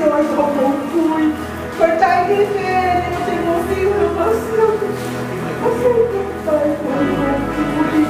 我一個無悔，佢仔啲嘅你哋冇知佢發生，我心中大無悔，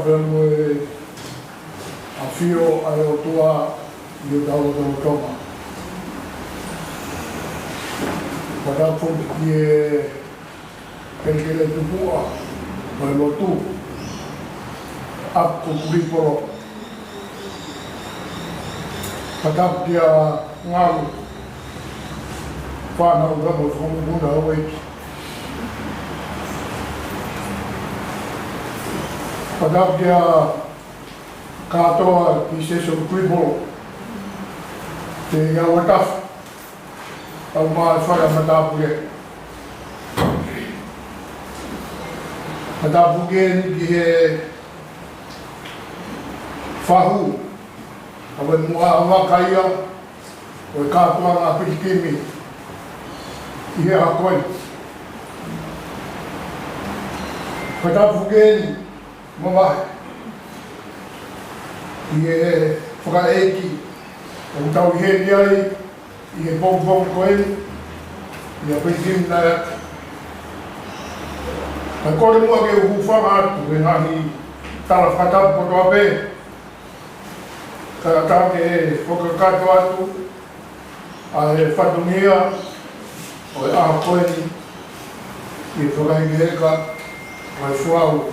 pēmu e a whio ai o tua i o tau tau tonga. Whakapun i e kerekere tupua o e lotu ap ko kuriporo. Whakap kia ngaru whanau ramo whamubuna o eiki. Whakap kia katoa ki seso kuriporo te iawatafu au maa whara matapuke. Matapuke ni ki he whahu awe mua awakaia o e katoa ngā Pilikimi i he hakoi. Matapuke ni mamahe i he whakaeiki o tau i he niai i he pong koe i a Pilikimi Naeata. Ai kore mua ke uhuwhanga atu e ngahi tala whakatapu po toa pē. Ka tāke e whakakato atu a he whatungia o e aha koe ni i e whakahingeheka o e whuau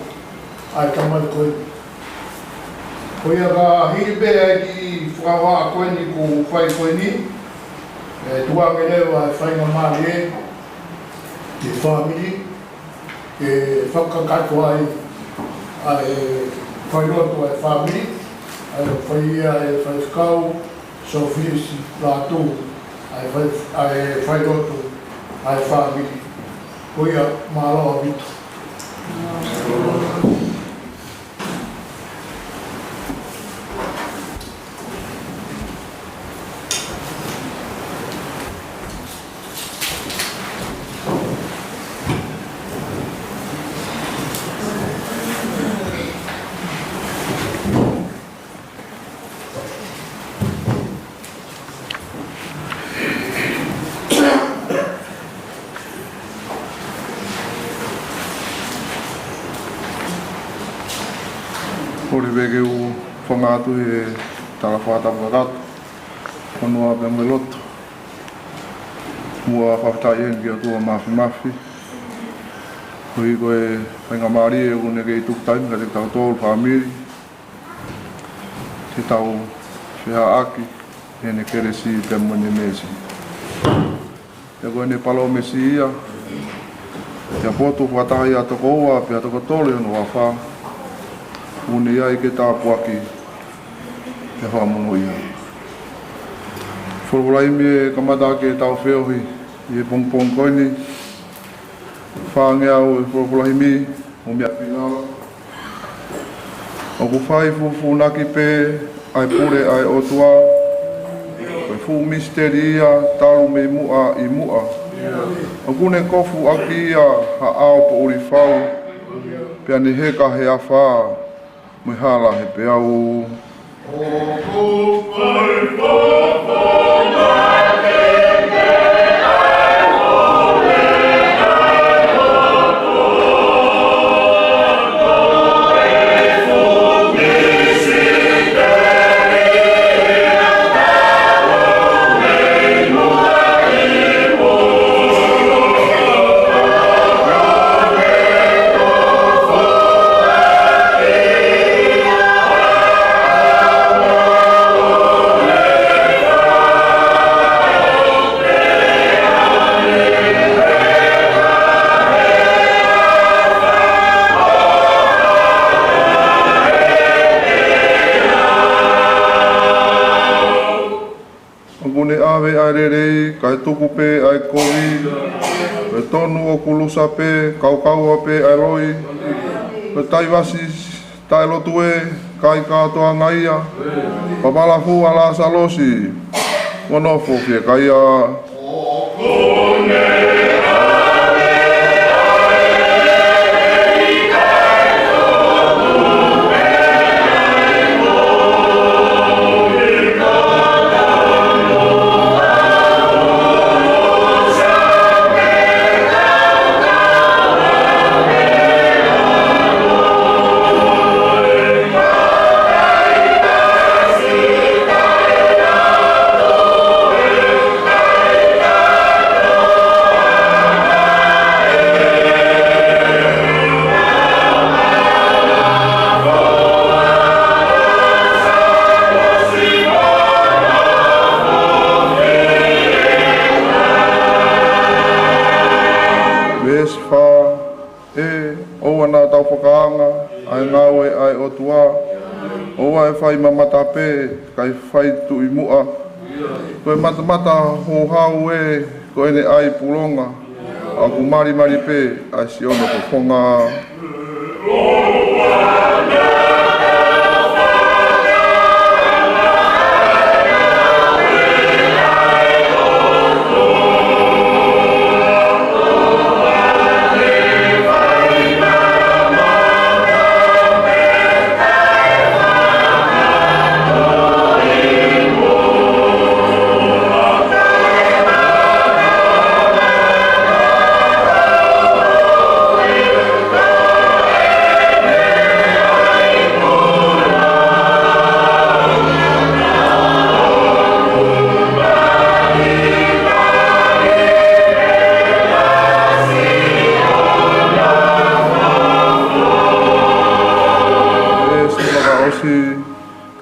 ai tamai koe ni. Ko ia ka hiripe ai ki whakawa koe ni ko whai koe ni e tuange leo ai whainga maari e te whamiri e whakakato ai ai whairoto ai whamiri ai whaia e whaiskau so whisi rātou ai whairoto ai whamiri. Ko ia māloa vitu. Ori veke u whangātu e tala whātapa ratu, whanua pe me loto. Mua whaktai en ki atua mawhi. Hui koe whainga maari e une kei tuktaimi ka te tau tōru whamiri. Te tau whiha aki e ne keresi pe mwene mesi. E koe ne palo mesi ia. Te apoto whatahi a toko ua pe a toko tole anu a wha. Une ia i ke tāpuaki te whamono ia. Whorolaimi e kamata ke tau wheohi i e pongpong koini. Whaange au e whorolaimi o mea pingala. O ku whai fufunaki pe ai pure ai otua. O fu misteri ia taru me mua i mua. O kune kofu aki ia ha ao po uri whau. Pea ni heka he a whaa. Mui hala he pe au. Awe ai rerei, kai tuku pe ai kori, pe tonu o kulusa pe, kaukau pe ai loi, pe taiwasi tai lotu e, kai katoa ngaia, papalafu ala salosi, monofo fie kaia. Oa e whai mamata pē, kai whai tu i mua. Koe matamata ho hau e, koe ne ai pulonga. A ku mari pē, a si ono ko whonga.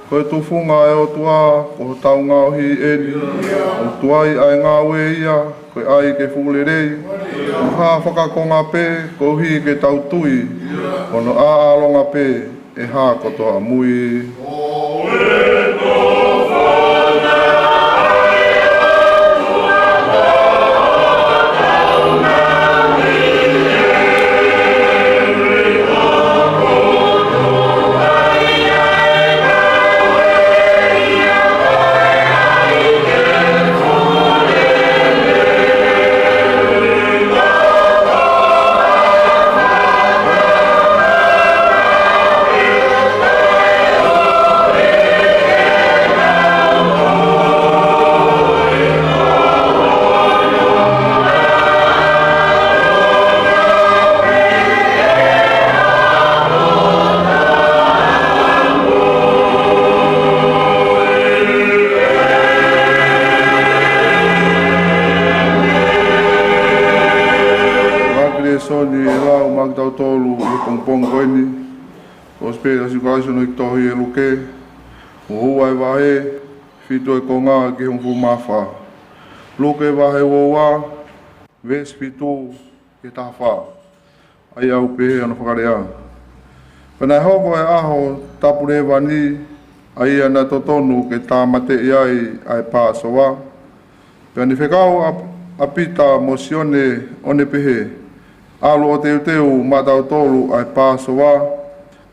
Koe tufunga e o tua, ko tau ngauhi eri, o tuai ai ngā ue ia, koe ai ke fulerei, o hā whakakonga pē, ko hi ke tau tui, ono a alonga pē, e hā kotoa mui. Soni e rau magdau tolu i pongpong koeni. O spera si kaisi no i tohi e luke. O hua e wahe, fito e konga ki hongfu mawha. Luke wahe woa, ves fito ke tawha. Ai au pehe ana whakarea. Pena hoko e aho tapure wani, ai ana totonu ke tā mate iai ai pāsoa. Pena ni whekau apita mosione one pehe. Alo o teu matau tolu ai pāsoa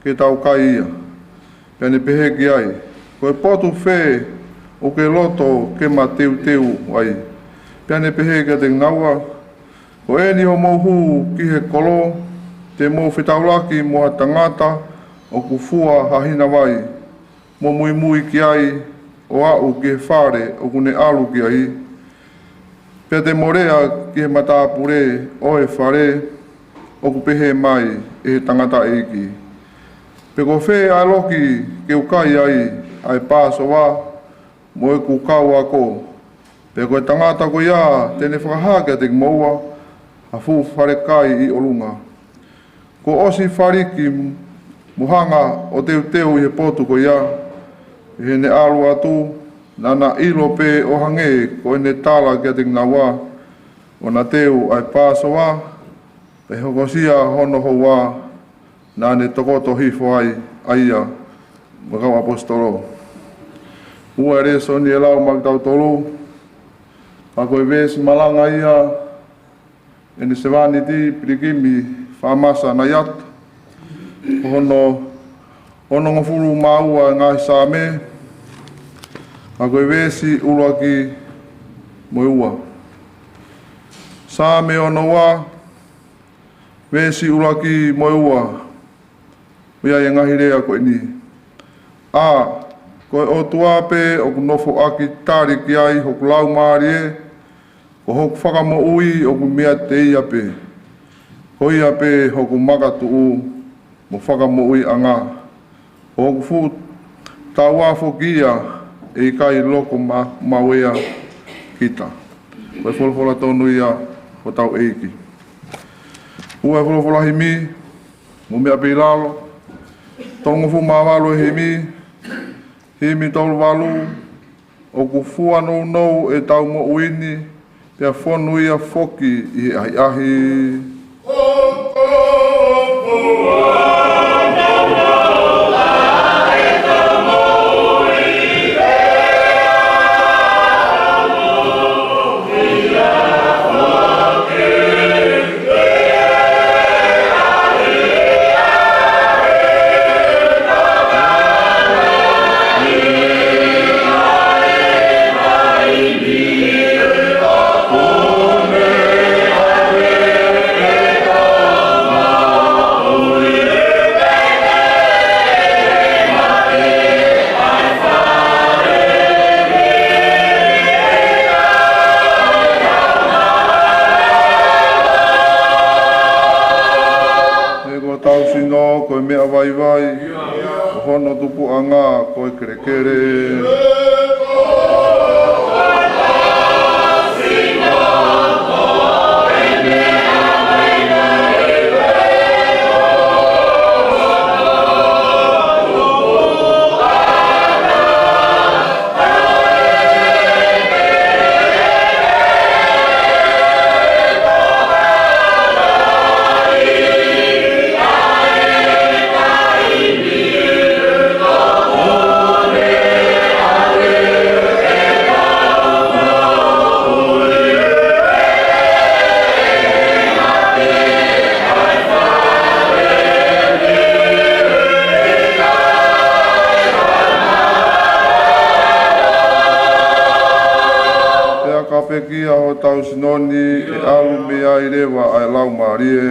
ke tau kai ia. Pene pehe ki ai. Koe potu whē o ke loto ke ma teu ai. Pene pehe ke te ngaua. Ko e ni ho mohu ki he kolo. Te mo whetaulaki mo ha tangata o ku fua hahina wai. Mo mui ki ai o au ki he whare o kune alu ki ai. Pea te morea ki he matapure o e whare. O ku pehe mai e he tangata eiki. Pe ko whē aloki ke ukai ai pāsoa mo e ku kau ako. Pe ko e tangata ko ia tene whakahaka te moua a fu whare kai i olunga. Ko osi whariki muhanga o teu i he potu ko ia. E he ne alu atu nana ilo pe o hange ko e ne tala kia te ngāua. O na teu ai pāsoa. E hokosia hono hoa nā ne tokoto hifo ai aia makau apostolo. Ua ere soni e lau magdau tolu. Ako e vesi malanga ia e ne sewani di Pilikimi whamasa Naeata. Hono ngofuru maua ngāi sāme. Ako e vesi eulogy mo ua. Sāme ono wa. Vesi eulogy mo ua. Ia e ngahi rea koe ni. Koe o tuape o kunofo aki tari ki ai hoku lau maari e. Ko hoku whakamo ui o ku mea te ia pe. Ko ia pe hoku makatu u mo whakamo ui anga. Ko hoku fu tawafo kia e kai loko mawea kita. Koe wholawhola tonu ia o tau eiki. Ua e wholawhola himi, mo mea pe lalo. Tongo fu mawalo himi. Himi tolu walu, o ku fua nou e tau mo uini, pia whonu ia foki i ahi. O ku anga koe kere kere. Kia ho tau sinoni e alu mea I rewa ai lau marie.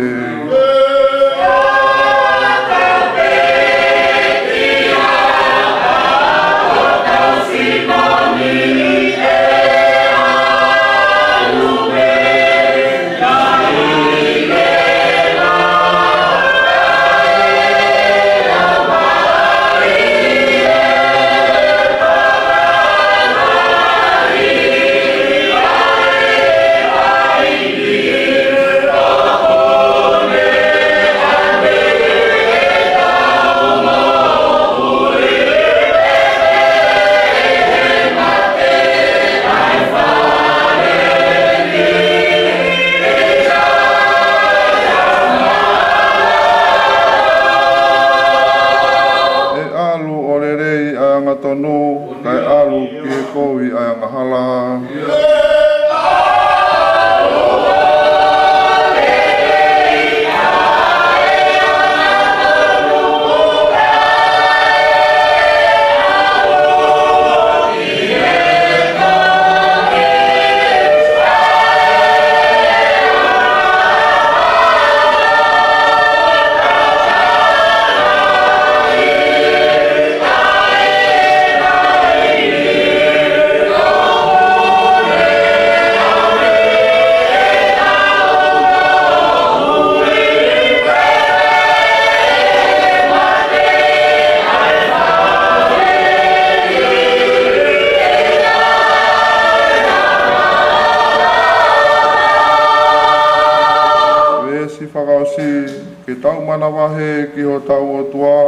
Ke tau manawahe ki ho tau o tua,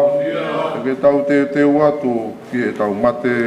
ke tau te watu ki e tau mate.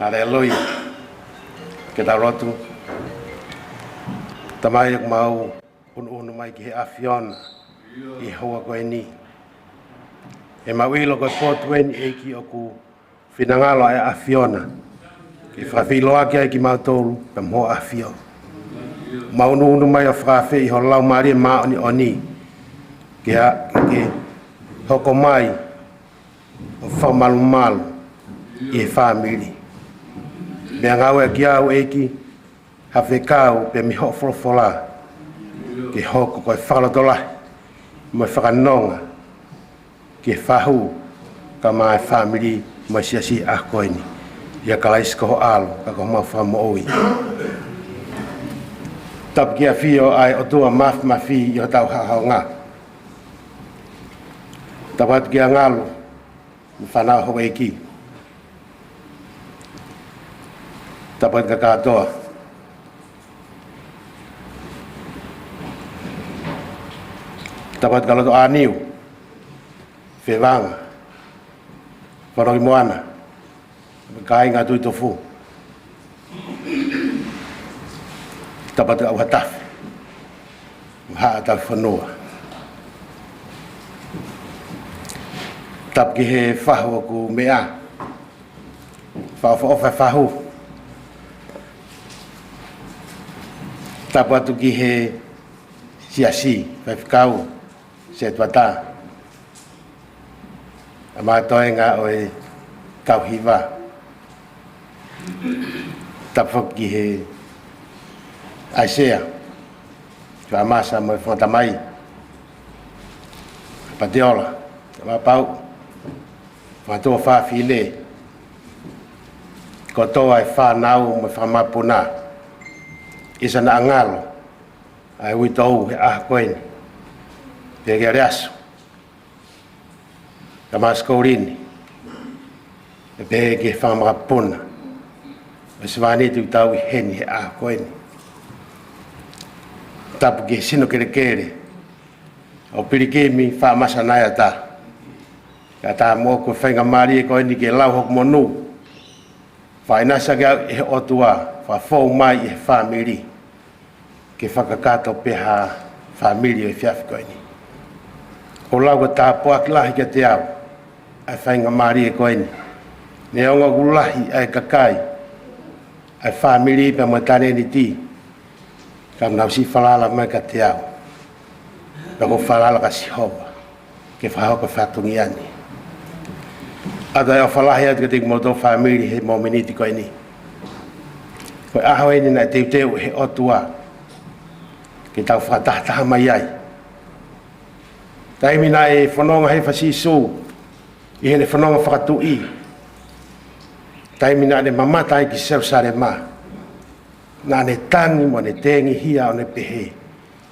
Haleluya. Kita rotu. Tamai mau unu mai ki afion I hoa ko ni. E mawilo ko potwen e ki oku finangalo ai afiona. Ki fafilo aki ki mautolu pem ho afio. Mau unu mai afrafe I ho lau mari ma oni. Ki hoko mai o fa malumalu I family. Mea ngau e ki au eki hawhekau pe mi hofolofola ki hoko koe whakalotola mo whakanonga ki whahu ka mai family mo siasi a koeni ia kalais ko alo ka ko mau whamo oi tap ki a fio ai o tua mafi I o tau hahau ngā tapat ki a ngalo whanau ho eki tapat ka katoa tapat kalau to aniu fevanga para moana kai nga tu tofu tapatu au hatafi. Haa tau whanua. Tap ki he whahu ku mea. Whahu. Tapatu ki he siasi, whawhikau, se tuata. Ama toi ngā oe kau hiwa. Tapuk ki he Aisea. Tua masa mo whantamai. Pateola. Tama pau. Whantua whawhine. Ko toa e whanau mo whamapuna. Isa na angalo. Ai uitou he koeni. Pege reasu. Tama skourini. Pege whamapuna. Meswani tu tau i heni he koeni. Tapu ki sino kere. O Pilikimi whamasa Naeata. Kata mo ko whainga mari e koeni ke lau hok monu. Whainasa ke he otua. Whafou mai e whamiri. Ke whakakato peha whamiri e whiafi koeni. O lau ka tāpua ki lahi ke te au. Ai whainga mari e koeni. Ne onga gulahi ai kakai. Ai whamiri pe mo tane ni ti. Kam nau si whalala mai ka te au. Pako whalala ka si hoba. Ke whahoka whatungi ani. Ata e o whalahi atu ka te kumoto whamiri he mo miniti koe ni. Koe aho e ni na teu he otua. Ke tau whatahtaha mai ai. Taimi na e whanonga he whasisu. I hene whanonga whakatu i. Taimi na ne mamata i ki Serusare maa. Na ne tangi mo ne tengi hia o ne pehe.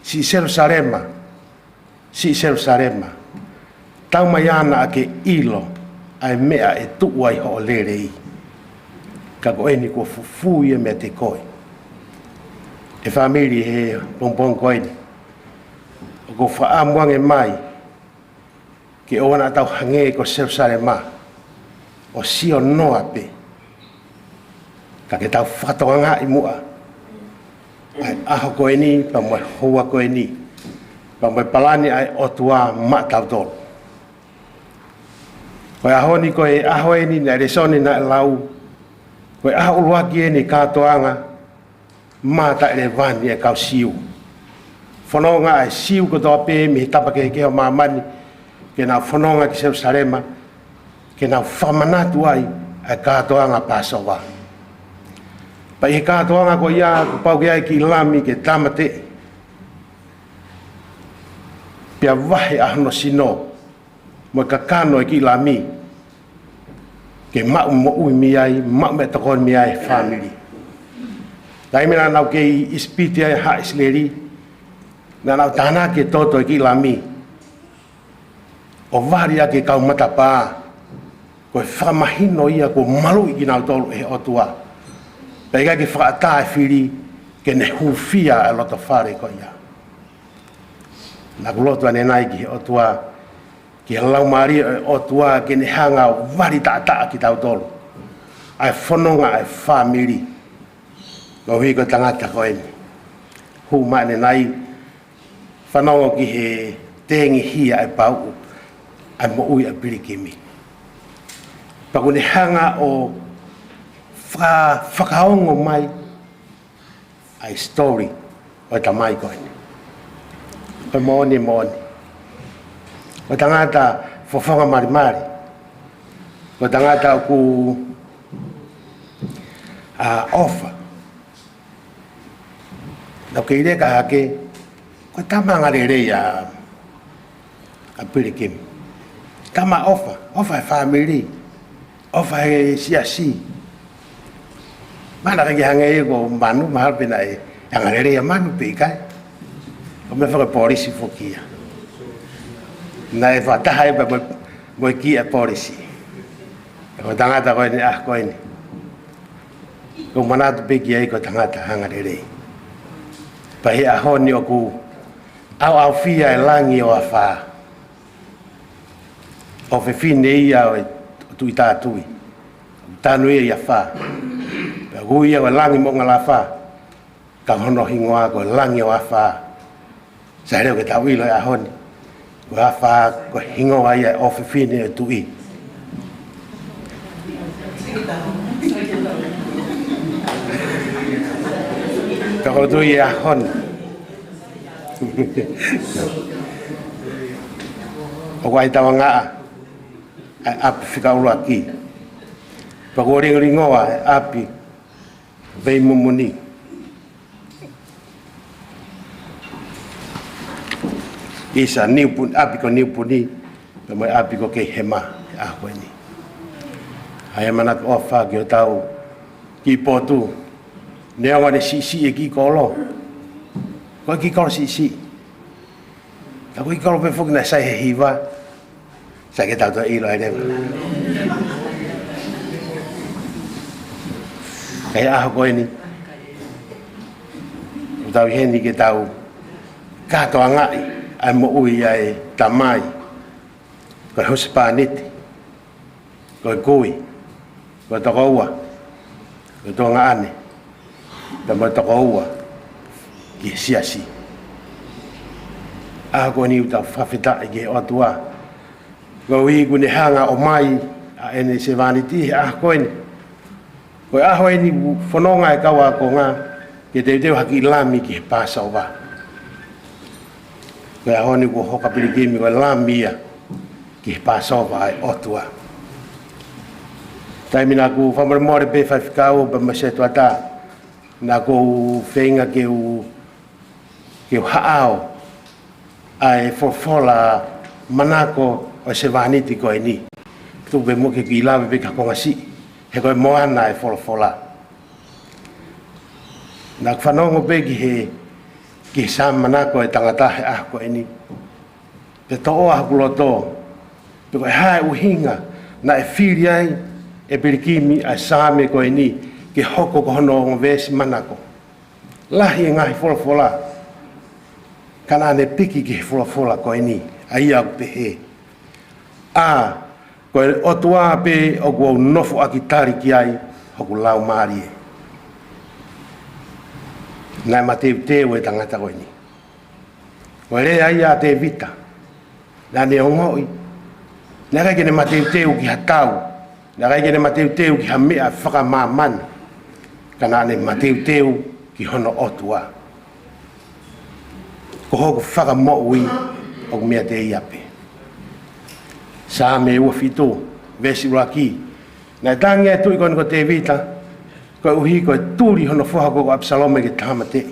Si Jerusalema. Tau mai ana a ke ilo. Ai mea e tuu ai ho lere i. Ka ko eni ko fufu i e mea te koe. E whamiri he pompong koe ni. O ko whaamuange mai. Ke oana tau hange ko Jerusalema. O sio noa pe. Ka ke tau whatonga i mua. Ai aho koe ni, pa moe hoa koe ni. Pa moe palani ai otua matau tolu. Koe aho ni koe aho e ni na resoni na lau. Koe aho uluaki e ni katoanga. Mata ere vani e kau siu. Whanonga ai siu ko toa pe mi tapake ke o mamani. Ke nau whanonga ki Jerusalema. Ke nau whamanatu ai katoanga Passover. Pa i he katoanga ko ia ko pau ke ai ki lami ke tamate. Pia wahe ahno sino. Mo kakano e ki lami. Ke mau mo ui mi ai, mau me takon mi ai family. Taimina nau ke ispiti ai ha isleri. Na nau tana ke toto e ki lami. O varia ke kau matapa. Ko whamahino ia ko malu i ki nau tolu e otua. Pega ke whaata e whiri ke ne hufia e loto whare ko ia. Nā kulotua ne nai ki otua ki lau maari e otua ke ne hanga wari tātaa ki tau tolu. Ai whanonga ai whamiri. Ko hui ko tangata ko eni. Hu mai ne nai whanonga ki he tengi hia e pau ai mo ui a Pilikimi. Paku ne hanga o whakaongo mai ai story o tamai koe ni. Koe mooni. O tangata fofonga marimari. O tangata o ku ofa. Nau ke ire ka hake, koe tamanga rei a Pilikimi. Tama ofa e family, ofa e siasi. Mana kaki hangai ko manu mahal pina e yang ada ya manu pikai. Kami faham polisi fokia. Na e fatahai ba boy kia polisi. Ko tangata ko ni ko ni. Ko mana tu piki ai ko tangata hangai. Pa hi ahoni oku au fia langi o afa. O fe fine ia tu itatui. Tanu ia fa. Gui ia langi mo ngala fa. ka hono hingoa ko langi o afa sa reo ke tawilo e ahoni ko afa ko hingoa ia ofifine e tui ka ko tui e ahoni o wai tawa ngaa ai api whika ulu aki pa ko ringoa e api vei mumuni isa niupun api ko niupuni pe mai api ko ke hema a koini ai mana ko fa ki o tau ki potu ne wa de si e ki kolo ko ki kolo si ta ko ki kolo pe fuk na sai he hiva sai ke tau to i lo ai de ai a koini o tau hendi ke tau ka to ngai ai mo ui ai tamai ko hospaniti ko kui ko tokoua ko tonga ane tamo tokoua ki siasi a ko ni uta fafita ge otua ko wi ku ne hanga o mai a ene se vaniti a ko ni ko a ho ni fononga e kawa ko nga ke te haki lami ki pasa ova ko a honi ko hoka Pilikimi ko lamia ki pasa ova e otua taimina ku famar more pe fa fikao ba maseto ata na ko fenga ke u haao ai fofola manako o se vaniti ko ni tu be mo ke gila be ka ko ngasi he ko mo ana e fofola na fanongo be ki sam manako e tangata he a ko ni te to a kuloto pe ko ha u hinga na e filiai e Pilikimi a same ko ni ke hoko ko no vesi manako lahi ngai fola kana ne piki ke fola ko ni ai a pe he a ko o tua pe o go nofo akitari ki ai hoku lau mari na mate te we tangata ko ni ko le ai a te vita na ne ngoi na ka ke ne mate te u ki hatau na kai ke mateu teu ki hamea whaka māman kana ne mateu teu ki hono otua ko hoku whaka mo'ui o mea te iape sa me ua fito vesi uraki na tangi e tui kono ko te vita ko uhi ko turi hono whaha ko Absalome ke tamate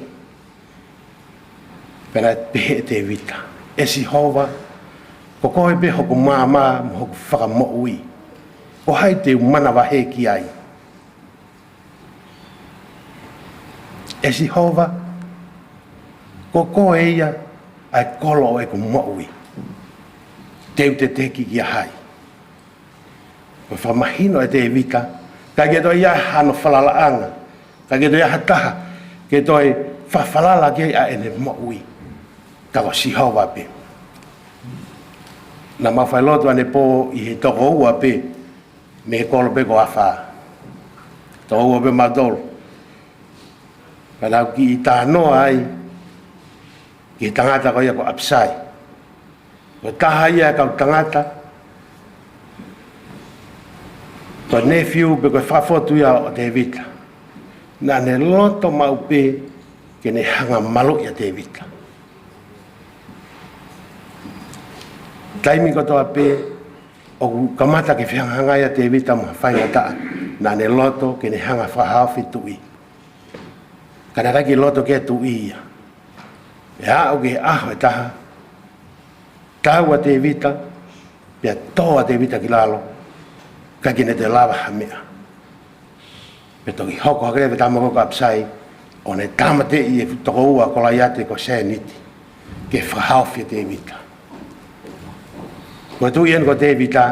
pena pehe te vita esi hova ko koe pe hoku māma mo hoku whaka mo'ui o hai te mana wahe ki ai. E si hova, ko eia ai kolo e ku mo'ui. Teu te teki ki a hai. Ko whamahino e te vita, ka ke toi ia hano whalalaanga, ka ke toi ia hataha, ke toi whawhalala ke a ene mo'ui. Ka ko si hova pe. Na mawhailotu ane po i he toko ua pe, me kolo pe ko afa to o be madol kana ki ta no ai ki tangata ko ya ko apsai ko tahaya ka tangata to nephew be ko fa fotu ya David na ne loto mau pe ke ne hanga malo ya David taimi ko to pe o kamata ke whianganga ia te vita ma whaingata na ne loto ke ne hanga whahawhi tui. Kana raki loto ke tui ia. E a o ke aho e taha. Taua te vita, pia toa te vita ki lalo, ka kine te lava hamea. Pe toki hoko hakewe tamako ka apsai, o ne tamate i e toko ua kola iate ko se niti, ke whahawhi te vita. Ko tu ian ko te vita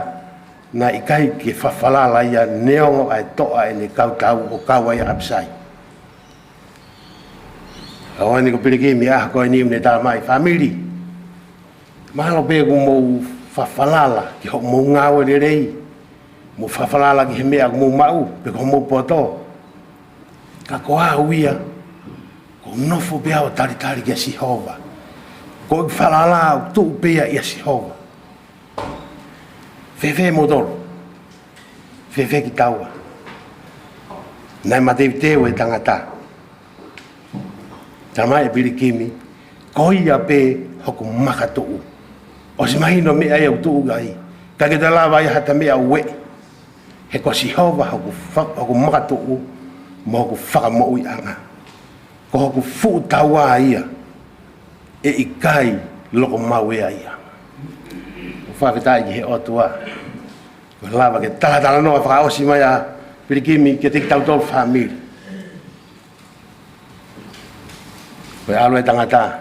na ikai ke whawhalala ia neongo ai toa e ne kautau o kaua ia apsai. Awa ni ko Pilikimi ko ni ne tā mai family. Mahalo pe ko mo whawhalala ki ho mo ngāo le rei. Mo whawhalala ki he mea mo mau pe ko mo poto. Ka ko a uia ko nofo bea o tari kia Sihova. Ko whalala o tu bea ia Sihova. Fefe modoro. Fefe ki taua. Nai mateu e tangata. Tamai Pilikimi. Koia pe hoku makatuu. O si mahino mea ia utuu gai. Kake te lawa ia hata mea ue. He ko Sihova hoku makatuu. Mo hoku whakamoui anga. Ko hoku fu taua ia. E ikai loko mawea ia. Whakatai ki he otua. Ko lawa ke talatala noa whakaosi mai a Pilikimi ke te tautol whamiri. Ko e alo e tangata.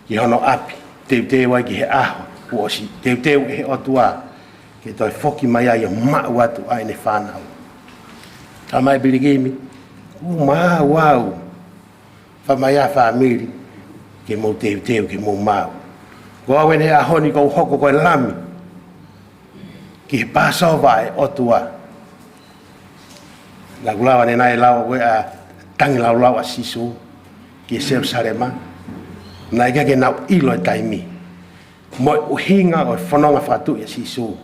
Ki hono api. Teu ai ki he aho. Kuosi. Teu he otua. Ke toi foki mai ai o mau atu ai ne whanau. Tamai Pilikimi. Mau au. Whamai a whamiri. Ke mo teu ke mo mau. Ko awen he ahoni ko hoko ko e lami. Ki he pasova e otua. Na gulawa ne nai lau koe a tangi lau a sisu. Ki e Jerusalema. Na ika ke nau ilo e taimi. Mo e uhinga o e whanonga whatu e sisu.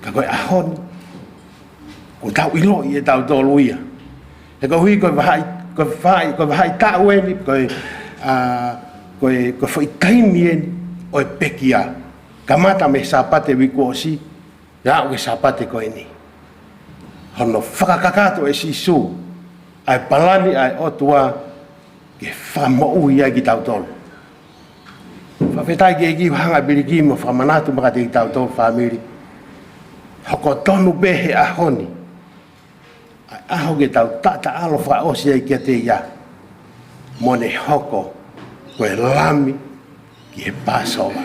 Ka koe ahoni. Ko tau ilo i e tau tolu ia. E ko hui koe vahai tau eni. Koe whai taimi eni. O e pekia. Kamata me sapate wiko osi. Ya o ke sapate koe ni. Hono whakakakato e sisu. Ai palani ai otua. Ke whamou ia ki tau tolu. Whawhetai ki eki hanga Pilikimi mo whamanatu makate ki tau tolu whamiri. Hoko tonu behe ahoni. Ai aho ke tau tata alo whaosi ai kia te ia. Mone hoko. Koe lami. Ki he Passover.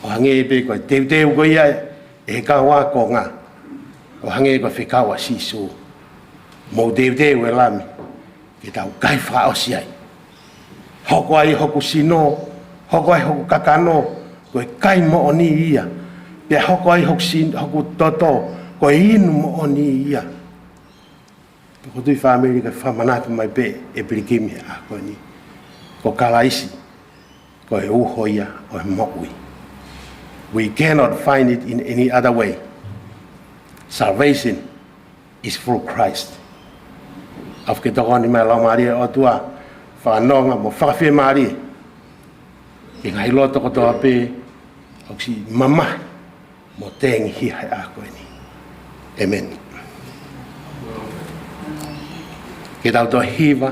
O hange e pe koe teu koe ia e kawa ko ngā. O hange e koe whikawa sisu. Mou teu e lami. Ki tau kai whaosi ai. Hoko ai hoku sino. Hoko ai hoku kakano. Koe kai mo oni ia. Pe hoko ai hoku toto. Koe inu mo oni ia. Ko tui whamiri ka whamanatu mai pe e Pilikimi a koe ni. Ko kalaisi. Ko e uhoia o e mo'ui. We cannot find it in any other way. Salvation is through Christ. Af ke toko ni mai lau maria o tua whanonga mo whakawhia maria. I ngai loto kotoa pe o si mama mo tengi hia a koe ni. Amen. Ke tau toa hiva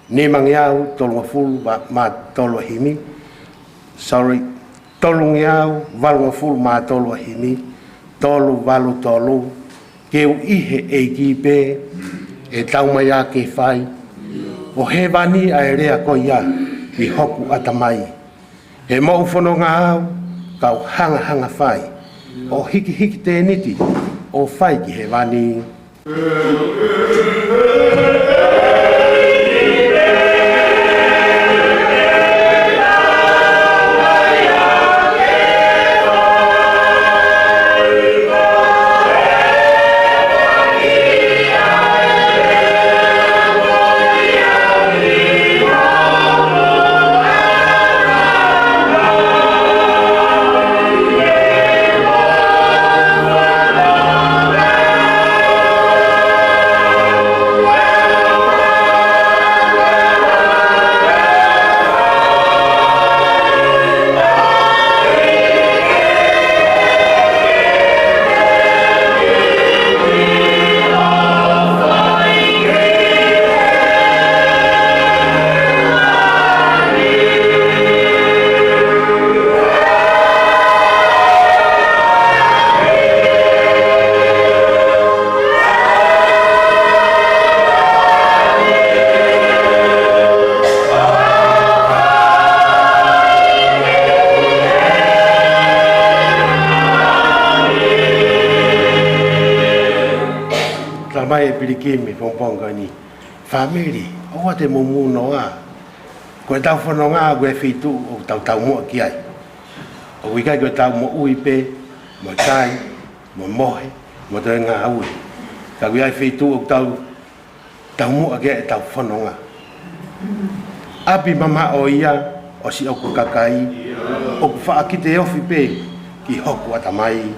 ne mangiau tolunga fulu ma tolo himi. Sorry, tolu ngiau, valu ngafulu ma tolu ahimi, tolu valu tolu, keu ihe e kipe, e tau mai a ke whai, o he vani a e rea ko ia, i hoku atamai. He mau whono ngā au, kau hanga whai, o hiki te niti, o whai ki he vani. Mai Pilikimi pomponga ni family o te mumu noa ko tau fono nga ko fitu o tau mo ki ai o wika ko tau mo uipe mo tai mo mohe mo te nga ui ka wi ai fitu o tau mo ke tau fono nga Api mama o ia o si o kakai o fa ki te ofi pe ki hoku atamai.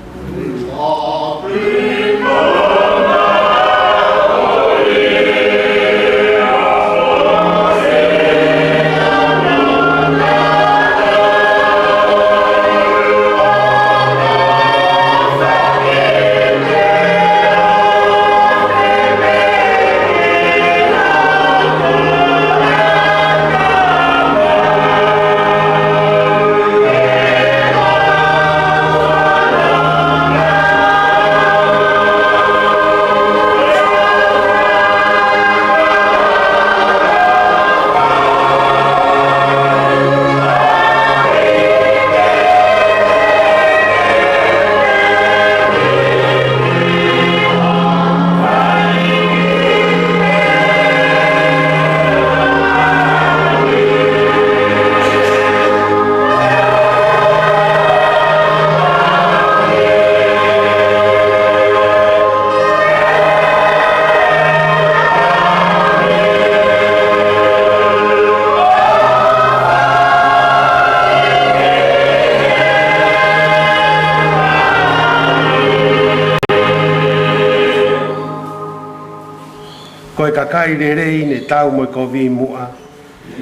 Koe kakai rerei ne tau mo ko vi mua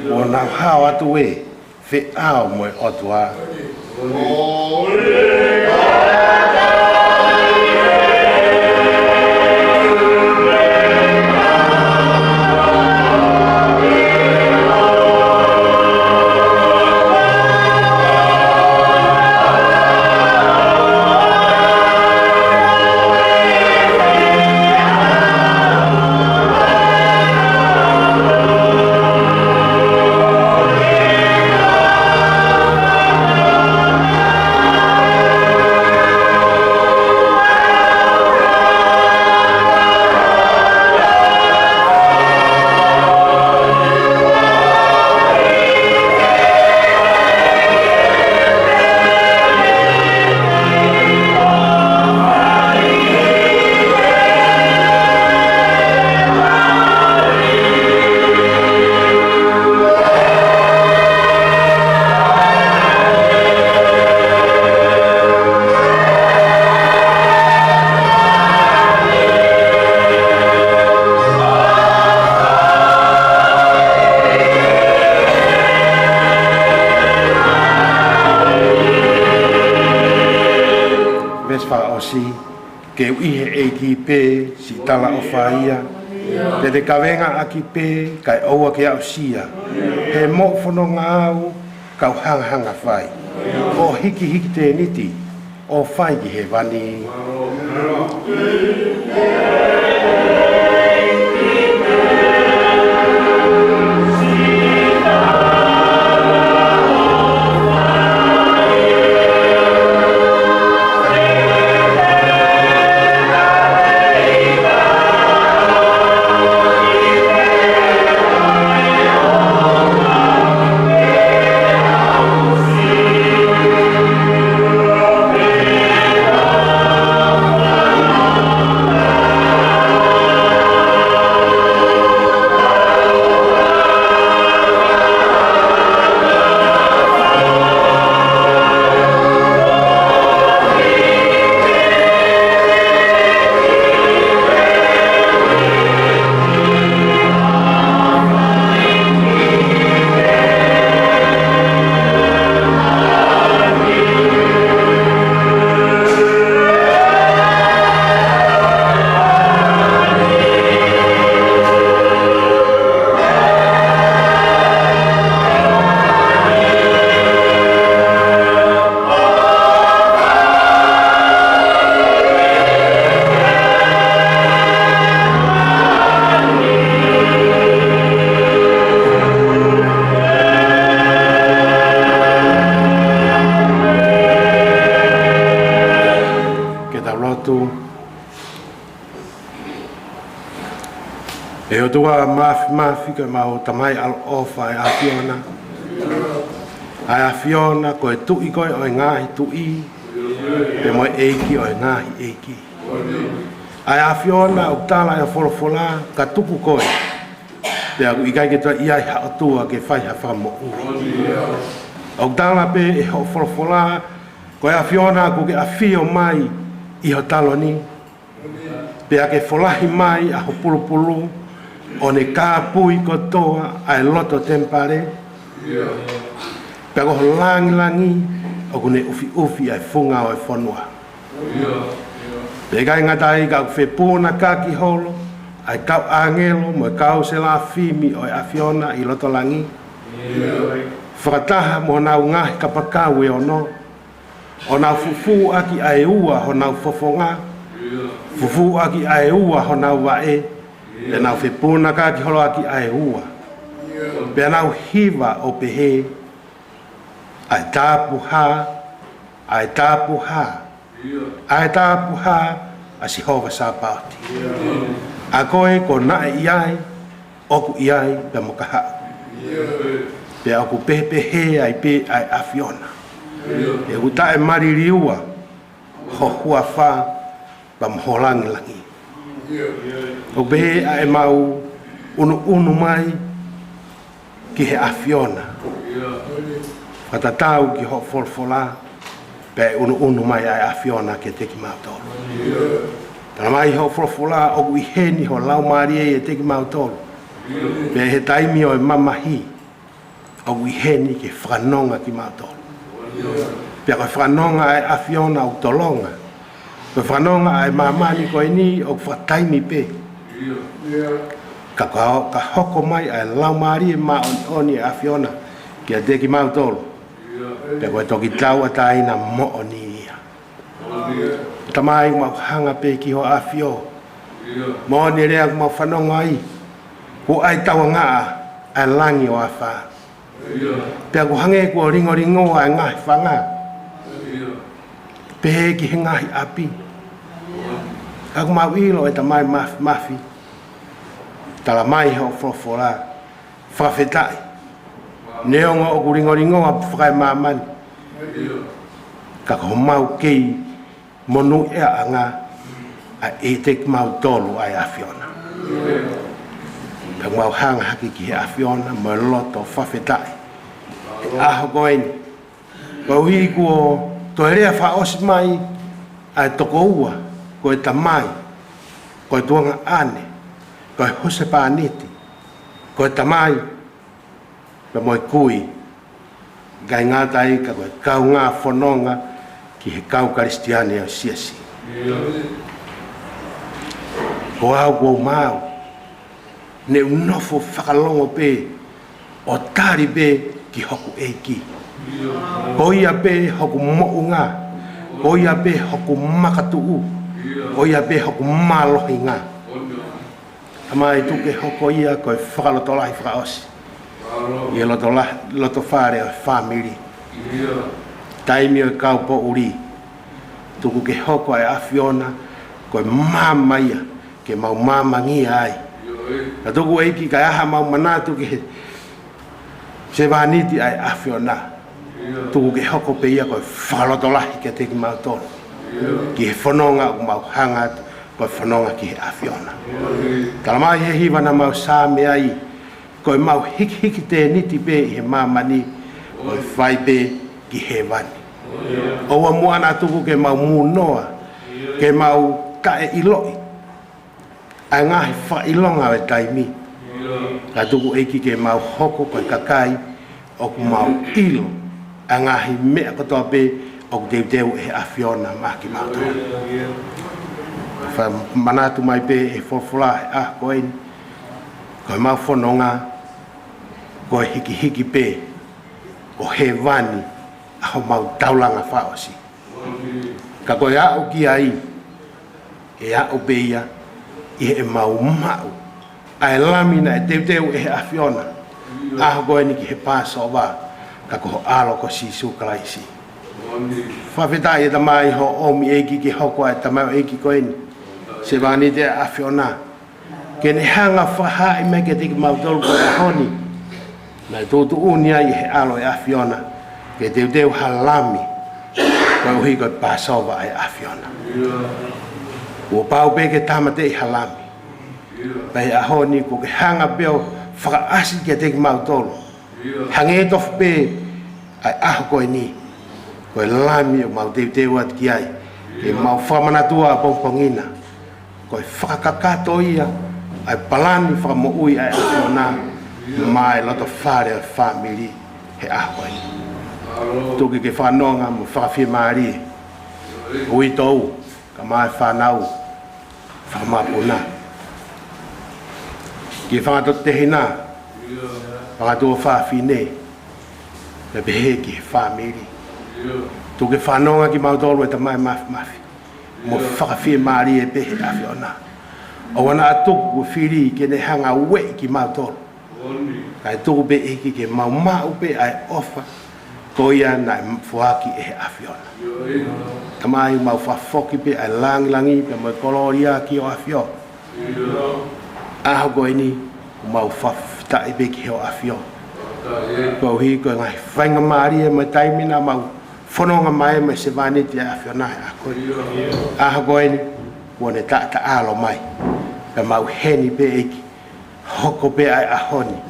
o na hao atu e fe ao mo otua. Ke uihe e ki pe si tala o whaia. Te te kawenga a ki pe kai oua ke au sia. He mo whono ngāu kau hanga hanga whai. O hiki hiki te niti o whai ki he wani. E o tua mafi ka mau tamai al ofa e afiona. Ai afiona ko e tui koe o ngahi tui. E mo eiki o ngahi eiki. Ai afiona o tala e folofola ka tupu koe. Pe aku ikai ke tua ia ha tua ke fai ha fa mo. O tala pe e ho fola ko e afiona ku ke afio mai I ho talo ni. Pe ake folahi mai a ho pulu o ne ka pui kotoa ai loto tempare. Pe ako ho langi o kune ufi ai funga o e fonua. Pe kai ngatai ka fe puna kaki holo ai kau angelo mo kau se la fimi o e afiona I loto langi. Whakataha mo nau ngahi kapakau e ono. O nau fufu aki ai ua ho nau fofonga. Fufu aki ai ua ho nau wae. Pe nau fe puna kaki holo aki ai ua. Pe nau hiva o pehe. Ai tapu ha. Ai tapu ha. Ai tapu ha. Asi hova sa pauti. A koe ko nae iai. Oku iai pe mokaha. Pe aku pehe ai pe ai afiona. E uta e maririua. Ho hua wha. Pa mholangi langi. O pehe ai mau unu mai. Ki he afiona. Fatatau ki ho folfola. Pe unu mai ai afiona ke teki mautolo. Tana mai ho folfola o iheni ho lau marie e teki mautolo. Pe he taimi o e mamahi. O iheni ke whanonga ki mautolo. Pe ko whanonga ai afiona o tolonga. Pe whanonga ai mamani ko ni o whataimi pe. Ka hoko mai ai lau marie ma oni afiona ki a teki mautolo. Pe koe toki tau ataina mo o ni ia. Tamai mau hanga pe ki ho afio. Mo ni rea mau whanonga ai. Ko ai tau ngaa ai langi o awha. Pe ako hange ko ringo ai ngahi whanga. Pe he ki he ngahi api. Ako mau ilo e tamai mafi. Tala mai ho frofola. Whawhetai. Neonga o ringo a whakai mamani. Kako mau kei monu ea anga a e tek mau tolu ai afiona. Kako mau hanga haki ki he afiona mo loto whawhetai. Aho koeni. Kau hi kuo to rea whaosi mai ai toko ua ko e tamai. Ko e tuanga ane. Ko e hose pāniti. Ko e tamai. Ka moi kui, gai ngātai ka koe kau ngā whanonga ki he kau karistiane o siasi. Ko au kua mau, ne unofo whakalongo pe, o tari pe ki hoku eiki. Ko ia pe hoku mo'unga, ko ia pe hoku makatuu, ko ia pe hoku malohi ngā. Amai tuke hoko ia koe whakalotolahi whakaosi. Ia loto whare o whamiri. Taimi o kau po uri. Tuku ke hoko ai afiona. Koe mamaia. Ke mau mamangia ai. Na tuku eiki kai aha mau manatu ke se vaniti ai afiona. Tuku ke hoko pe ia koe whalotolahi ke teki mau tolo. Ki he whanonga o mau hangat. Koe whanonga ki he afiona. Kalamai he hiwa na mau sāme ai. Koe mau hiki te niti pe he mamani, koe whai pe ki he wani. Oua moana tuku ke mau munoa, ke mau kae iloi. Ai ngahi whailonga e taimi. Ka tuku eiki ke mau hoko koe kakai, oku mau ilo. Ai ngahi mea katoa pe, oku teu he afiona maki mātua. Wha manatu mai pe e forfula he koeni. Koe mau whanonga, koe hiki pe, o he wani, aho mau taulanga whaosi. Ka koe au ki ai, e au pe ia, i he mau mau, ai lamina e teu e he afiona, aho koe ni ki he pāso wā, ka koho alo ko sisu kalaisi. Whawhetai e tamai ho omi eiki ki hoko ai tamai eiki koe ni, se wani te afiona. Ke ne hanga whahai me ke tiki mautolu ko e honi. Na tūtu unia i he alo e afiona. Ke teu halami. Koe uhi koe pāsova e afiona. Ua pau pe ke tamate i halami. pai ahoni ko ke hanga beo whakaasi ke te ki mautolo hange tof pe ai aho koe ni koe lami o mau te wat ki ai e mau whamanatua pongpongina koe whakakakato ia ai palani whakamo ui ai ahona mai loto whare o whamiri he aho koe ni tuki ke whanonga mo whakawhi maari ui tou ka mai whanau whamapuna ki whangato te hina whangatua whawhine me pehe ki whamiri tuki whanonga ki mautolo e tamai mafi mo whakawhi maari e pehe awhi ona o wana atuku whiri ke ne hanga ue ki mautolo kai tuku be eki ke mau pe ai ofa ko ia na fuaki e afiona tamai mau fafoki pe ai langi pe mo koloria ki o afio aho goini mau fafta e be ki o afio ko hi ko ngai fanga mari e mai taimina mau fononga mai me se vani ti afiona ko aho goini wone ta alo mai pe mau heni pe eki hoko pe ai ahoni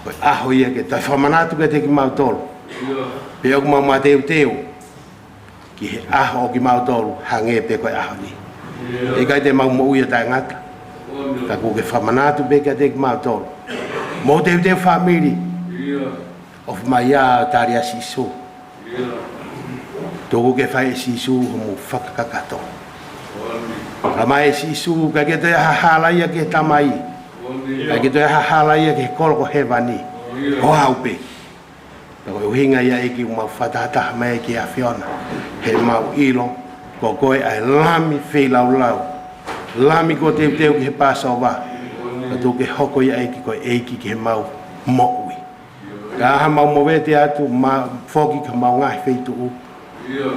ko aho ia ke ta famanatu ke te ki mau tolo pe o mau mateu ki he aho ki mau tolu hange pe koe aho ni e kai te mau mo uia tai ngata ka ku ke whamanatu pe ka te ki mau tolu mo teu family of maia taria sisu toku ke whai sisu mo whakakakato ka mai sisu ka ke te hahalaia ke tamai ka ke te hahalaia ke kolko hevani o haupe ko hinga ia iki mau fatata mai ki afiona he mau ilo ko koe ai lami fe lau lami ko te ki he pasova ka tu ke hoko ia iki ko iki ki he mau moui ka ha mau movete atu ma foki ka mau ngai fe tu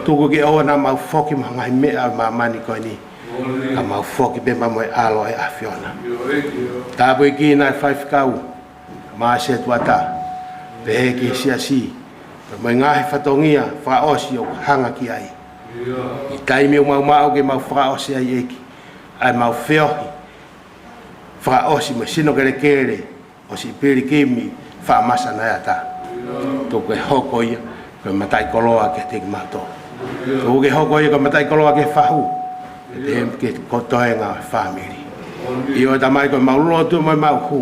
ko ke ona mau foki ma ngai me ma mani ko ni ka mau foki be ma mo alo e afiona ta bo ki na 5 kau ma se tuata pe ki si mai ngahi fatongia fa osi o hanga ki ai i taimi o mau ke mau fa osi ai eki ai mau feohi fa osi me sino kere o si Pilikimi fa masa Naeata to ke hoko ia ke matai koloa ke te mato to ke hoko ia ke matai koloa ke fahu ke kotoenga family i o tamai ko mau lotu mai mau hu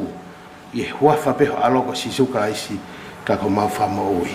i huafa pe aloko sisuka isi ka ko mau famo ui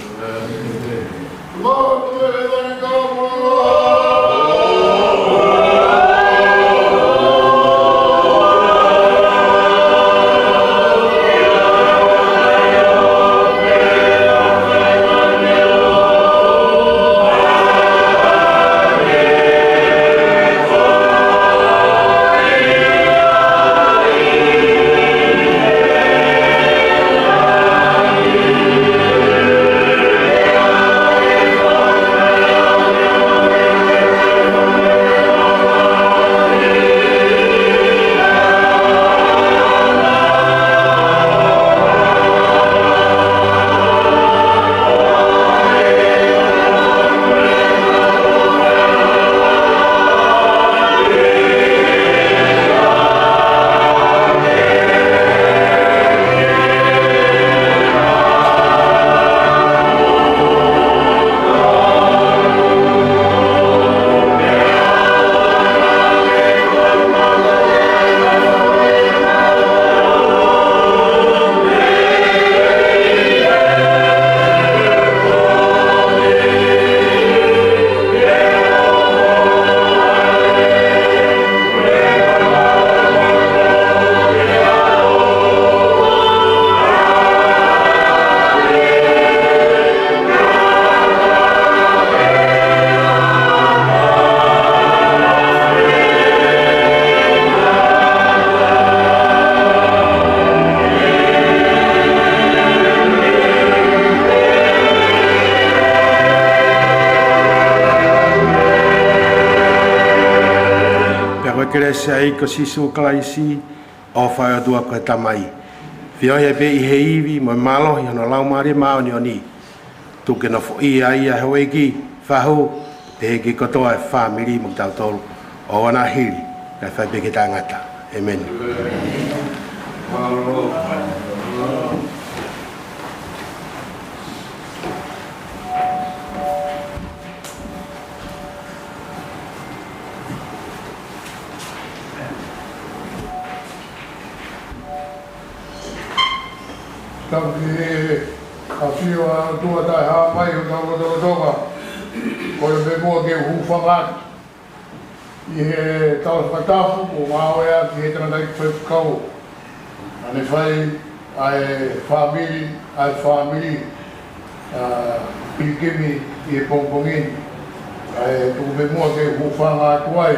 Kresa i ko sisu klaisi o whaia dua koe tamai. Whioia pe i he iwi mo malo i ono lau maari mao ni oni. Tuke no fo ia ia hewe ki whahu pe ki kotoa e whamiri mo tau tolu o wana hiri kai whai pe ki tangata. Amen. Tau ki a whiwa tua tai ha mai o tau roto rotonga. Ko le me mua ke hufanga. I he tau spatafu o maoea ki he tana ki whewhikau. Ane whai ai whamiri Pilikimi i he pongpongin. Ai tuku me mua ke hufanga atuai.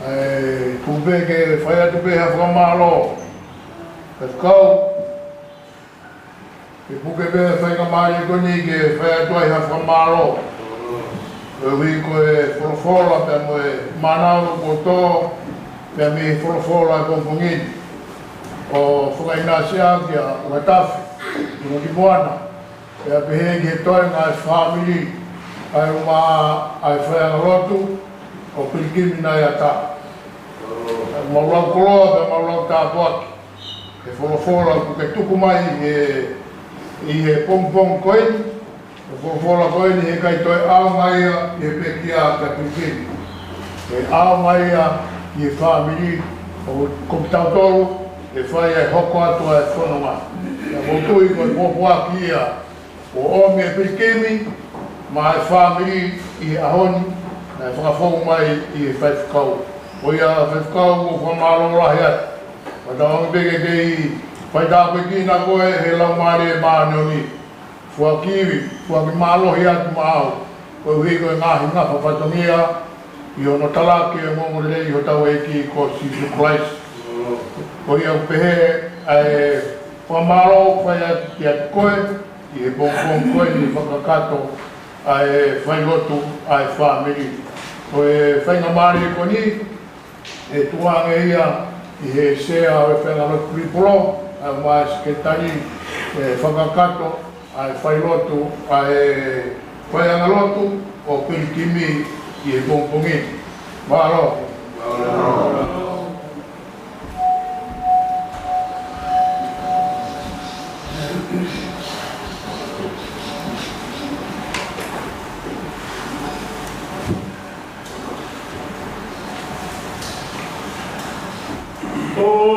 Ai tuku me ke whai atu pe ha whamalo. Whewhikau. E puke pēr whainga maari koni ke whai atuai ha whamaro. E hui ko e wholofola pia mo e manao ko tō pia me wholofola e pongpongin. O whakainasea kia watafi, tino ki moana. Pia pehe ki he toi ngā whamiri ai uma ai whaianga rotu o Pilikimi Naeata. Maulau koloa pia maulau tāpuaki. E wholofola ku ke tuku mai i he pongpong koini, e wholofola koini he kai toi ao maia i he pekia ka Pilikimi. E ao maia i he whamiri o kopitautoro, e whai ai hoko atua e whanonga. E motui koe popoaki ia o omi e Pilikimi, ma e whamiri i he ahoni, na e whakawhongu mai i he whaifukau. O ia whaifukau o whamaro rahi atu. Watawangi peke te i whaitāpe kina koe he lau maare e māneoni. Fuakiwi, fuaki mālohi atu māu. Koe hui koe ngāhi ngawha whatongia i ono talake e ngongore i ho tau eki ko Jesus Christ. Ko ia pehe ai whamaro whai atu ki atu koe i he pongpong koe ni whakakato ai whaigotu ai whamiri. Ko e whainga maare ko ni e tuange ia i he sea o e whenga lotu ripolo, ai mai sekretari whakakato, ai whailotu, ai whaianga lotu o Pilikimi i he pongpongin. Mahalo. Oh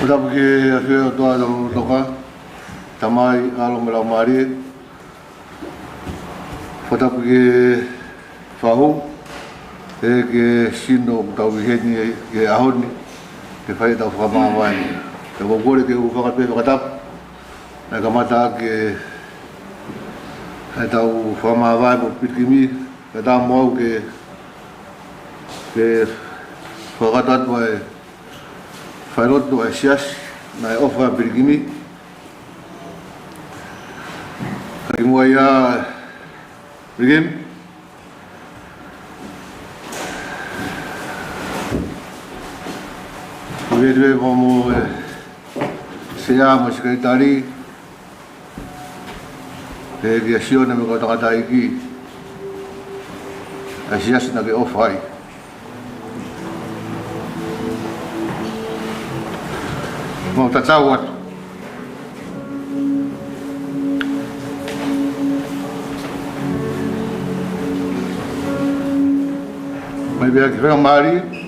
Utapu ke whio toa no toka, tamai alo me lau maari. Utapu ke whahu, e ke sino tau heni ke ahoni, ke whai tau whakamawai. Ke wakore ke whakape whakatapu, e ka mata ke tau whakamawai mo Pilikimi, ke tā moau ke whakatatu ai whairoto ai sias, na e ofa Pilikimi. Moi begin. Due como siamo segretari deviazione me kota kata iki asias na ke ofai mau tatawat mai biar kita mari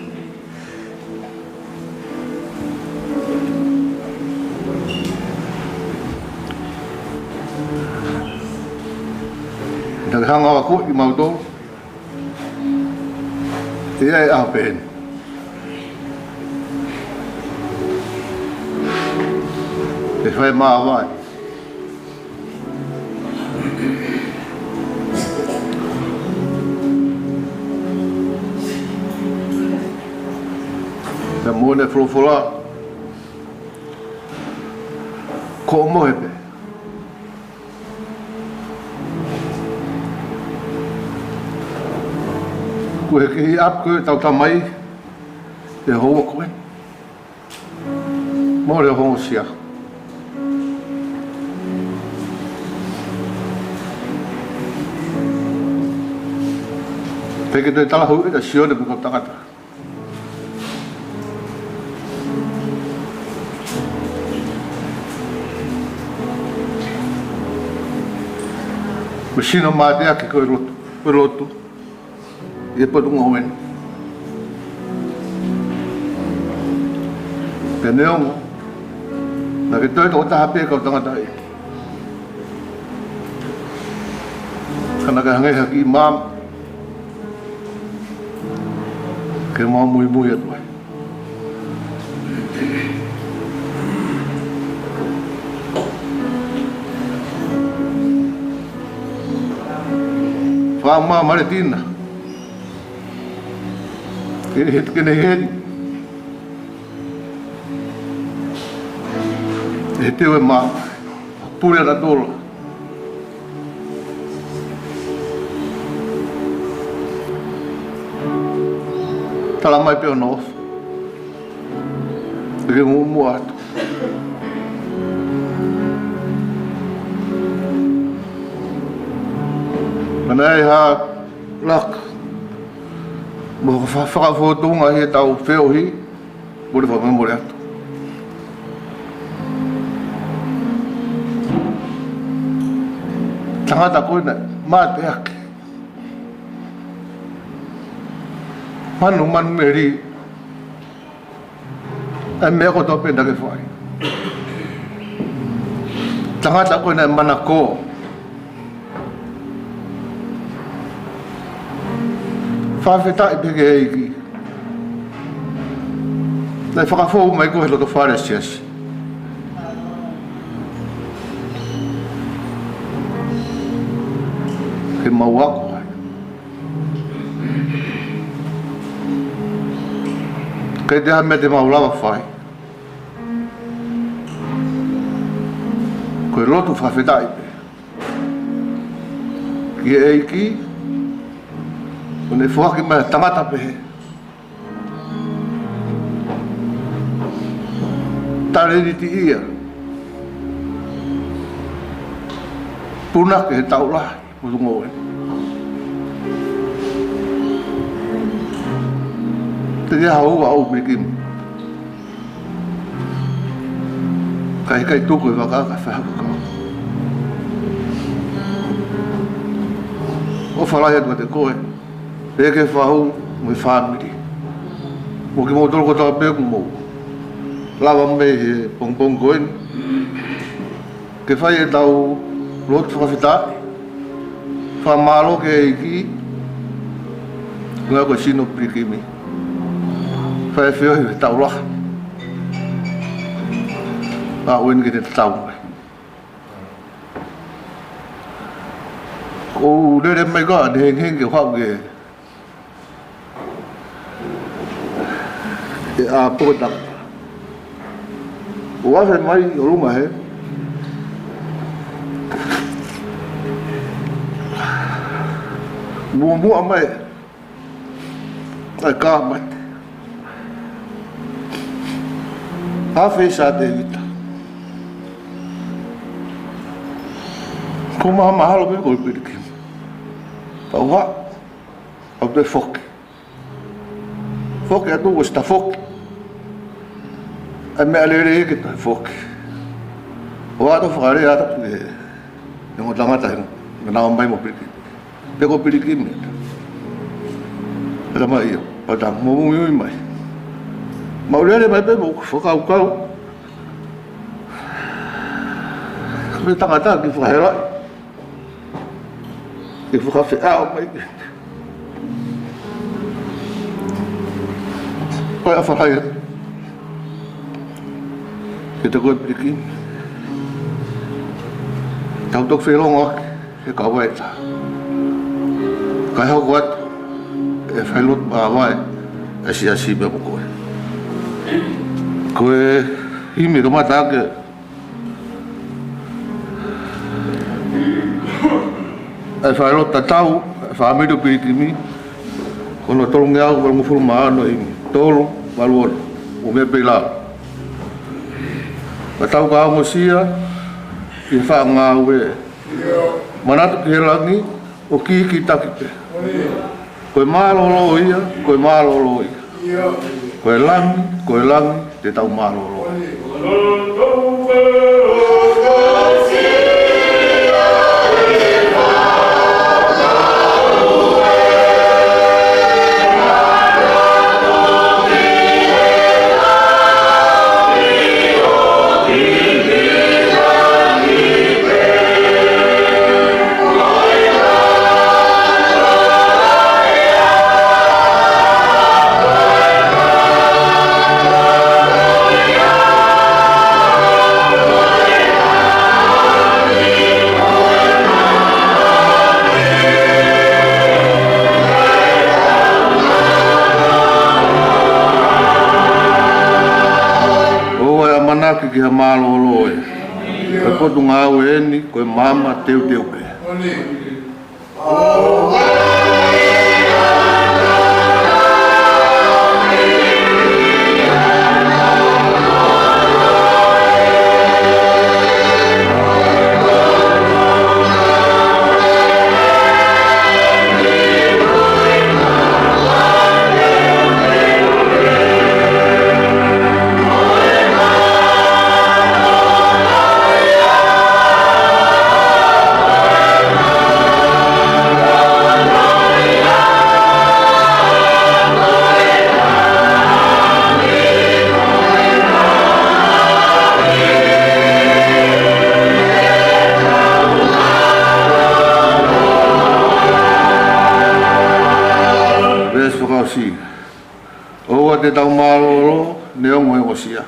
daghang ako di mauto iya apen e fai mawa da mone flofola como é ko ke ap ko tau tamai e ho ko mo le ho sia te ke te tala ho e sio de ko takata Machine mate aqui que eu roto e depois um homem pneu na que todo o tape que eu tenho aí kana ka hangai haki mam que mau muito atu fama maritina hit kena hit itu memang pura da dola tala mai pe no de muat manai ha lak mo fa foto nga he tau feo hi bode fa memoria tangata ko na mate ak manu meri me ko to pe da ke fai tangata ko na manako Fafeta e pege iki. Nei whakafou mai koe lo ka wharesias. Ke mauako hai. Kei te hame te maulawa whai. Koe lotu whafeta i pe. Ki e iki.One fuaki mai tangata pehe. Tare ni ti ia. Puna ke tau lah, putungo e. Te ia hau au Pilikimi. Kai tuku e waka ka whahaka. O whalai atua te koe. Peke whahau me whanmiri. Mo ki mo tolo kota peku mo. Lawa me he pongpong koen. Ke whai e tau lotu whawhitai. Whamalo ke iki. Ngā koe sino Pilikimi. Whai whio he tau laha. A uen ke te tau mai. Ko lere mai ka ne heng ke whau ke. E a potak. O afe mai o runga he. Mua mai. Ai ka mai. Hafe sa David. Ko mahalo be ko Pilikimi. Pawa. Au te foki. Foki atu wasta foki. Ai me alere ke ta foki. Wa to fare ata ke. Ngo tangata ngana mai mo Pilikimi. Pe ko Pilikimi. Era mai pada mo mai. Maulele mai pe mo foka kau. Ke tangata ki fare. Ke foka au mai. Kaya fahaya kita ko Pilikimi tau tok felong ok e ka wai ta ka ha wat e felot ba wai asi be ko himi do mata ke e felot ta tau fa me do Pilikimi kono tolong ya ko mo forma no tolo valor o me pela patau ka mo sia ki fa nga we manat ke langi o ki kita kite ko malo lo ia ko langi te tau malo lo ki ha malo lo e ko tu nga we ni ko mama teu pe o te tau malolo ne o moe osia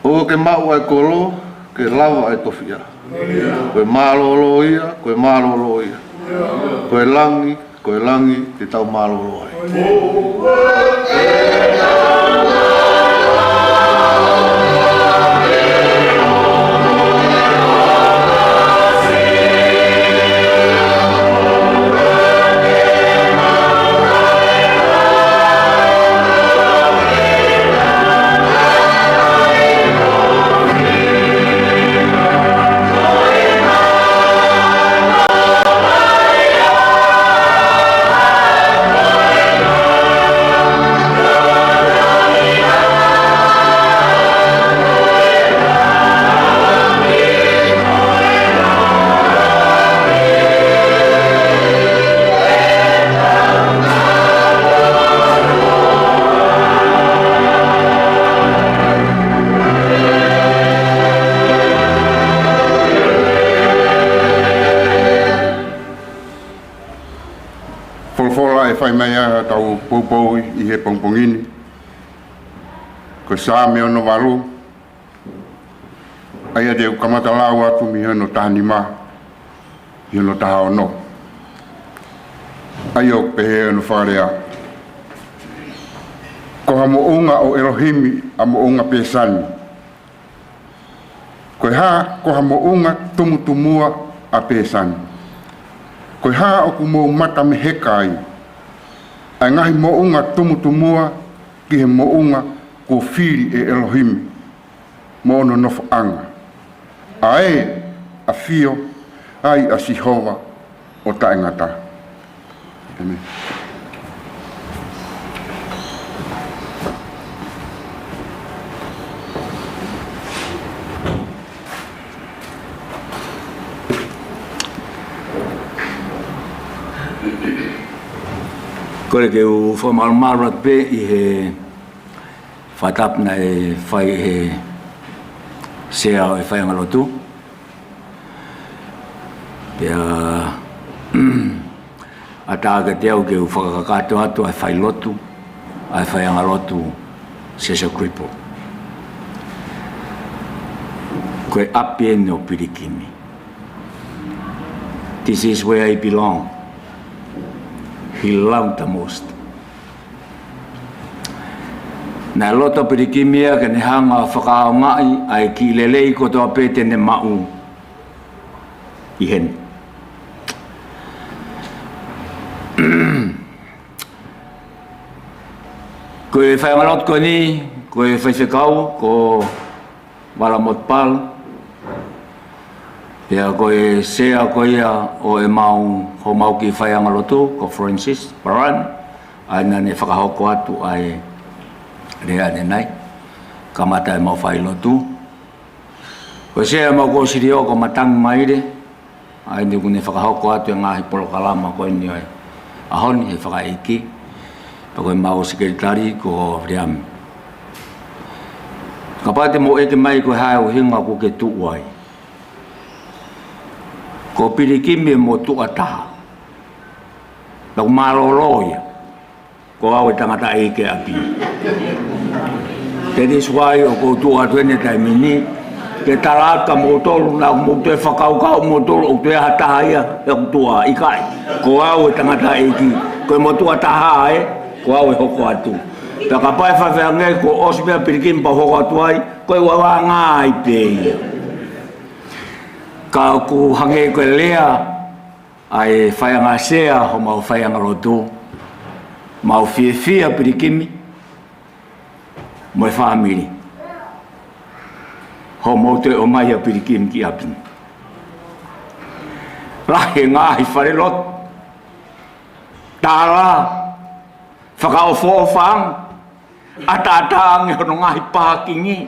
o ke mau ai kolo ke lava ai tofia koe malolo ia koe langi te tau malolo ai fai mai a tau poupou I he pongpongini ko sa me ono walu aia de kamata lau atu mi ono tanima I ono taha ono aia pehe ono wharea ko ha mo unga o Elohimi a mo unga pesani ko ha mo unga tumutumua a pesani Koe haa o ku mo mata me hekai. Ai ngahi mo unga tumutumua ki he mo unga ko whiri e Elohim. Mo ono nofo anga. Ae a fio ai a Sihova o ta ngata. Amen. Kore ke u whamaru pe I he whatapna e whai he sea o e whai angalotu. Pea a tāga te au ke u whakakato atu ai whai lotu, ai whai angalotu sesa kripo. Koe api e no Pilikimi. This is where I belong. He loved the most. Nā loto Pilikimi ke ne hanga whakao ngai ai ki lelei ko toa pete ne mau I hen. Koe whaingalot ko ni, koe whaiwhekau ko wala motpal. Pea koe sea ko ia o e mau ho mau ki whaiangalotu ko Francis Baran. Aina ne whakahoko atu ai rea ne nai. Kamata e mau whailotu. Koe sea mau ko sirio ko matang maire. Aina kune whakahoko atu e ngahi polokalama ko ini ai. Ahoni he whakaiki. Koe mau sekretari ko ream. Kapate mo eke mai ko hae o hinga ko ke tuuai. Ko Pilikimi mo tua taha. Lau maloloia. Ko au e tangata eke api. That is why o ko tua tuene taimini. Ke talaka mo tolu na mo te whakaukau mo tolu o te hataha ia. E tua ikai. Ko au e tangata eke. Ko mo tua taha e. Ko au e hoko atu. Pea ka pai whawhiange ko osmea Pilikimi pa hoko atu ai. Ko e wawa ngai peia. Ka ku hange koe lea ai whaianga sea ho mau whaianga roto mau whia Pilikimi mo e whamiri ho mau te o mai a Pilikimi ki api rahe ngahi wharelot tāra whakao whofang ata-ataange hono ngahi pākingi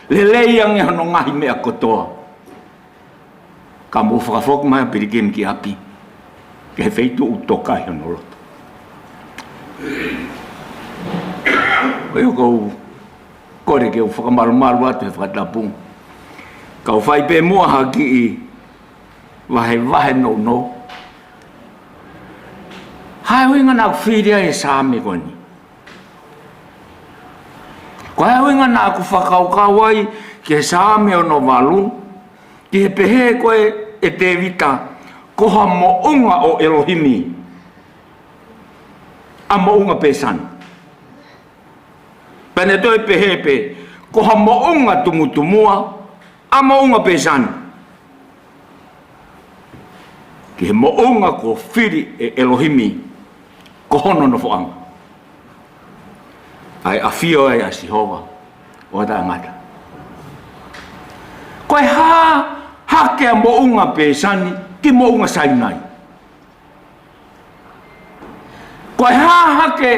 leleange hono ngahi mea kotoa ka mo whakawhok mai Pilikimi ki api. Ke he wheitu utokai hono roto. Koe kou kore ke u whakamaru atu he whakatapung. Ka u whai pē mua haki I wahe no. Hai huinga nā whiria e sāme koni. Ko hai huinga nā ku whakaukau ai ke sāme ono walu. Ki he pehe koe e te vita koha mo unga o Elohimi a mo unga pesan. Pene toi pehe pe koha mo unga tumutumua a mo unga pesan. Ki he mo unga ko whiri e Elohimi ko hono no foanga. Ai a fio ai a Sihova o ta ngata. Koe hake a mo unga pesani ki mo unga sainai. Koe hake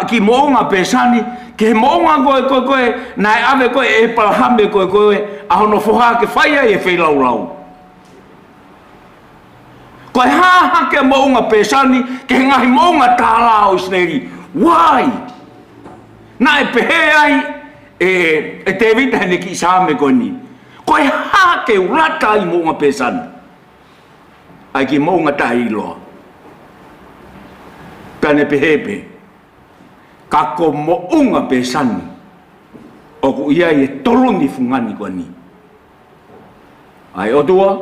ki mo unga pesani ki mo unga koe nai ave koe e palahame koe a hono foha ke whaia e whailau. Koe hake mo unga pesani ki ngahi mo unga tāla o Isneri. Why? Nai pehe ai e te vita hene ki sāme koni. Koe hake urata I mo unga pesani. Ai ki mo unga tahi loa. Pene pehepe. Kako mo unga pesani. O ku ia I toloni fungani koni. Ai otua.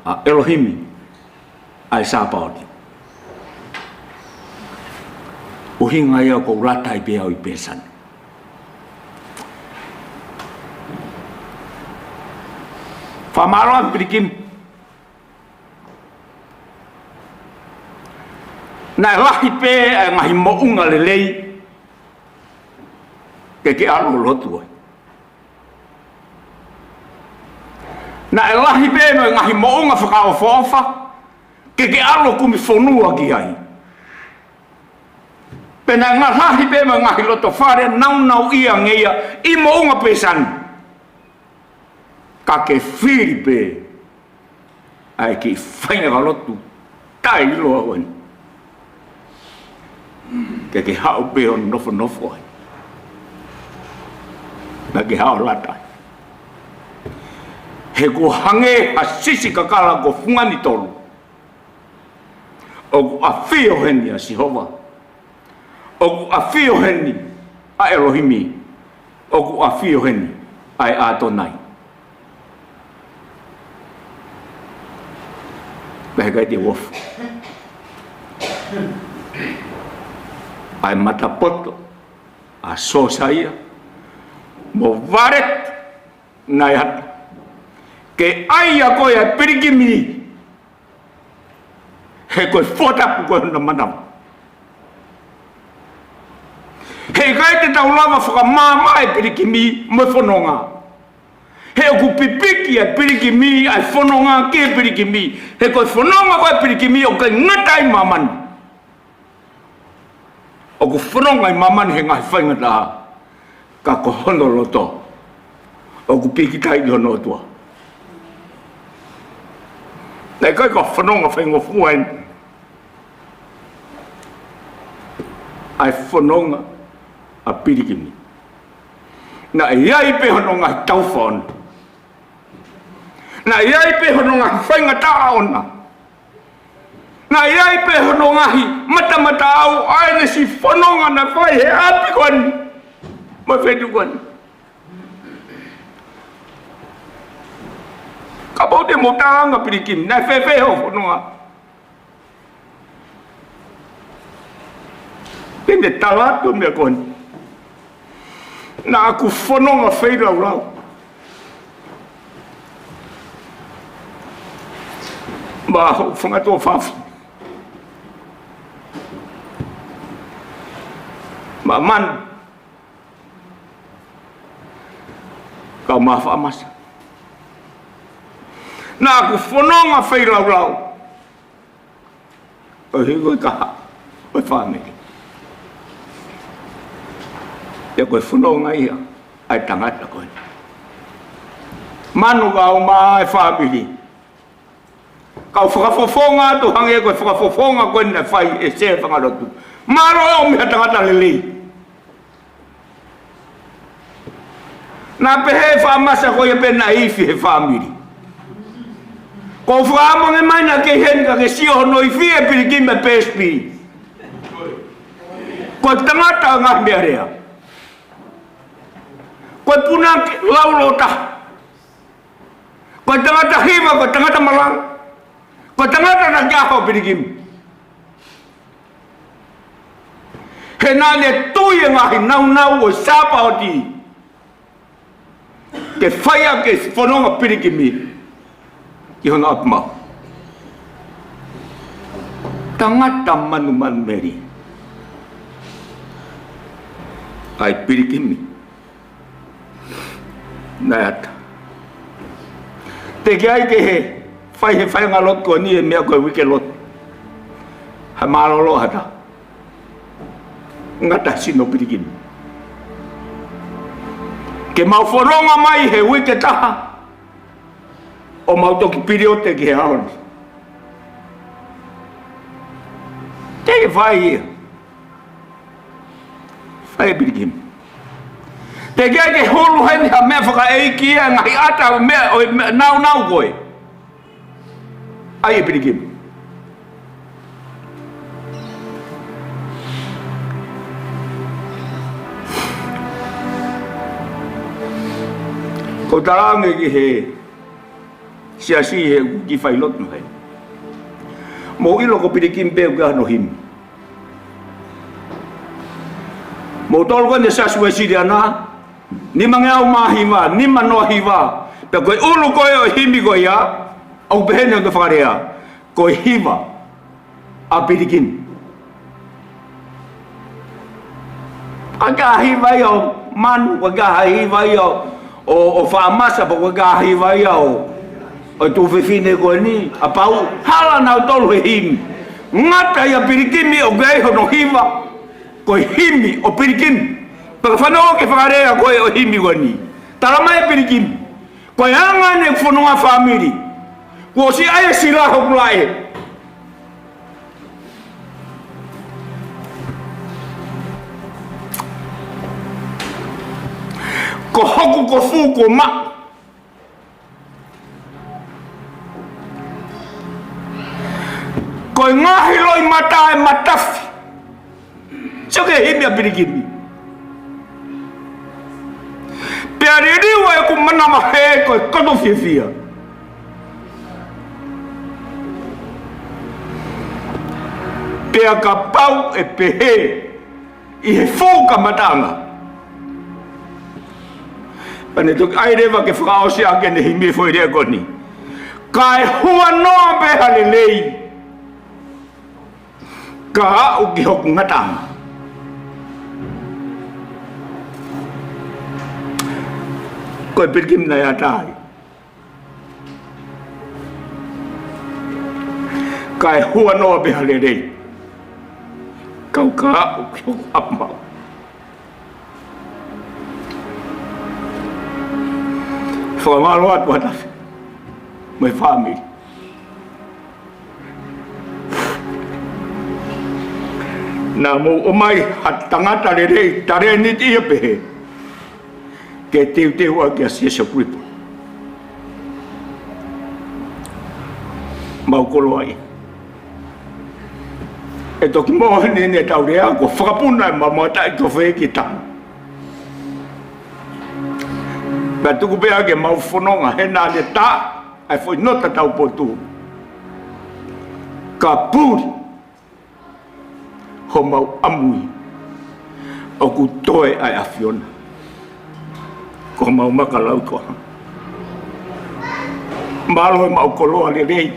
A Elohimi. Ai sāpaoti. Uhinga ia ko urata I pea I pesani. Whamaroa Pilikimi. Na lahi pe e ngahi mounga le lei ke alo lotu ai. Na e lahi pe me ngahi mounga whakaofa ke alo kumi whonua ki ai. Pena ngā lahi pe me ngahi loto whare nau ia ngeia I mounga pesani. Ka ke whiri pe ai ki whainga ka lotu tai loa wani. Ke hao pe on nofo ai. Na ke hao latai. He ko hange a sisi kakala ko fungani tolu. O ku a whio heni a Sihova. O ku a whio heni a Elohimi. O ku a whio heni a Adonai. Pehe kai te wofu. Ai matapoto a sosaia mo varet Naeata ke aia koe a Pilikimi he koe whotapu koe huna manam he kai te taulama whakamama e Pilikimi mo whanonga he oku pipiki a Pilikimi ai whanonga ke Pilikimi he koe whanonga koe Pilikimi o kai ngatai mamani o ku whanonga I mamani he ngai whaingata ka ko hono loto o ku pikitai I hono tua. Nei kai ka whanonga whaingo fuain ai whanonga a Pilikimi. Na iai pe hononga I tauwhaona. Na iai pe hononga I whaingata ona. Na iai pe hononga I mata au aene si whanonga na whai he api kwani. Ma whetu kwani. Ka pau te motanga Pilikimi, na whewhe ho whanonga. Pende talatu mea kwani. Na aku whanonga whailau rau. Ma ho whangatua whafu. Ma man kau maaf amasa. Na aku whanonga whailau rau. O higoi kaha, oi whaneke. Ia koe whanonga ia, ai tangata koe. Manu kau maa e whamiri. Kau whakafofonga atu hange koe whakafofonga koe na whai e se whangarotu. Maro o miha tangata lelei. Na pehe whamasa koe e pena iwi he whamiri. Ko whaamonge maina ke henka ke sio hono I whie Pilikimi e PSP. Ko tangata ngah mea rea. Ko puna laulota. Ko tangata hiva, ko tangata malang. Ko tangata na jaho Pilikimi. He nane tui ngahi nau o sapa o ti. Ke whaia ke whanonga Pilikimi. Ki hona apma. Tangata manu meri. Ai Pilikimi. Naeata. Te kia ke he whai ngalot ko ni e mea koe wike lot. Ha malolo hata. Ngata sino Pilikimi. Ke mau whanonga mai he wike taha. O mau toki piriote ki he aoni. Te whai ia. Whai Pilikimi. Te kia ke hulu heni ha mea whaka eiki ia ngahi ata mea nau koe. Ai e Pilikimi. Ko tarange ki he siasi he ki whailot no hei. Mo ilo ko Pilikimi peo ka no him. Mo tolo ko ne sasue siri ana. Ni mangeau mahiwa, ni manoa hiwa. Pe koe ulu koe o himi koe ia. Au pehene o te whakarea. Koe hiwa a Pilikimi. Kagahi vai o manu, kagahi vai o whaamasa, pa kagahi vai o tu whiwhine koe ni, a pau, hala nau tolu he himi. Ngata ia Pilikimi o gaiho no hiva, koe himi o Pilikimi. Paka whanau ke whakarea koe o himi koe ni. Taramai Pilikimi, koe anga ne whanua whamiri, ko si ae siraho kulae. Ko hoku ko fu ko ma. Ko ngahi loi mata e matafi. Soke himi a Pilikimi. Pea ririwa e ku manama he ko koto whiwhia. Pea ka pau e pehe i he fōka matanga. Pane tuk airewa ke whakaosi ake ne himi fwoi rea koni. Kai hua noa beha le lei. Ka au ki hoku ngatanga. Koe Pilikimi na iatai. Kai hua noa beha le lei. Kau ka au ki hoku apmau. Whamaro atu hatafi, mai whamiri. Nā mō o mai hat tangata le rei, tare ni tia pehe, ke teu a kia siesa kuripo. Mau kolo ai. E toki mō ne tau rea, ko whakapuna e mamata i to whee ki tamu. Pea tuku pea ke mau whanonga he nā le tā, ai whoi nota tau potu. Ka pūri, ho mau amui, o ku toe ai awhiona. Ko mau makalau koha. Malo e mau koloa le rei.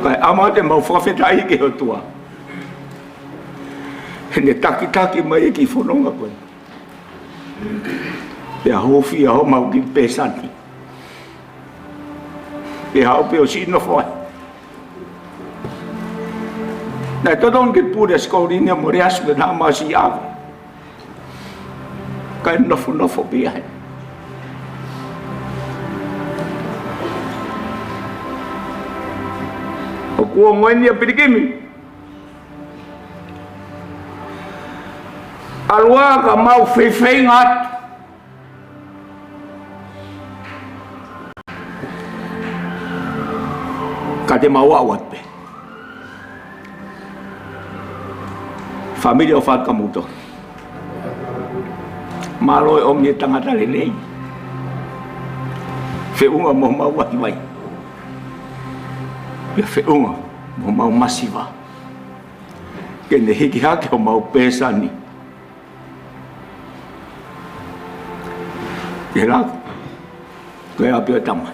Kai ama te mau whawhetai ke ho tua. Hene taki mai e ki whanonga koe. Pea hofi a ho mau ki pesani. Pea hao peo si ino whai. Nai todong ke pūre skaurini a more asme nā masi awe. Kai nofo pia he. O kua ngoeni a Pilikimi. Alua ka mau whewhei ngatu. Ka te mau awat pe. Familia o whakamuto. Malo e omni tangata le nei. Whiunga mo mau waki mai. Pia whiunga mo mau masiva. Kene hiki hake o mau pesani. Ke rāku, koe api o tama.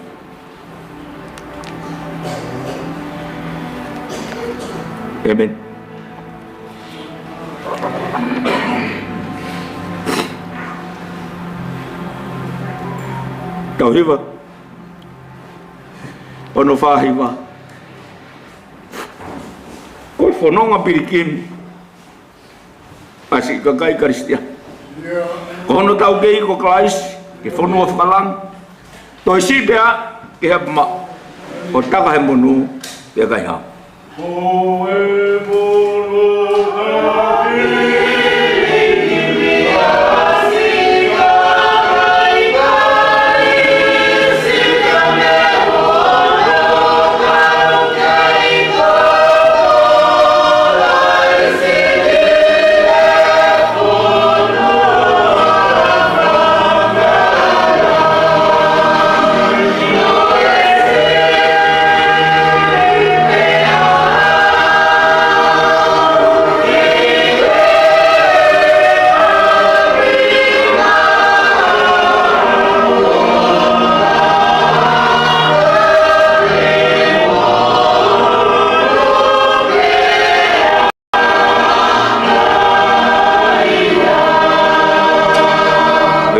Amen. Tau hiwa, ono whahiwa. Koe whanonga Pilikimi, pasi kakai karistia. Kono tau kei ko klaisi, ke whanua whakalang. Toi si pea, ke hapa ma. O taka he monu, pea kai hao.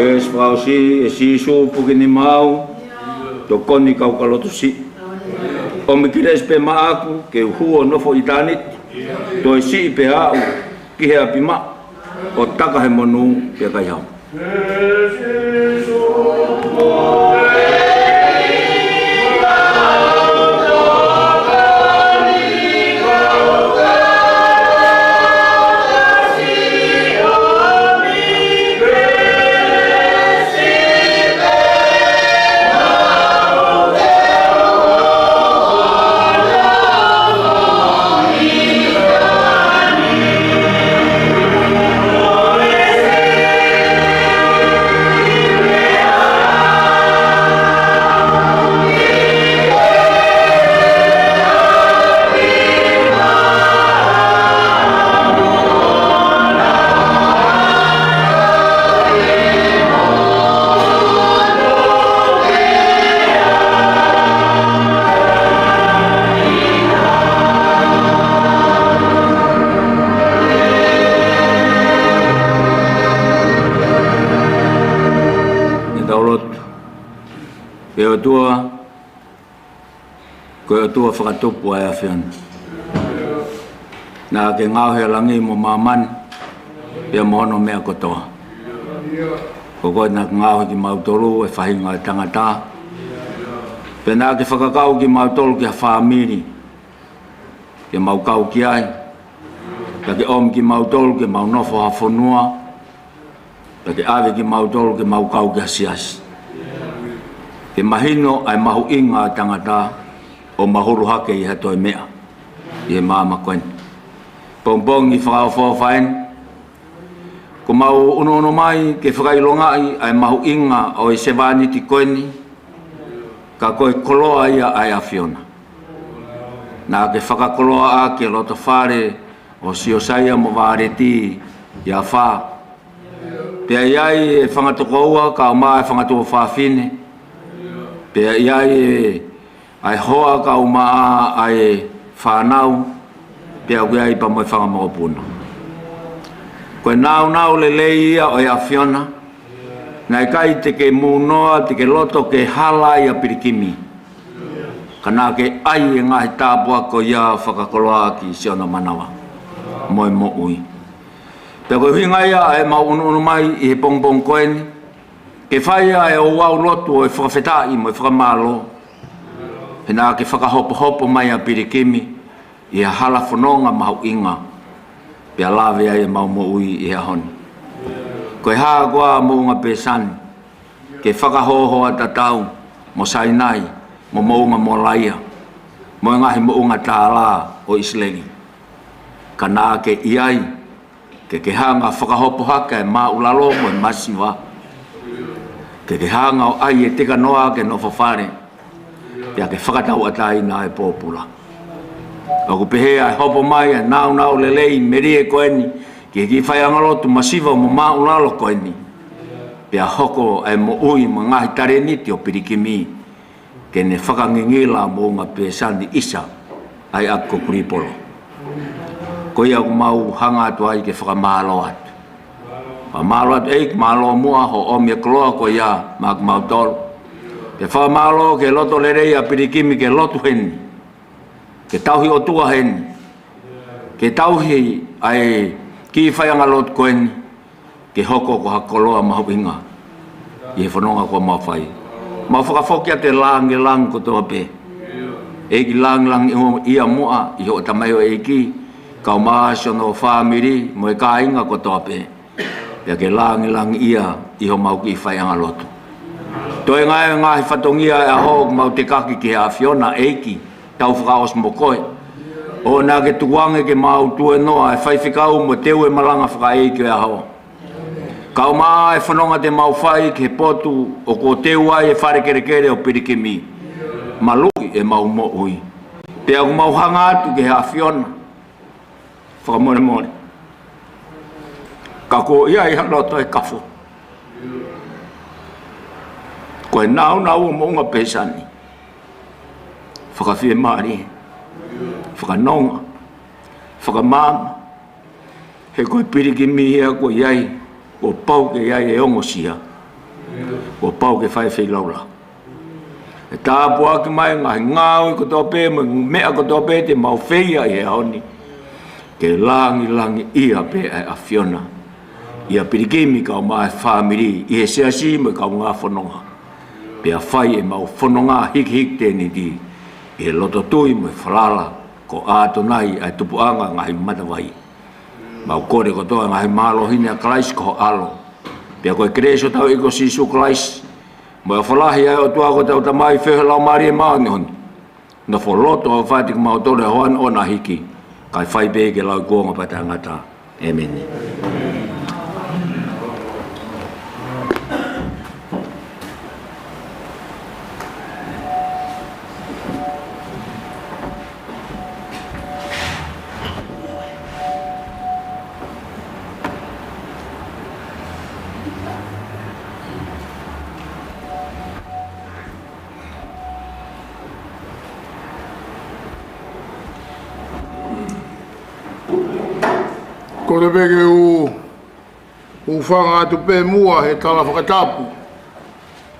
e spausi e sisu pukini mau to koni kau kalotu si o me kire spe maaku ke huo nofo itanit to si pe au ki he apima o taka he monu pe kai hau Ko tua whakatupu ai awhiana. Nā ke ngau he langi mo mamani, pia mohono mea kotoa. Ko koe nā ke ngau ki mautolu e whahinga e tangata. Pia nā ke whakakau ki mautolu ki a whaamiri, ke maukau ki ai. Pia ke om ki mautolu ke maunofo ha whonua. Pia ke awe ki mautolu ke maukau ki a siasi. Ke mahino ai mahu inga a tangata, o mahuru hake i hatoi mea i he māma koen pongpong i whakao whaen ko mau uno mai ke whakailongai ai mahu inga o i sevani ti koeni ka koe koloa ia ai awhiona nā ke whakakoloa a ke loto whare o siosaia mo vāreti i a whā pia iai e whangatoko ua ka o maa e whangatoko whawhine pia iai e ai hoa ka uma ai whanau pia kui ai pa moi whangamokopuna. Koe nau lelei ia o ia Fiona nai kai te ke munoa te ke loto ke hala ia Pilikimi kana ke ai e ngahi tāpua ko ia whakakoloa ki siona manawa moi mo ui. Pia koe hinga ia e mau unu mai i he pongpong koeni ke whaia e o wau lotu o e whakawhetai mo e whakamalo Hena ke whakahopo mai a Pilikimi i a hala whanonga mahu inga pia lawe ai mau mo ui i a honi. Koe haa koa mo unga pesani ke whakahoho a tatau mo Sainai mo unga mo laia mo ngahi mo unga tāla o Isleli. Kana ke iai ke hanga whakahopo haka e maa ulalo mo e masiwa ke hanga o ai e tika noa ke no whawhare pia ke whakatau atai nā e pōpula. Aku pehe ai hopo mai e nau lelei merie koeni ki whaiangalotu masiva mo maulalo koeni. Pia hoko e mo ui mo ngahi tareniti o Pilikimi ke ne whakangingila mo ngā pesani isa ai ako kuripolo. Ko ia ku mau hanga atu ai ke whakamalo atu. Whamalo atu eik malo mua ho omi e kloa ko ia mak mautolo. Ke whamalo ke loto lerei a Pilikimi ke lotu heni. Ke tauhi o tua heni. Ke tauhi ai ki whaianga lotu koeni. Ke hoko ko hakoloa mahu inga. I he whanonga ko mawhai. Mau whakafoki a te langi lang ko toa pe. Eki lang ia mua i ho tamai o eki. Kau maasio no whamiri mo e ka inga ko toa pe. Pia ke lang ia i ho mau ki whaianga lotu. Toi ngai ngahi whatongia e ho mau te kaki ki a Fiona eiki tau whakaos mo koe. O nā ke tuange ke mau tue noa e whaiwhikau mo teu e malanga whakaeiki e a ho. Kau maa e whanonga te mau whai ke potu o ko teu ai e whare kere o Pilikimi. Malui e mau mo ui. Pea ku mau hanga atu ke a Fiona. Whakamore. Ka ko ia i haloto e kafo. Koe nau o monga pesani. Whakawhie maari. Whakanonga. Whakamama. He koe Pilikimi ia ko iai. Ko pau ke iai e ongosia. Ko pau ke fai fei laura. E tā pua ki mai ngāui ko tō pē, mea ko tō pē te mau feia i he honi. Ke langi ia pē ai a Fiona. Ia Pilikimi ka o mai whāmiri, i he seasi me ka o ngā whanonga. Pea whai e mau whanonga hik tēni di. I he loto tui mo e whalala, ko āto nai ai tupuanga ngahi matawai. Mau kore ko toa ngahi mālo hine a klais ko alo. Pea koe kreso tau iko sisu klais. Mo e whalahi ai o tua ko tau tamai whehe lau maari e maangi honi. Na wholoto au whātik mau tore hoan o na hiki. Kai whai pēke lau kuonga pata ngata. Amen. Ko le peke u whanga atu pē mua he tala whakatapu.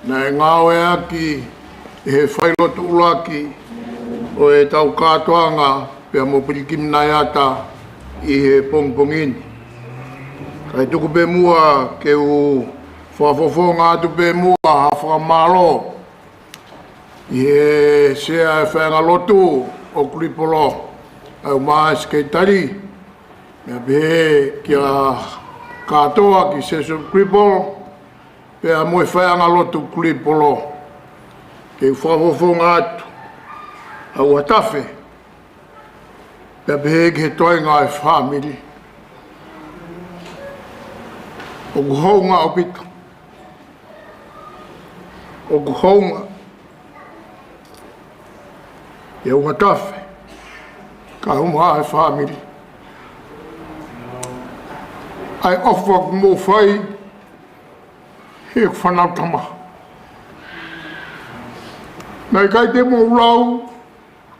Na e ngāwe aki e he whailotu ulaki o e tau kātoanga pēa mo Pilikimi Naeata i he pongpongini. Kai tuku pē mua ke u whafofonga atu pē mua ha whakamalo i he sea e whainga lotu o Kuripolo au maas kei tari. Mea pehe kia katoa ki seso Kuripolo, pea moe whaianga lotu Kuripolo. Kei whafofonga atu, au atafe, pea pehe ki he toinga e whamiri. O kuhounga o pita. O kuhounga. E au atafe, ka huma e whamiri. Ai ofa mo fai he whanautama. Nai kai te mo lau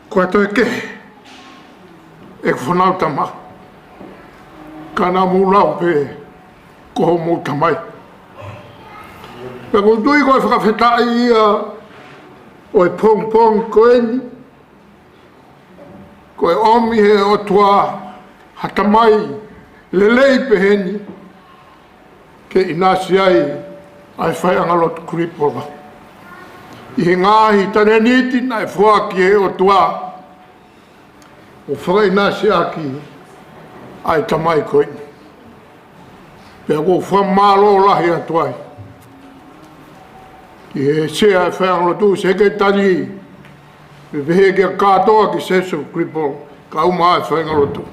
kua toi ke e whanautama. Kana mo lau pe koho mo tamai. Peko tui koe whakawhetai ia o e pong koeni. Koe omi he o tua hatamai lelei peheni ke inasi ai whai angalotu Kuripolo. I he ngāhi tane niti na e whuaki he o tua o whaka inasi aki ai tamai koini. Pea ko whamalo lahi atuai. I he sea e whai angalotu seke tari me pehe kia kātoa ki seso Kuripolo ka uma ai whai angalotu.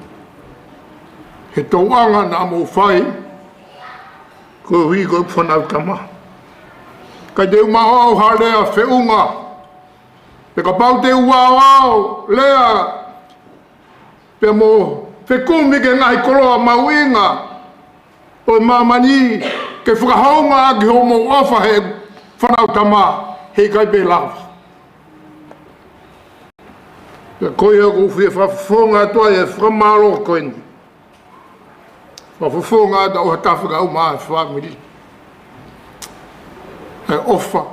He tauanga na mo whai, ko hui ko whanautama. Kai te umahau harea whiunga, pe ka pau te uawau lea, pe mo whekumi ke ngahi koloa mauinga, o mamani ke whakahaunga aki homo ofa he whanautama hei kai pe lava. Pe koe aku whia whafonga toa e whamalo koini. Whafonga da o hatawhika au maa whamiri. E ofa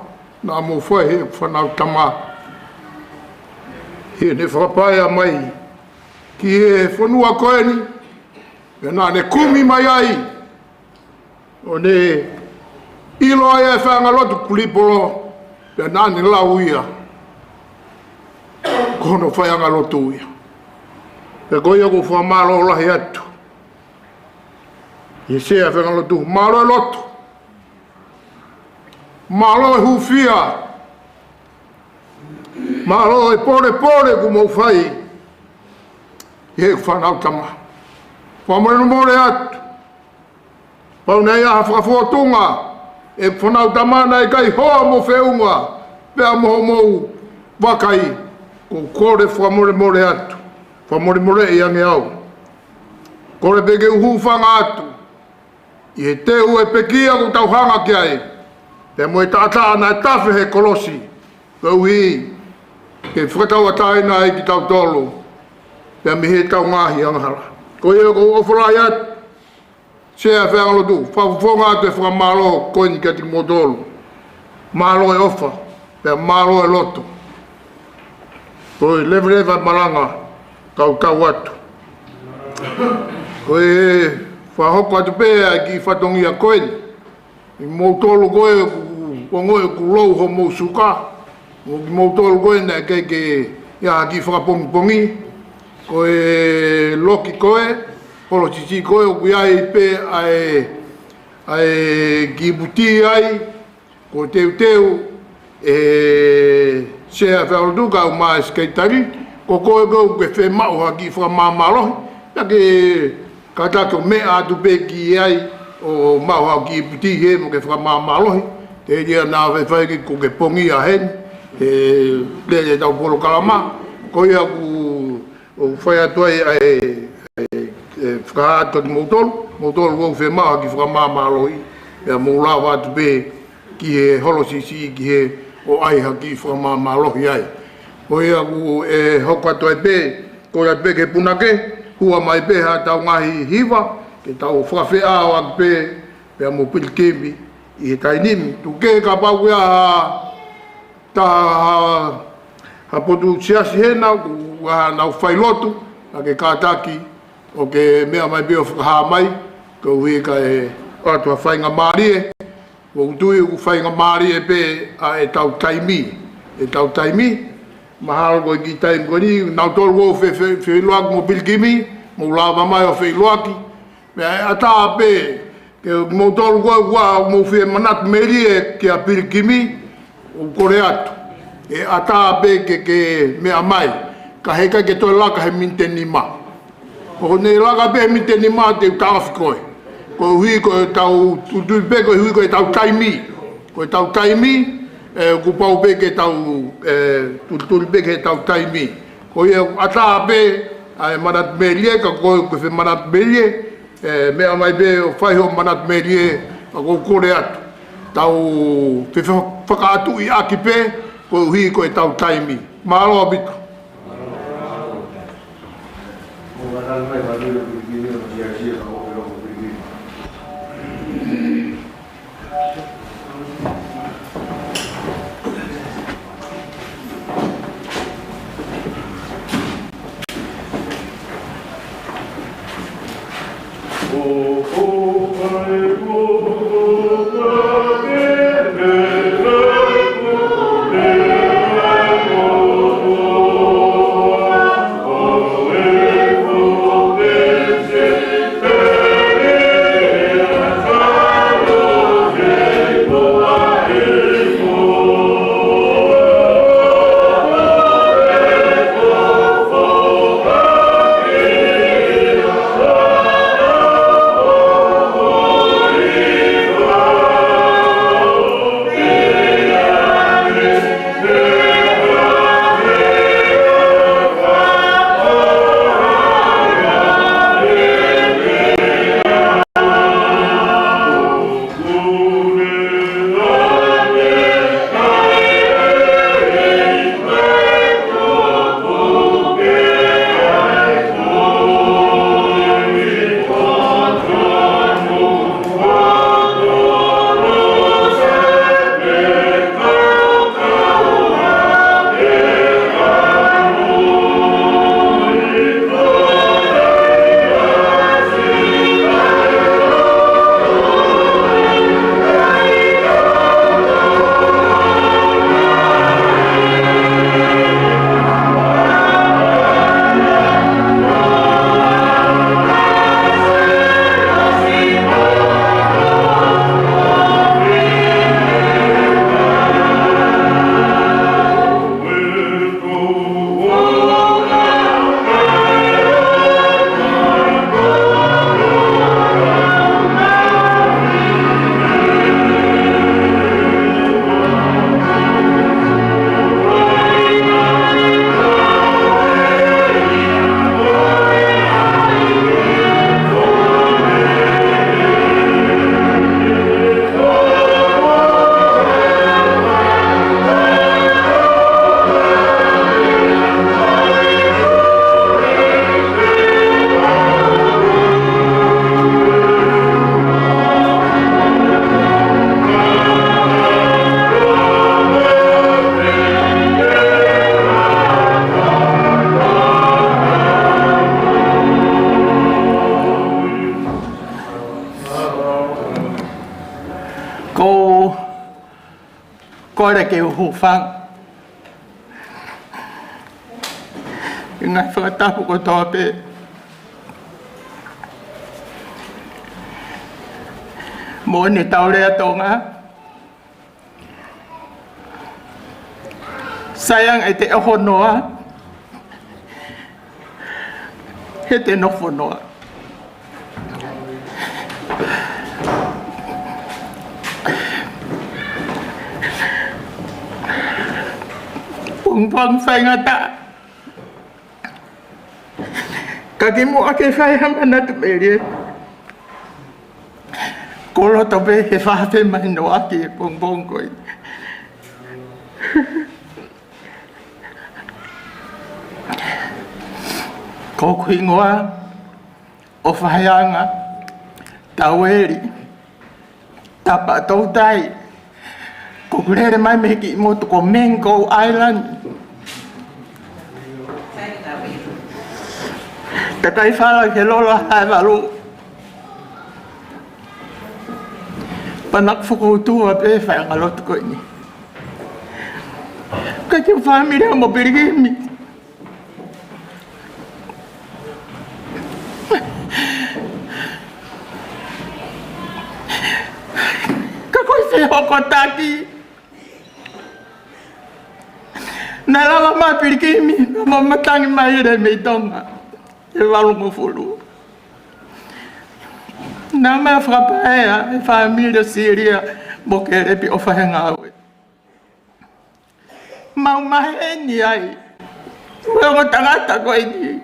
na mo whai he whanautama. He ne whakapaia mai ki he whanua koeni. E nā ne kumi mai ai. O ne ilo ai e whangalotu Kuripolo. E nā ne lau ia. Kono whangalotu ia. E koe aku whamalo lahi atu. I sea whangalotu, malo e lotu. Malo e hufia. Malo e pore ku mau whai. I he whanautama. Whamoreno more atu. Pau nei aha whakafotunga. E whanautama nei kai hoa mo whiunga. Pea moho mou wakai. Ko kore whamore atu. Whamore i ange au. Kore peke uhufanga atu. I he teu e pekia ku tauhanga ki ai. Te mo e tata ana e tafe he kolosi. Kau hi. Ke whakatau ataina e ki tau tolu. Pea mi he tau ngahi angahara. Ko ia ko ofalai atu. Sea whangalotu. Whafonga atu e whakamalo koini kia tiki motolu. malo e ofa, pe malo e loto. Koe lewe malanga, kau atu. Koe whahoko atu pēa ki whatongi a koe. I mōtolo koe ko ngoe ku lou ho mō suka. Ki mōtolo koe nā ke ia ki whakapongi. Koe loki koe, polo titi koe o kui ai pē ai ki buti ai. Ko teu sea whaoruka o maa skaitari, ko koe koe ke whe mao haki whakamamalohi, ke katake o mea atu pe ki ai o mao haki puti he mo ke whakamamalohi, te rea nā whaiwhaiki ko ke pongi a hen, le tau polo kalama, ko ia ku whai atu ai whakahato ki motolo ko whe mao haki whakamamalohi, ea mō lawa atu pe ki he holosisi ki he o ai haki whakamamalohi ai. Ko ia ku hoko atu ai pe, ko ia pe ke punake, hua mai pe ha tau ngahi hiwa, ke tau whakawhi ao ak pe, pea mo Pilikimi i he tainimi. Tu ke ka pau ia ha potu siasi hena, ku nau whailotu, a ke kātaki, o ke mea mai pe o whakaha mai, ko hui ka atua whainga maarie, ko utui u whainga maarie pe a tau taimi, tau taimi, mahalo ko ki taimi ko ni, nau tolu ko whailoaki mo Pilikimi, mo lava mai o whailoaki, mea ata pe, ke mo tolu ko mo whi manat merie ki a Pilikimi, o kore atu. E ata pe ke mea mai, ka heka ke toi laka he minteni ma. Ko ne laka pe he minteni ma te utawhi koe. Ko hui ko tau tutui pe ko hui ko tau taimi. Ko tau taimi, ku pau pe ke tau tutui pe ke tau taimi. Ko ia ata pe ai manat merie ka ko whi manat merie, mea mai pe o whaiho manat merie a ko kore atu. Tau whakaatu i aki pe, ko hui ko tau taimi. Mahalo abitu. Oh, o kore ke hufang. Ngai whakatapu ko toa pe. Mo ni tau rea tonga. Sayang e te oho noa. He te nofo noa. Pung ngata. Kaki mo ake whai hamana tu meri. Kolo tope he whahate mai no ake pung koi. Ko kuingoa o whaianga taueri tapa tautai ko kurere mai me ki motu ko Mango Island. Takai whala ke lola hai walu. Panak whakoutua pe whaianga lotu koe ni. Ka ki whamiri mo Pilikimi. Ka koe se hoko taki. Nā lawa mā Pilikimi, mā matangi mai ere mei tonga. E walungo fulu. Nā mea whakapaea, e whamira Syria, mo ke repi o whahenga aue. Mau mahe ni ai. Weo tangata koe ni.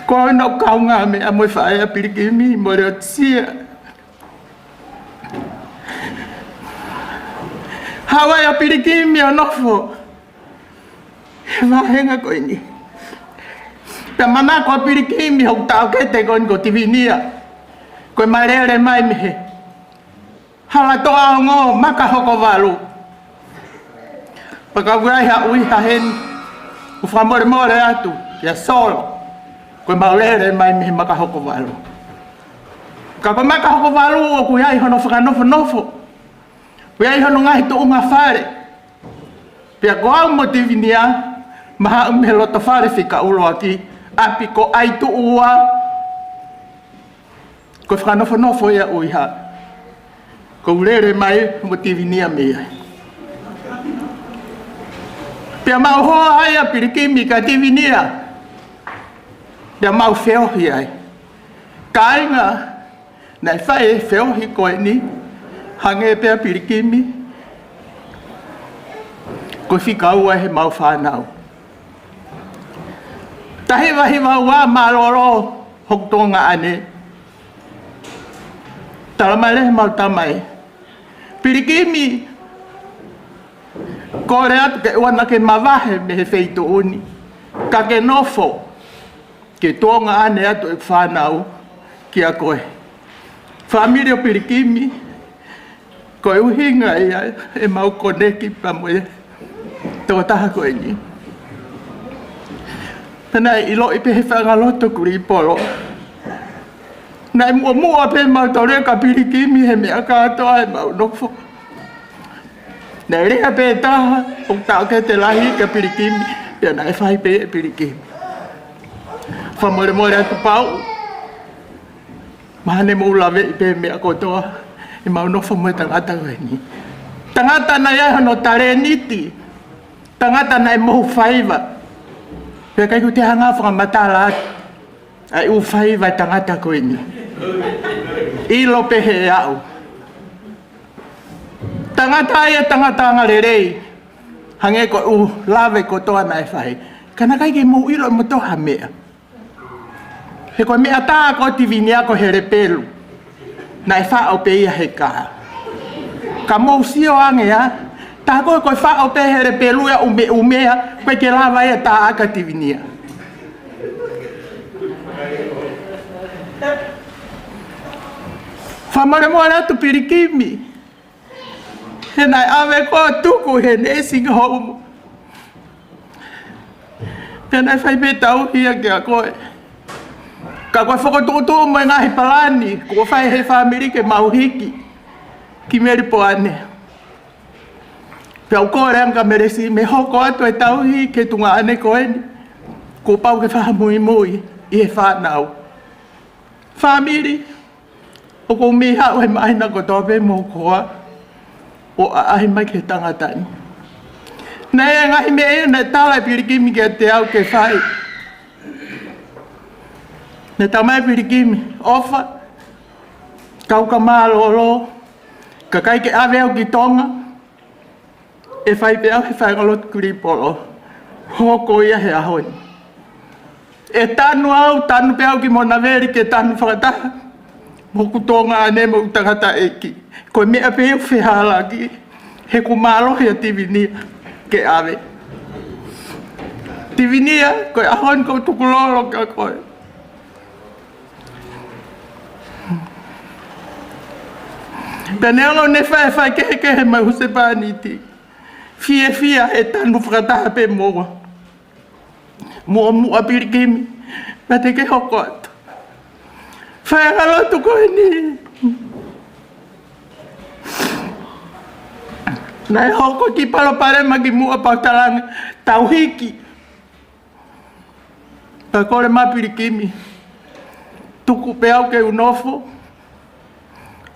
Ko no kaunga me a moi whaea Pilikimi, mo reo tsia. Hawaii a Pilikimi o nofo. He wahenga koe ni. Pea mana ko a Pilikimi hau tau kete koe ni ko tivinia. Koe marere mai mehe. Hala toa o ngō maka hoko walu. Paka uai ha ui ha hen. U whamore more atu. Ia solo. Koe maurere mai mehe maka hoko walu. Ka koe maka hoko walu o kui ai hono whakanofo nofo. Kui ai hono ngahi to unga whare. Pea ko au mo tivinia. Maha me loto whare whika ulo aki. Api ko ai tu ua. Koe whakanofo nofo ia ui ha. Ko urere mai mo tivinia mea. Pea mau hoa ai a Pilikimi ka tivinia. Pea mau wheohi ai. Ka inga. Nai whae wheohi koe ni. Hange pea Pilikimi. Koe whika ua he mau whanau. Tahi wahi wā maroro hoktonga ane. Taramale mau tamai. Pilikimi. Kore atu ke wana ke mawahe me he feito uni. Ka ke nofo. Ke tonga ane atu e whanau ki a koe. Familia Pilikimi. Koe uhinga ia e mau koneki pa moe. Tō taha koe ni. Pena ilo i pehe whangaloto kuri i polo. Nai mua pe mau tore ka Pilikimi he mea katoa e mau nofo. Nai rea pe taha o tau ke te lahi ka Pilikimi. Pea nai whai pe e Pilikimi. Whamore more atu pau. Mahane mo ulawe i pe mea kotoa. E mau nofo mo tangata koe ni. Tangata nai ai hono tare niti. Tangata nai mohu whaiva. Pea kai ku te hanga whakamatala atu. Ai u whaiva tangata koe ni. Ilo pehe au. Tangata ia tangata ngarerei. Hange ko u lawe ko toa nai whai. Kana kai ke mo ilo mo toha mea. He koe mea taa ko tivinia ko here pelu. Nai wha o pe ia he kaha. Ka mou sio angea. Tā koe koe wha o pe here pelu ia umea. Koe ke lawa ia taa aka tivinia. Whamare moa ratu Pilikimi. He nai awe koa tuku he nursing home. He nai whai pe tau hia ki a koe. Ka koe whakatukutu mo ngahi palani, ko whai he whamiri ke mauhiki, ki meri po ane. Pea ukore anga meresi me hoko atu e tauhi ke tunga ane koeni, ko pau ke whahamui mui i he whanau. Whamiri, o ko miha o he maina ko tope mo koa, o ahi mai ke tangatani. Nei e ngahi me e na tala Pilikimi ke te au ke whai. Ne tamai Pilikimi, ofa, kau ka mālolo, ka kai ke awe au ki tonga, e whai pe au he whai ngalot kuripolo, hoko ia he ahoni. E tanu au, tanu pe au ki mona veri ke tanu whakataha, moku tonga ane mo utangata eki, koe mea pe au whihala ki, he ku mālohi a tivinia ke awe. Tivinia, koe ahoni kou tukulolo ka koe. Penelo ne whai ke he mai huse pāniti. Fia e tanu whakataha pe moa. Mua Pilikimi, ma te ke hoko atu. Whai agalotu koe ni. Nai hoko ki palopare ma ki mua pautalanga tauhiki. Pa kore ma Pilikimi. Tuku pe au ke unofo.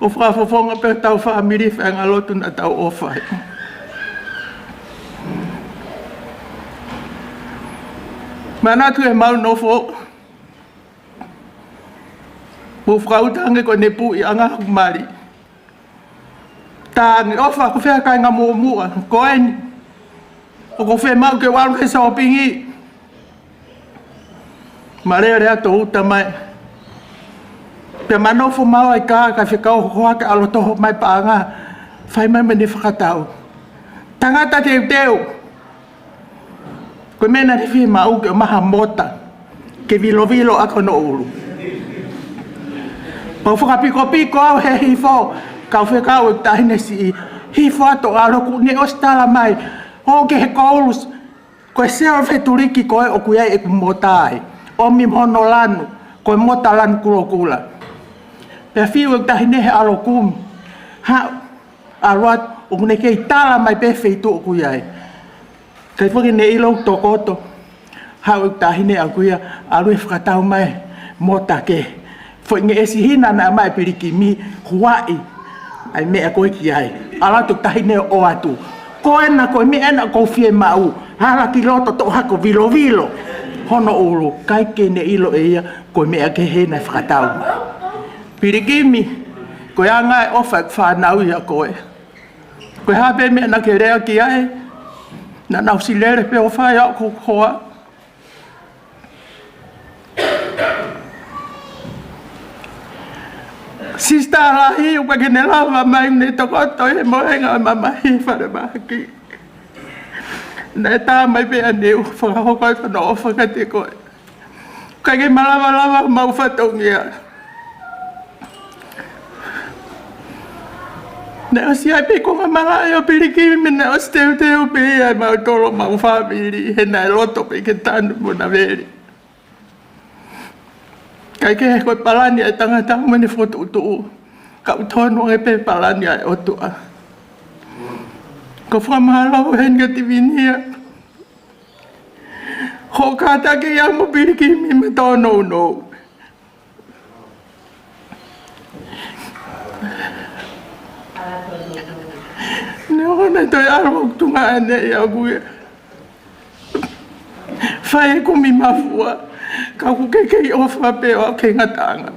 O whakafofonga pe tau whaamiri whaangalotu na tau ofai. Manatu e mau nofo. Mo whakautange ko ne pu i anga humari. Tāngi ofa ko whea kai ngā mua koeni. O ko whea mau ke waru he saopingi. Marere ato uta mai. Pe manofo mau ai ka whekau hoa ke alotoho mai paanga. Whai mai mene whakatau. Tangata teu. Koe mena ni whi mau ke o maha mota. Ke vilo ako no uru. Pau whakapiko au he hifo. Kau whekau e tahine si hifo ato aroku ne ostala mai. O ke he koulus. Koe seo wheturiki koe o kuiai e kumotai. O mi mono lanu. Koe mota lanu kulokula. Pea whiu e tahine he arokumi. Ha aroat o kune kei tala mai pe wheitu o kuiai. Kai whaki ne ilo tokoto. Hau e tahine a kuia aru e whakatau mai mota ke. Fwoi nge esi hina na mai Pilikimi huai. Ai mea koe ki ai. Alatu tahine o atu. Koe na koe mi ena kou fie mau. Hala ki loto to hako vilo. Hono uru. Kai ke ne ilo e ia koe mea ke he na whakatau. Pilikimi. Koe anga e ofa whanau ia koe. Koe hape mea na ke rea ki ai. Na nau silere pe o whai au kukoa. Sista rahi uka ke ne lava mai ne tokoto e moenga mamahi whare mahaki. Nei tā mai pe ane u whakahoko e whano o whakate koe. Ka ke malawa mau whatongia. Ne o si ai pe konga mala e o Pilikimi ne o steu pe ai mau tolo mau whamiri he nai loto pe ke tanu mona veri. Kai ke he koe palani ai tangata mene whotu utu. Ka utono e pe palani ai otua. Ko whamahalau hen ka tivinia. Ho kata ke iau mo Pilikimi me tono no. Ne ona toi arwok tunga ane ia kuia. Whae kumi mafua. Ka kukekei ofa pe o ke ngatanga.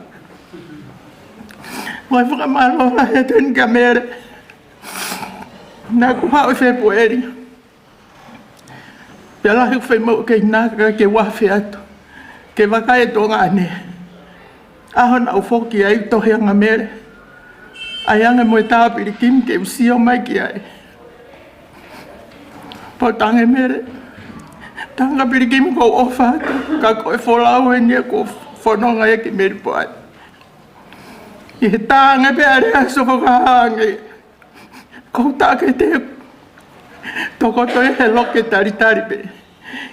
Wai whakamalola he ten kamere. Nā kuhao e whepoeri. Pea lahi whai mau ke nāka ke wafe atu. Ke wakai tonga ane. Aho na ufoki ai tohe anga mere. Ai anga moe tā Pilikimi ke usio mai ki ai. Pau tange mere. Tanga Pilikimi ko ofa atu. Ka koe wholau e nia ko whanonga e ki meri po ai. I he tānga pe area soko ka hangi. Kou tāke te tokoto e he loke taritari pe.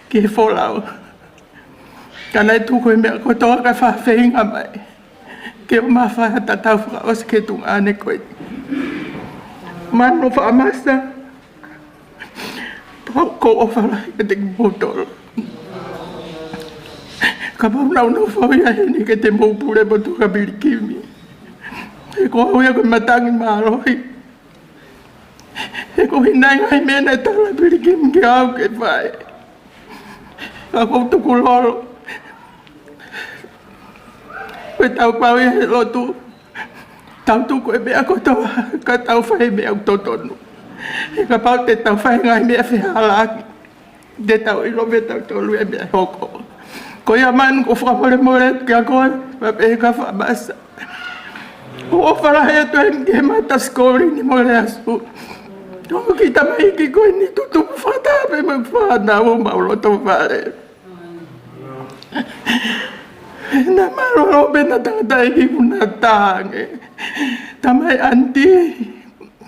Ki he wholau. Kana e tuku e mea kotoa ka whawhenga mai. Ke o mawhai hata tau whakaos ke tunga ane koe. Mano whaamasa. Ko o whalai ke te motoro. Ka paunau no whawia heni ke te mōpure mo tuka Pilikimi. E ko hauia koe matangi mārohi. E ko hinai ngai mena tala Pilikimi ke au ke whae. Ka kou tuku lolo. Koe tau pau e he lotu. Tau tuku e mea kotoa. Ka tau whae mea utotonu. E ka pau te tau whae ngai mea whihalaki. Te tau ilo me tau tolu e mea hoko. Ko ia manu ko whakapore more kia koe. Wape e ka whamasa. O wharahe atu e ke mata skori ni more asu. Tō ki tamai ki koe ni tutu whatape me whana o mauloto whare. Na maroro pena tangata e ki kuna tānge. Tamai anti.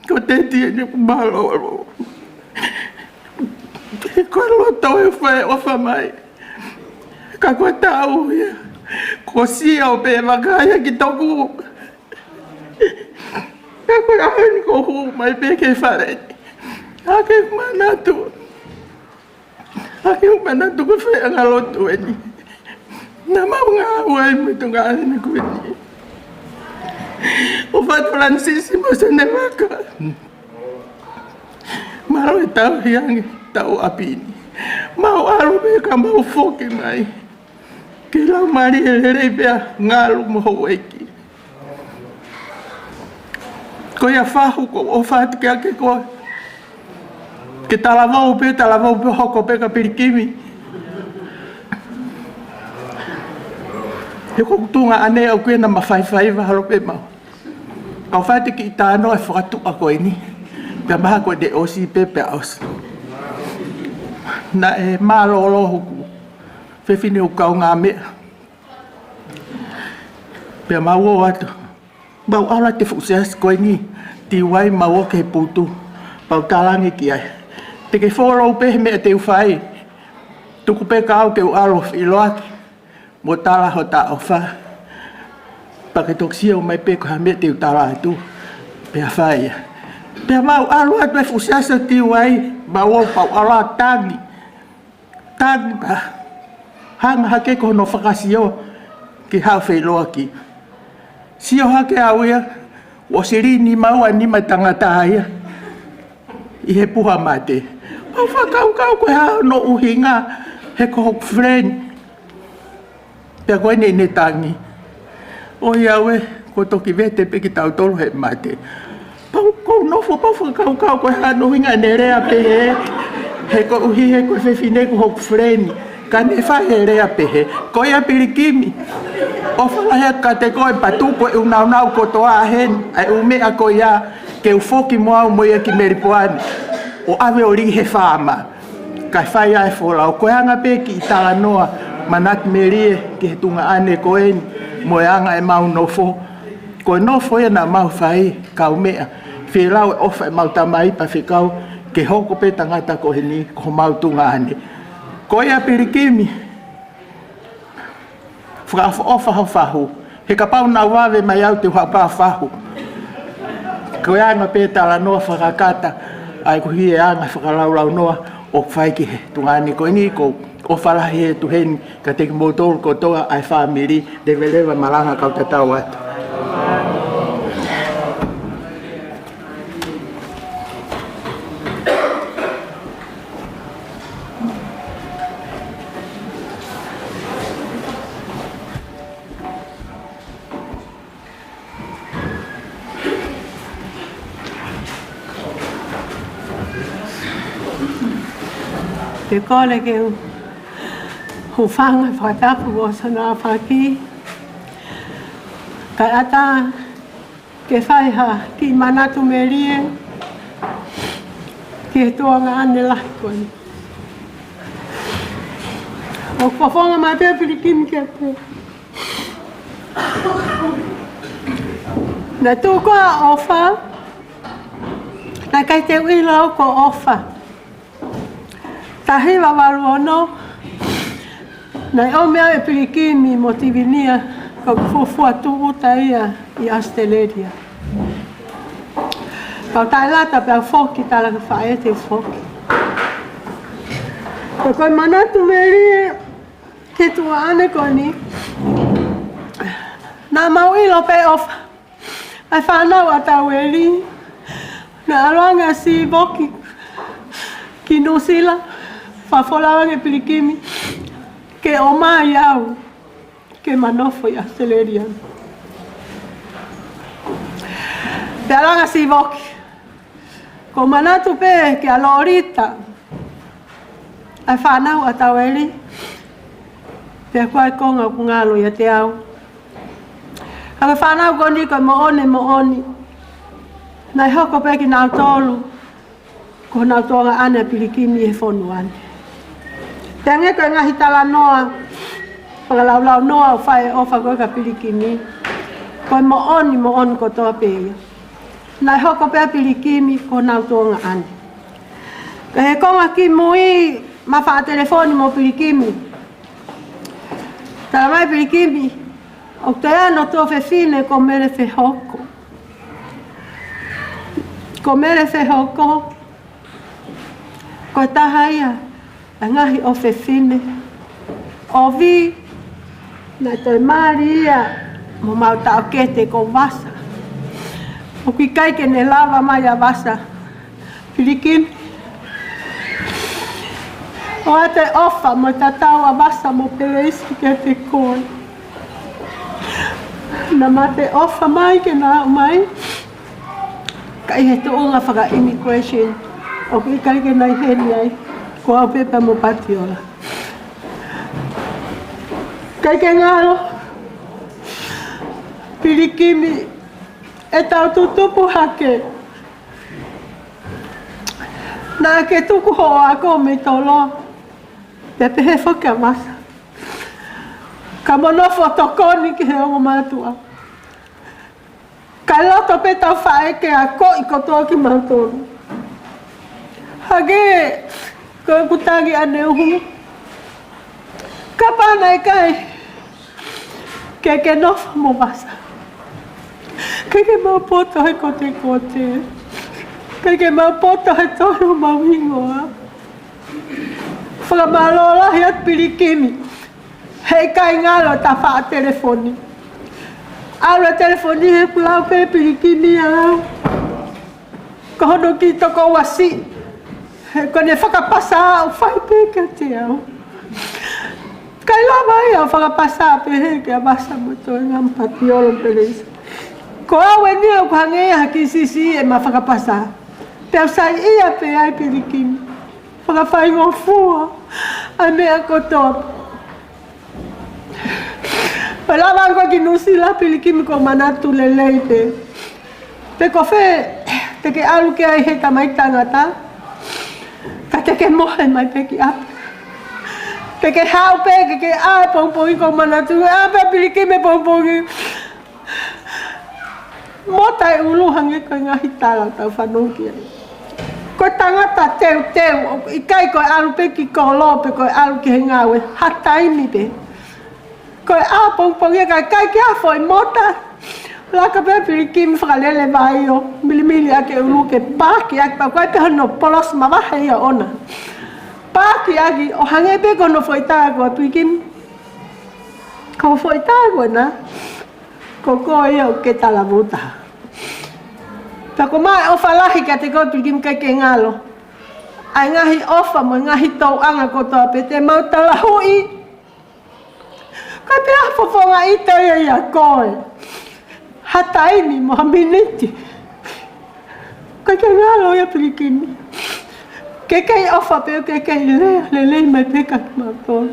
Ko te tia ni kumaloro. Koe loto e whae ofa mai. Ka koe tau ia. Ko sia o pe wakaya ki toku. Ka koe ahani ko hu mai pe ke whare. Ake kumanatu. Ake kumanatu ko whae anga loto e ni. Na mau ngā ua e mutu ngā ane koe ni. O Fat Francis mo sa ne waka. Maro e tau hiangi, tau apini. Mau aro me ka mau foki mai. Ke lau mari e rei pia ngalu mo hou eki. Ko ia whahu ko o Fat ke ake koe. Ke talavau pe hoko pe ka Pilikimi. He kutunga ane au koe na mawhaiwhai waharo pe mau. Kau whaite ki i tāno e whakatu a koe ni. Pea maha koe de osi pepe aus. Na e mālolo huku. Whewhine u kau ngā mea. Pea mau o atu. Mau ala te whuseas koe ni. Ti wai mau o ke he putu. Pau tālangi ki ai. Te ke whorou pehe mea te uwhai. Tuku pe kau ke u alo iloaki. Mo tala ho ta o wha. Pake toksia o mai pe ko hame te utara atu. Pea whai. Pea mau alo atu e fusiasa ti wai. Mau o pau ala tangi. Tangi pa. Hanga hake ko no whakasio. Ki hau whailoa ki. Sio hake au ia. O siri ni mau ani mai tangata ia. I he puha mate. O whakau koe hao no uhinga. He ko hok friend. Pea koe ne tangi. O iawe, ko toki vete pe ki tau tolu he mate. Pau kou nofo, pau whakau koe hano hinga ne rea pe he. He ko uhi he koe whewhine ko hok freni. Ka ne whahe rea pe he. Ko ia Pilikimi. O whalahea ka te koe patupo e unau kotoa a hen. Ai umea ko ia ke ufoki moa mo ia ki meripoane. O awe o ri he whaama. Kai whai ai whola. O koe anga pe ki i tala noa. Manat merie ki he tunga ane koe ni. Mo e anga e mau nofo. Koe nofo e na mau whai kau mea. Whilau e ofa e mau tamai pa whikau. Ke hoko pe tangata ko he ni ko mau tunga ane. Koe a Pilikimi. Whakafo ofa hau whahu. He ka pau na wawe mai au te whapa whahu. Koe anga pe tala noa whakakata. Ai ko hi e anga whakalaulau noa. O whai ki he tunga ane koe ni ko. O whalahi e tuheni ka te motoru kotoa ai whamiri de velewa malanga kau te tau atu. Te kore ke hu whanga whatapu o sana whaki. Kai ata ke whaiha ki manatu me rie. Ke toanga ane lahi koe. O whawhonga mai pia Pilikimi ke te. Na tūkoa ofa. Na kai te uila o ko ofa. Tahi wawaru ono. Nai o mea e Pilikimi mo tivinia ka fufua tuuta ia I Australia. Kau tai lata pe foki tala ka faete foki. Ko koe manatu meri ke tua ane koni. Na mau ilo pe off. Ai whanau a tau eri. Na aroanga si boki ki Nusila. Whawholawanga Pilikimi. Ke o mai au. Ke manofo I Australia. Te aroanga si boki. Ko manatu pe ke alorita. Ai whanau a tau eri. Pe koe konga ku ngalo ia te au. Haka whanau koni ko mo oni. Nai hoko pe ki nau tolu. Ko nau toanga ane Pilikimi e whonu ane. Te ange koe ngahi tala noa. Whakalaulau noa o whae ofa koe ka Pilikimi. Koe mo oni ko toa pe ia. Nai hoko pe Pilikimi ko nau toanga ane. Ka he konga ki mui ma wha telefoni mo Pilikimi. Tala mai Pilikimi. O te ano tō whewhine ko mere whehoko. Ko mere whehoko. Ko taha ia. A ngahi o whewhine. O vi. Na toi maari ia. Mo mau tau kete ko wasa. O kui kaike ne lava mai a wasa. Pilikimi. O ate ofa mo tatau a wasa mo pereisi ke te koe. Na mate ofa mai ke nā mai. Kai he tuunga whaka immigration. O ki kai ke nai heri ai. Ko au pepa mo patiola. Kai ke ngaro. Pilikimi. E tau tutupu hake. Nā ke tuku ho ako me tolo. Te pehe whaka masa. Ka monofo tokoni ki he ongo mātua. Ka loto pe tau whae ke a ko I kotoa ki mātonu. Hage, ko kutangi ane uhu. Ka pānai kai. Ke nofo mo wasa. Ke mau poto he kote. Ke mau poto he tono mau hingoa. Whakamalola he at Pilikimi. Hei kai ngalo ta wha telefoni. Aula telefoni he pulau pe Pilikimi au. Ko hono ki toko wasi. Ko ne whakapasa au whai pe ka te au. Kai lama ia whakapasa pe he ke a masa mo toi ngam patiolo pelesa. Ko au e nia ko hangea haki sisi e ma whakapasa. Pe au sai ia pe ai Pilikimi. Whakawhai ngō fua. Ai mea kotoa. Palawa ko ki Nusila Pilikimi ko manatu lelei pe. Pe ko fe te ke alu ke ai he tamai tangata. Ka te ke mohe mai pe ki ape. Pe ke hau pe ke ai pongpongi ko manatu. Ape Pilikimi pongpongi. Mota e ulu hange ko ngahi tala tau whanongi ai. Ko tangata teu. Ikai ko alu pe ki kolo pe ko alu ke he ngawe. Hataimi pe. Ko a pongpong e kai ki a foi mota. Laka pe Pilikimi whakalele vai o. Milimili ake ulu ke pāki ake pa koe pe hono polos mawahe ia ona. Pāki ake o hange pe kono whoitaa koe Pilikimi. Ko whoitaa koe na. Ko koe ia o ke talamuta. Pa ko mai ofa lahi ka te koe Pilikimi kai ke ngalo. Ai ngahi ofa mo ngahi tau anga kotoa pe te mau talahui. Kai pe a fofonga ita ia koe. Hataini mo miniti. Kai ke ngalo ia Pilikimi. Ke kei ofa pe ke kei lea mai pe ka mātou.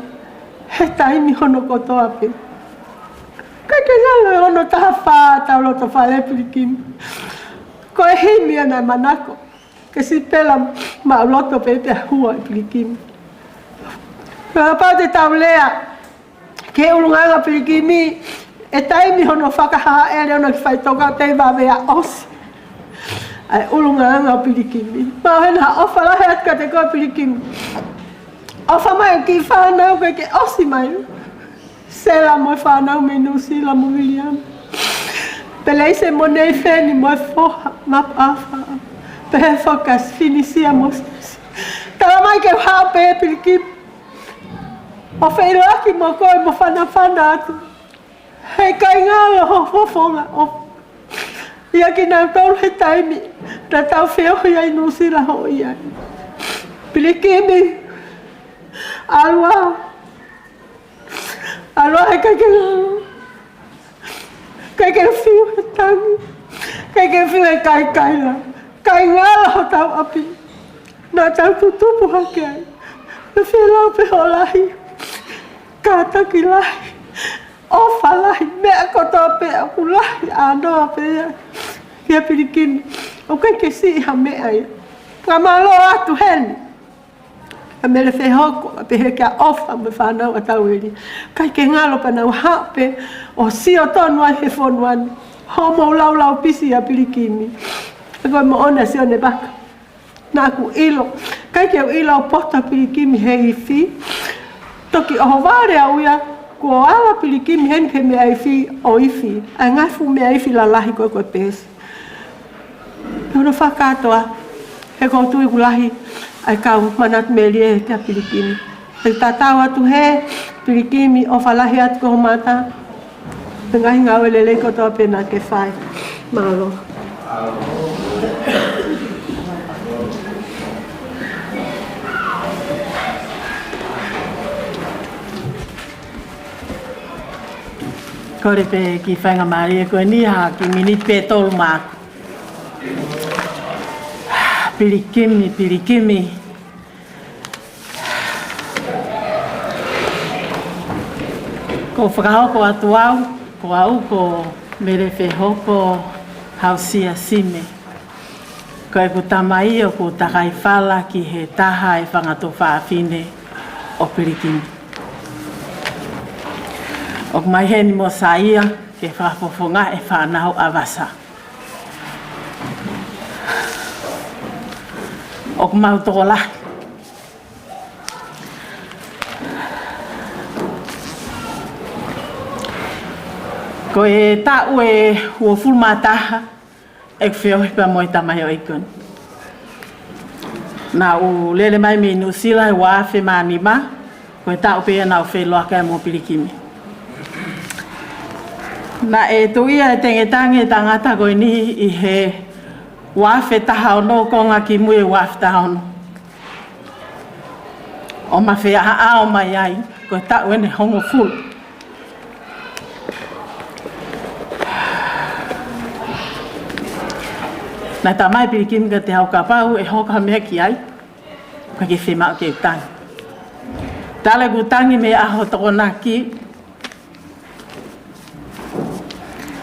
He taimi hono kotoa pe. Kai ke ngalo hono taha whā tau loto whale Pilikimi. Ko e himi ana manako. Ke si pela ma loto pe hua Pilikimi. Ka pau te tau lea. Ke ulunganga Pilikimi e taimi hono whakaha ere ona ki whaitoka te wawea osi. Ai ulunganga Pilikimi. Mau hena ofa lahe atka te koe Pilikimi. Ofa mai ki whanau koe ke osi mai. Sela mo whanau me Nusila mo William. Pelei se mo nei wheni mo foha map afa. Pehe fokas finisia mo sisi. Tala mai ke hao pe Pilikimi. O whailaki mo koe mo whana atu. Hei kai ngalo ho fofonga o. Ia ki nau tau he taimi. Na tau whio iai Nusila ho iai. Pilikimi. Alua he kai ke ngalo. Kai ke whio he tangi. Kai ke whio he kai la. Kai ngalo ho tau api. Na tau tutupu hake ai. Na whilau pe ho lahi. Kātaki lahi. Ofa lahi. Mea kotoa pe aku lahi. Anoa pe ia. Kia Pilikimi. O kai ke si iha mea ia. Pramalo atu heni. A mele whehoko. A pehe kia ofa me whanau a tau eri. Kai ke ngalo panau hape. O si o tonu ai he whonuani. Homo lau pisi a Pilikimi. A koe mo ona si o ne baka. Nā ku ilo. Kai ke au ilo o pota Pilikimi hei whi. Toki o wāre au ia. Kua ala Pilikimi hen ke mea i whi o iwhi. Ai ngaifu mea iwhi la lahi koe koe pēsi. Nono whakatoa. He koutu i kulahi. Ai kau manat meli e kia Pilikimi. Te tatau atu he Pilikimi o whalahi atu ko mata. Te ngahi ngau ele lei kotoa pena ke whai. Malo. Kore pe ki whainga maari e koe ni ha ki minit pe tolu māku. Pilikimi. Ko whakahoko atu au, ko au ko mere whehoko hausia sime. Ko e ku tamai o ku takai whala ki he taha e whangato whaafine o Pilikimi. O mai heni mo saia ke whafofonga e whanau awasa. O mau toko lahi. Ko e tau e ua fulmataha e whio hipa mo i tamai o ikon. Na u lele mai me Nusila e wafe manima ko e tau pia na u wheloaka e mo Pilikimi. Na e tuia e tengetange tangata koe ni i he wafe taha ono konga ki mui wafe taha ono. O ma whea haa o mai ai, koe tau ene hongo fulu. Na ta mai Pilikimi ka te hauka pau e hoka mea ki ai, koe ke whemau ke utangi. Tale ku utangi me aho toko naki,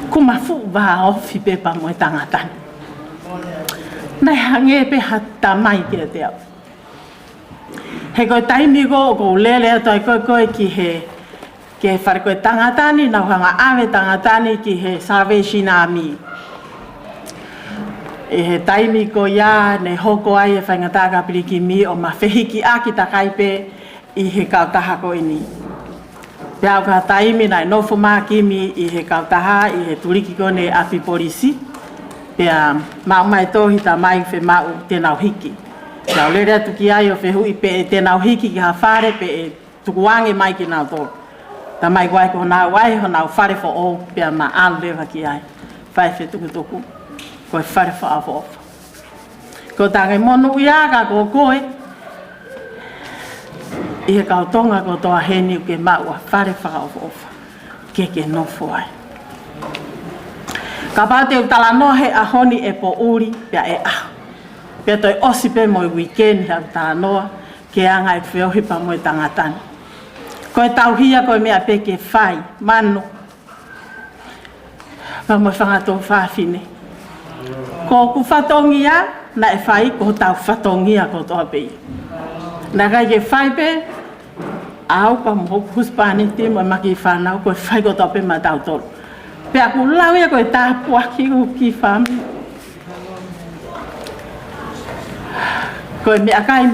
ku mafu wa ofi pepa mo e tangatani. Nai hange pe hata mai ke te au. He koe taimi ko lele ato ai koe ki he ke whare koe tangatani, nau hanga awe tangatani ki he Salvation Army. E he taimi ko ia ne hoko ai e whaingataka Pilikimi o ma whehiki aki takai pe i he kautaha ko ini. Pea ka taimi nai nofo Makimi i he kautaha i he turiki kone api polisi. Pea mau mai tohi ta mai whe mau tenau hiki. Pea o lere atu ki ai o whehui pe e tenau hiki ki ha whare pe e tukuange mai ki nau tō. Ta mai kwai ko nau ai ho nau whare fo o pea ma alu lewa ki ai. Whai whe tukutuku. Koe whare wha awha ofa. Ko tangai monu iaka ko koe. I he kautonga ko toa heni u ke maua whare wha awha ofa. Ke nofo ai. Ka pāte u tala nohe a honi e po uri pia e aho. Pia toi osi pe mo i weekend ha u tala noa ke anga e whiohipa mo i tangatani. Koe tauhia koe mea pe ke whai, manu. Pa mo whangato whaafine. Ko ku whatongia na e whai ko tau whatongia ko toa pei. Na kai ke whai pe, au pa mo hoku huspani te mo maki whanau ko e whai ko toa pe ma tau tolu. Pe aku lau ia koe tāpua ki whami. Koe mea kai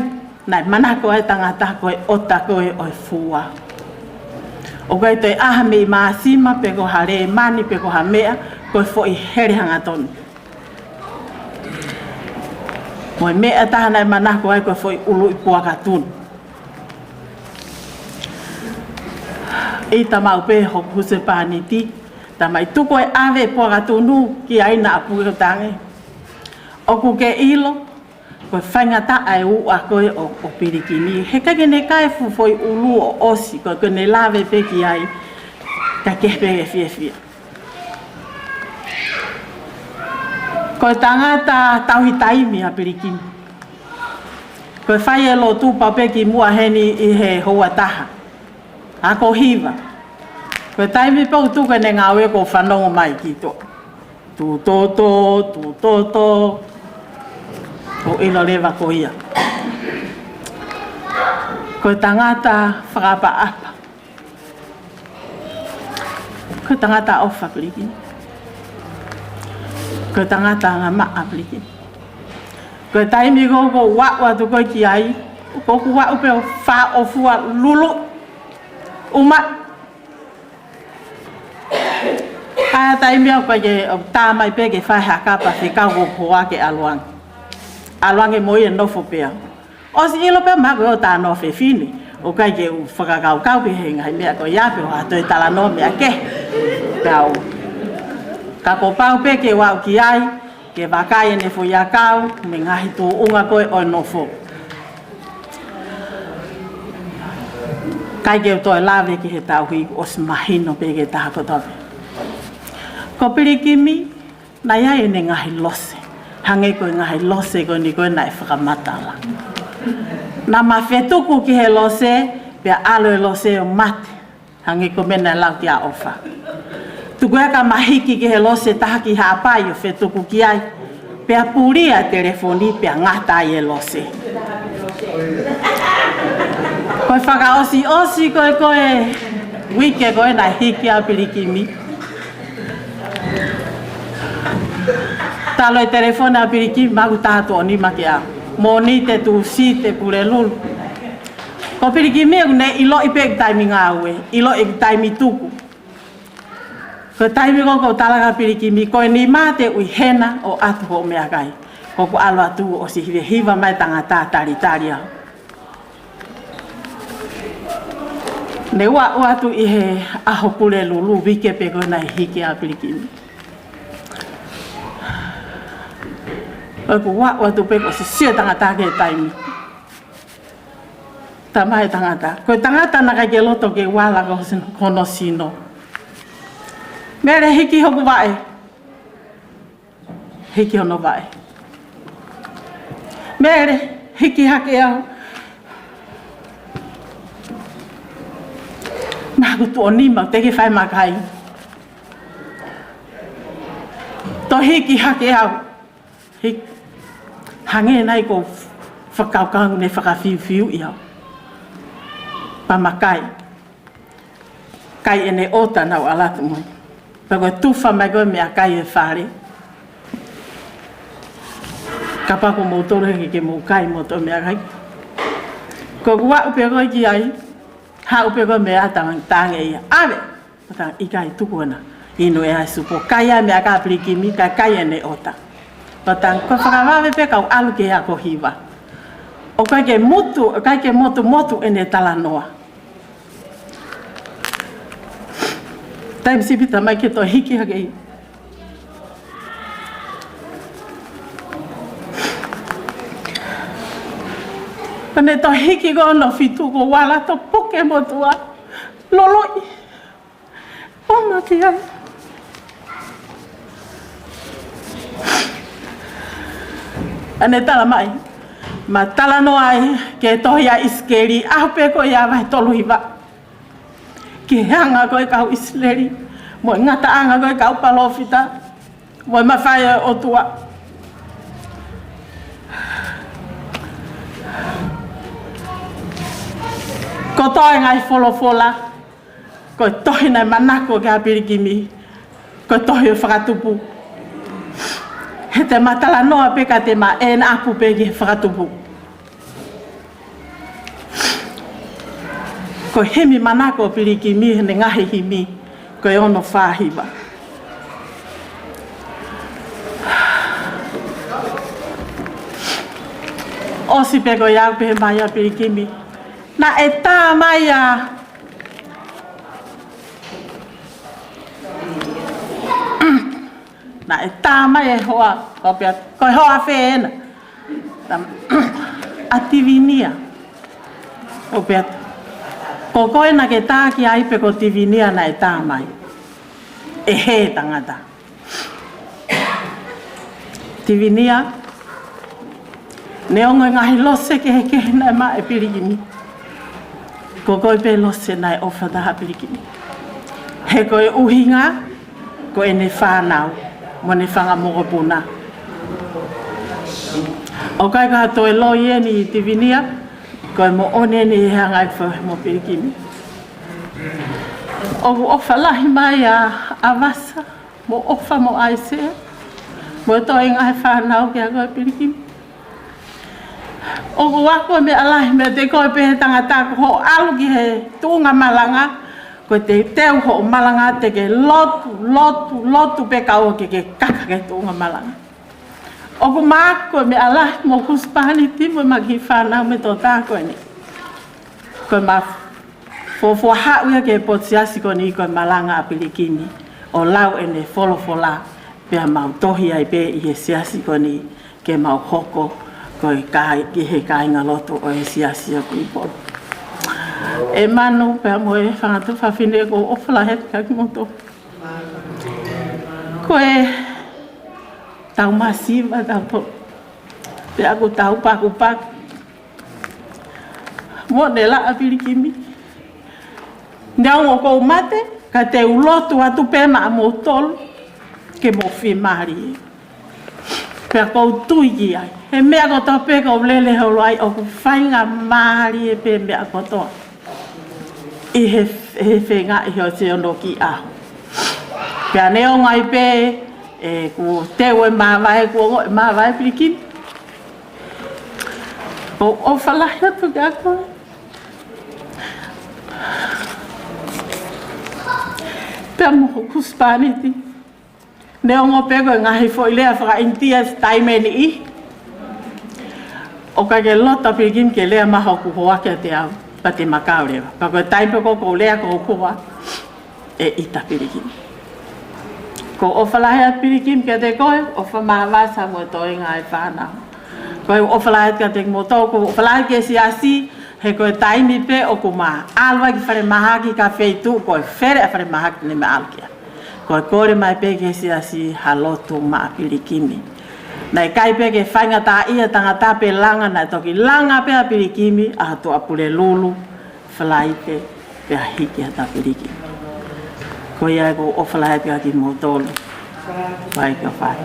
nai mana ko e tangata ko e ota ko e o fua. O kai te aha me maasima pe ko hare mani pe ko hamea ko e fo i here hanga tonu. Mo e mea tahana e mana ko e ko e fo i ulu i puaka tunu. I ta mau pe ho huse paniti ta mai tuko e ave puaka tunu ki aina apu e tange. O ku ke ilo ko whaingata ai u a koe o Pilikimi. He kake ne kai fu foi ulu o osi ko ne lave pe ki ai ka kepe e fia fia. Ko tangata tauhi taimi a Pilikimi. Ko whai e lo tu pa pe ki mua heni i he hoa taha. A ko hiva. Ko taimi pau tu ka ne ngawe ko whanongo mai ki to. Tu toto. O ilo lewa ko ia. Ko tangata whakapa apa. Ko tangata ofa Pilikimi. Ko tangata ngā maa Pilikimi. Ko taimi ko wa tu ko ki ai. Ko wa upe o wha o fua lulu. Uma. Kaya taimi au pa ke tāmai pe ke whai hakapa te kau ko hoa ke aluang. Aluang e moi e nofo pea. O si ilo pe mako o tā nofe fini. O kai ke u whakakau kau pe he ngai mea ko iape o ato e tala no mea ke. Pea o. Ka ko pau pe ke wau ki ai. Ke wakai e ne fo ia kau. Me ngahi tō unga koe o nofo. Kai ke o toi lawe ki he tau hui o si mahino pe ke taha kotope. Ko Pilikimi, na ia e ne ngahi lose. Hange koe ngahi lose koe ni koe nai whakamatala. Nā mawhetuku ki he lose, pia alo e lose o mate. Hange koe mena lau ki a ofa. Tuku eka mahiki ki he lose taha ki haapai o whetuku ki ai. Pia puria telefoni pia ngata ai e lose. Koe whakaosi koe wike koe nai hiki a Pilikimi. Talo e telefona a Pilikimi maku tātua ni maki a. Moni te tu si te pure lulu. Ko Pilikimi e ne ilo i pe taimi ngā ue. Ilo i taimi tuku. Ko taimi ko talaga Pilikimi. Ko ni mā te ui hena o atu ho mea kai. Ko ku alo atu o si hiva mai tangata tari au. Ne ua atu i he aho pure lulu wike pe koe nai hiki a Pilikimi. Ko wa tu pe ko si tangata ke taimi. Tamai tangata. Ko tangata na ka geloto ke wala ko kono sino. Mere hiki hoku wae. Hiki ono wae. Mere hiki hake au. Na ko tu onima te ke fai makai. To hiki hake au. Hiki hange nai ko whakaukau ne whakafiu iau. Pamakai. Kai ene ota nau alatu moi. Pako tuwha mai koe mea kai e whare. Ka pako mōtoro heke ke mō kai moto mea kai. Ko kua upe koe ki ai. Ha upe koe mea tange ia. Awe! Patang ikai tuku ana. Ino e ai supo. Kai ai mea ka Pilikimi kai ene ota. Patang ko whakawawe pe kau alu ke ako hiwa. O kai ke motu ene tala noa. Taim sipita mai ke to hiki hake i. Pane to hiki ko no fitu ko wala to poke motua. Loloi. O mati ai. Ane tala mai. Ma tala no ai ke tohia iskeri ape ko ia vai tolu hiva. Ke hanga koe kau isleri. Mo ngata anga koe kau palofita. Mo mawhai o tua. Ko toi ngai folofola. Ko toi nai manako ke a Pilikimi. Ko toi o whakatupu. He te matala noa peka te ma e na apu pe ki whakatupu. Ko hemi manako Pilikimi ne ngahi himi ko e ono whahiwa. Osi peko iau pehe mai a Pilikimi. Na e tā mai a na e tā mai e hoa ko e hoa whēna. A tivinia. O pia ko koe na ke tā ki aipe ko tivinia na e tā mai. E he tangata. Tivinia. Ne ongo ngahi lose ke he na e ma e Pilikimi. Ko koe pe lose na e ofa taha Pilikimi. He koe uhinga, ko e ne whanau, mo ne whanga mokopuna. O kai ka toi loi e ni Tivinia, ko e mo one ni he hangai whahe mo Pilikimi. O ofa lahi mai a vasa, mo ofa mo aisea, mo toi ngai whanau ki a koe Pilikimi. O wako me alahi me te koe pehe tangata ko ho alu ki he tūnga malanga, ko te teu ho malanga te ke lotu pe kau ke kaka ke tūnga malanga. O ko mako me alahi mo kuspani timo ma ki whanau me tō tāko ni. Ko ma fo hauia ke potsiasi ko ni ko malanga a Pilikimi. O lau e ne wholofola pia mau tohi ai pe i he siasi ko ni ke mau hoko. Ko ki he kāinga loto o e siasia ko i polo. E manu pēr mo e whangatu whawhine ko ofala he kaki moto. Ko e tau masiva tau polo. Pēr ko tau paku. Mo ne la a Pilikimi. Ndau o kou mate, ka te ulotu atu pēma a mo tolu, ke mo whimari. Pēr kou tuiki ai. He mea ko tō pēka o lele hau ai o ku whainga maari e pē mea ko tō. I he whenga i heo te ono ki aho. Pea neo ngai pē e ku teo e māwai ku ongo e māwai Pilikimi. O whalahi atu ki a koe. Pea moho kuspaniti. Neo ngō pēko e ngahi fo i lea whakaintia taimeni i. O ka ke lota Pilikimi ke lea maha ku hoa kia te au, pa te makau rewa. Pa koe taipe ko lea ko hoa, e ita Pilikimi. Ko o whalahe a Pilikimi kia te koe, o whamawasa mo toi ngai whanau. Koe o whalahe kia te mo tau, ko o whalahe ke siasi, he koe taimi pe o ku maa. Alwa ki whare mahaki ka wheitu, koe where a whare mahaki ne me alkia. Koe kore mai pe ke siasi halotu maa Pilikimi. Nei kai pe ke whainga tā ia tangata pe langa nei toki langa pe a Pilikimi a hatu apure lulu whalai pe a hiki a tā Pilikimi. Ko ia ko o whalai pe a ki motolu. Vai ka whai.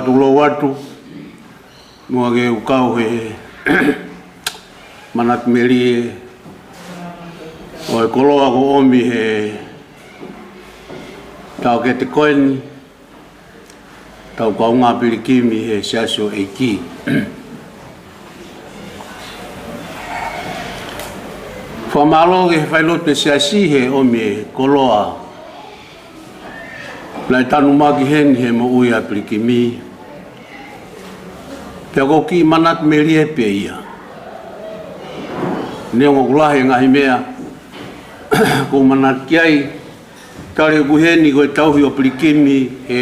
Tulo watu mua ke ukau he manak meri o e koloa ko omi he tau ke te koeni tau kaunga Pilikimi he siasio eiki whamalo ke whailote siasi he omi he koloa Nai tanu maki hen he mo ui a Pilikimi Te ko ki manat meri e pe ia. Ne o kulahi ngahi mea. Ko manat kiai. Tare kuheni ko e tauhi o Pilikimi e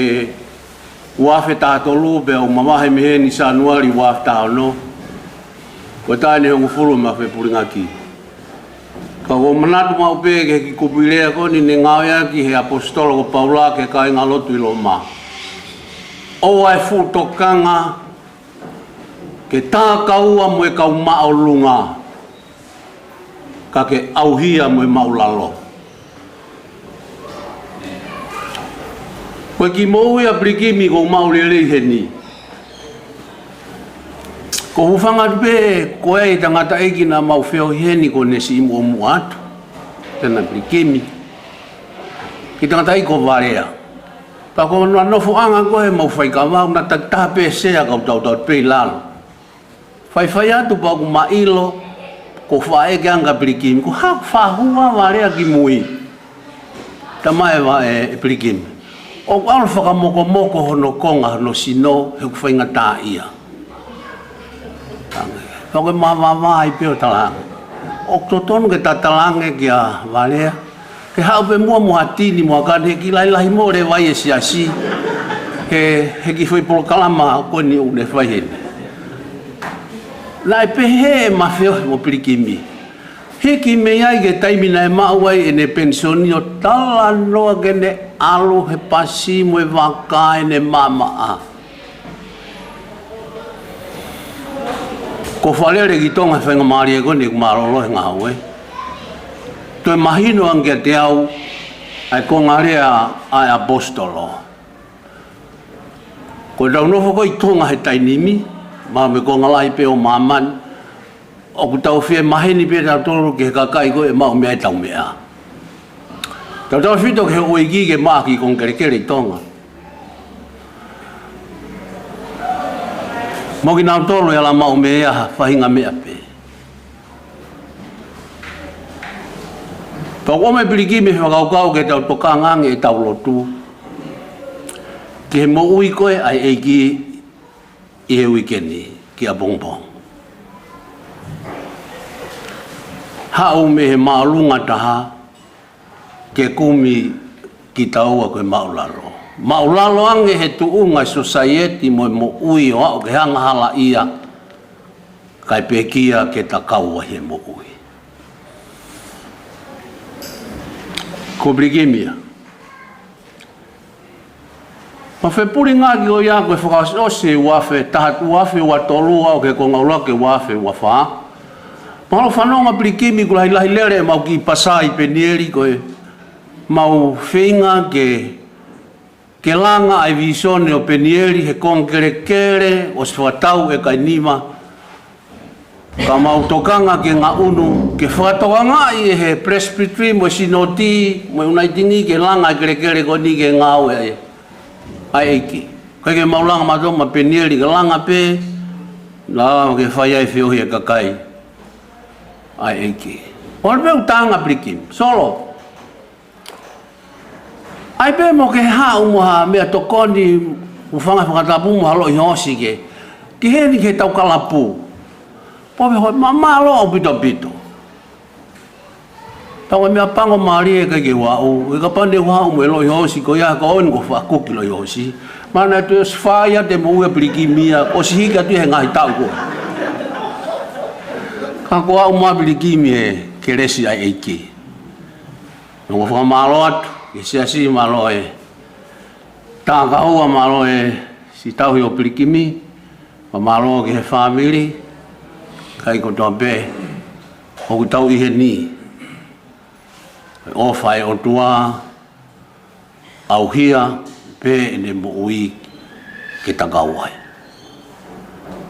wafe tātolu pe o mamahe meheni sa anuari wafe tāono. Ko tāne hongu furu ma fe puringaki. Ka ko manatu mau pe ke ki kupilea ko ni ne ngawea ki he apostolo ko Paula ke kai ngalotu ilo ma. O ai fu tokanga ke tā kaua mo e kau mao lunga. Ka ke auhia mo e maulalo. Koe ki mou ia Pilikimi ko maulele heni. Ko hufanga pe koe i tangata eki na mau feo heni ko nesi imu omu atu. Tena Pilikimi. Ki tangata eki ko varea. Pa ko nofo anga koe mau whaikawau na taktape sea kau tau pei lalo. Whai atu pa ku mailo ko whaeke anga Pilikimi. Ko whahua varea ki mui. Tamae wa e Pilikimi. O kau whakamoko hono konga hono sino he ku whainga tā ia. Pake mawawai peo talang. O totonu ke tatalange kia valea. Ke haupe mua muhatini mua kane ki lailahi mo re vai e siasi. He ki whai polo kalama koe ni une whai hene. Lai pehe ma feo mo Pilikimi. Heki me ai ke taimina e mauai e ne pensionio tala noa ke ne alu he pasi mo e waka e ne mamaa. Ko whalere ki tonga whenga maari e kone ku marolo he ngahau e. Toi mahino angia te au ai ko ngarea ai apostolo. Ko rau nofo ko i tonga he tainimi, ma me ko ngalai pe o maman, o ku tau whie maheni pe tau toro ke kakai ko e mau mea e tau mea. Tau tau whito ke oigi ke maa ki kong kerekere i tonga. Mo ki nau toro e ala mau mea whahinga mea pe. Tau ome Pilikimi whakaukau ke tau tokangange e tau lotu. Ki he mo ui koe ai eiki i he wikeni ki a bongbong. Hau me he maalunga taha ke kumi ki taua koe maulalo. Maulalo ange he tuunga society mo ui o au ke hanga hala ia kai pekia ke takaua he mo ui. Ko Pilikimi. Ma whepuri ngā ki o ia koe whakaose wafe, tahatu wafe wa tolu au ke kongaula ke wafe wa wha. Mahalo whanonga Pilikimi kula hilahi lere mau ki pasai penieri koe mau whinga ke langa ai visione o penieri he kongkere kere o swatau e kai nima ka mau tokanga ke ngā unu ke whatoanga i he presbytery mo sinoti mo unaitingi ke langa kere kere ko ni ke ngau e ai eiki koe ke maulanga matoma penieri ke langa pe la ke whai ai whiohi e kakai ai eiki o me utanga Pilikimi solo ai pe mo ke hau moha mea tokoni ufanga whakatapu moha lo i hosi ke ki heni ke tau kalapu powe hoi mamalo o pito tau mea pango maari e ke wau e ka pande wau mo e lo i hosi ko ia ka on ko whakuki lo i hosi mana tu e sfaya te mo ue Pilikimi o si hika tu he ngahi tau ko ka ko au ma Pilikimi e ke resi ai eiki nongo whakamalo atu ke siasi malo e tā kaua malo e si tauhi o Pilikimi ma malo ke he family kai ko tope o ku tau i he ni o whai o tua au hia pe ne mo ui ke takauai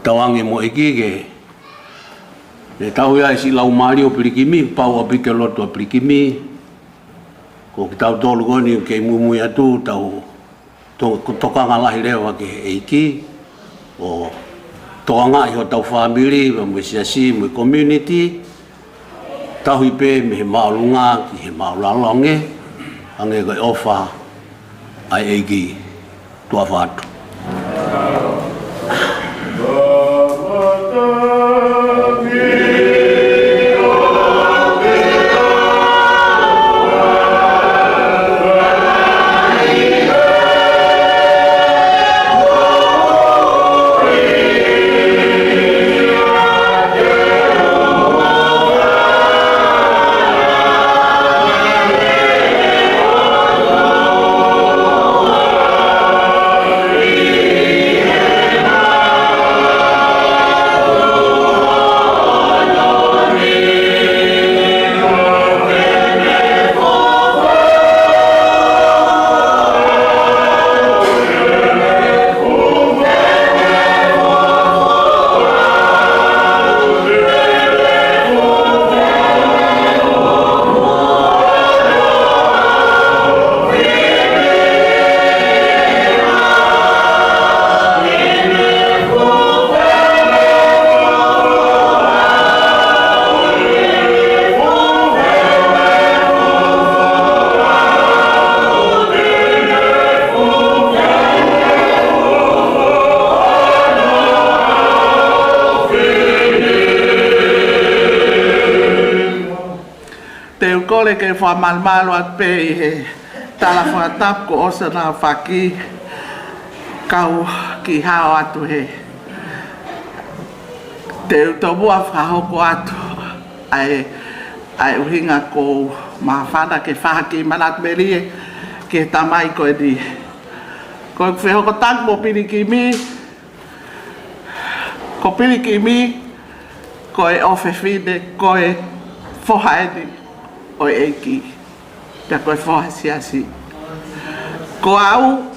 tawangi mo iki ke ne tau ia si lau mari o Pilikimi pau a pike loto o Pilikimi ko ki tau tolu koni ke mumui atu tau tokanga lahi rewa ke eiki o toanga i ho tau family mo siasi mo community tau hipe me he maulunga ki he maulalonge ange ko ofa ai eiki tua fatu kole ke fa malmalo at pe he tala fa tap ko osa na faki kau ki hao atu he te utabua fa hoko atu ai uhinga ko mafana ke fa ki manat merie ke tamai ko di ko fe hoko tak mo Pilikimi ko Pilikimi ko e ofe fide ko e fohaedi o eki ta ko foha siasi ko au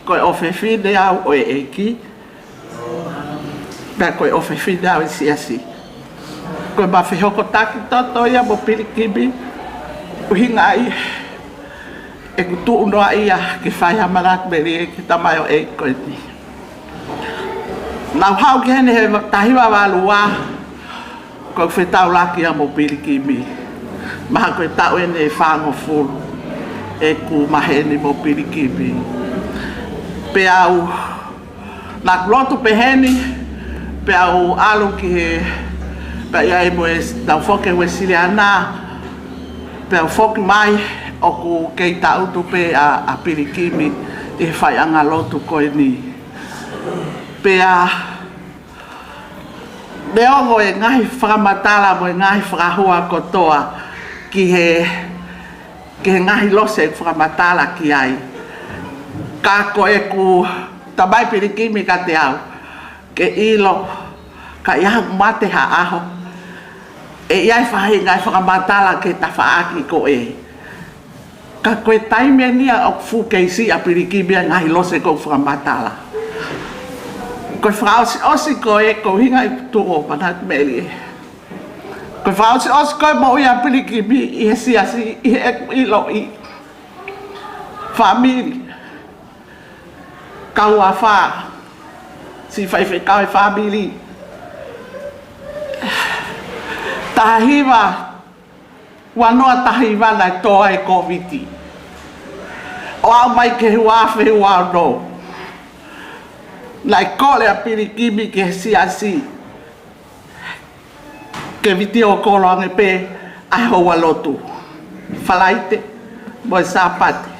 ko ofe fide au o eki ta ko ofe fide au siasi ko ba fe hoko taki toto ya mo Pilikimi uhinga ai e kutu no ia ke fai amarat beri ke tamai o eko ni na hau ke ne tahiwa walua ko fe tau laki a mo Pilikimi ma ko tau ene fango fulu e ku maheni mo Pilikimi pe au na lotu peheni pe au alu ki pe ia e mo da foke wesiliana pe foke mai o ku kei tau tupe a Pilikimi e fai anga lotu koe ni pe a Leongo e ngahi whakamatala mo e ngahi whakahua kotoa ki he ngahi lose e whakamatala ki ai. Ka ko e ku tamai Pilikimi ka te au ke ilo ka iahu mate ha aho e iai whahi ngai whakamatala ke ta whaaki ko e. Ka koe taime nia o fu keisi a Pilikimi a ngahi lose ko whakamatala. Ko frausi osi ko e ko hinga I tuo panat meli. Ko frausi osi ko mo ia Pilikimi I siasi I ilo I famili. Kau afa si fai kau famili. Tahiwa wanoa tahiwa na toa e koviti. O au mai ke huafe hua no. Lai kole a Pilikimi ke siasi ke viti o kolo ange pe ai hoa lotu falaite mo sapate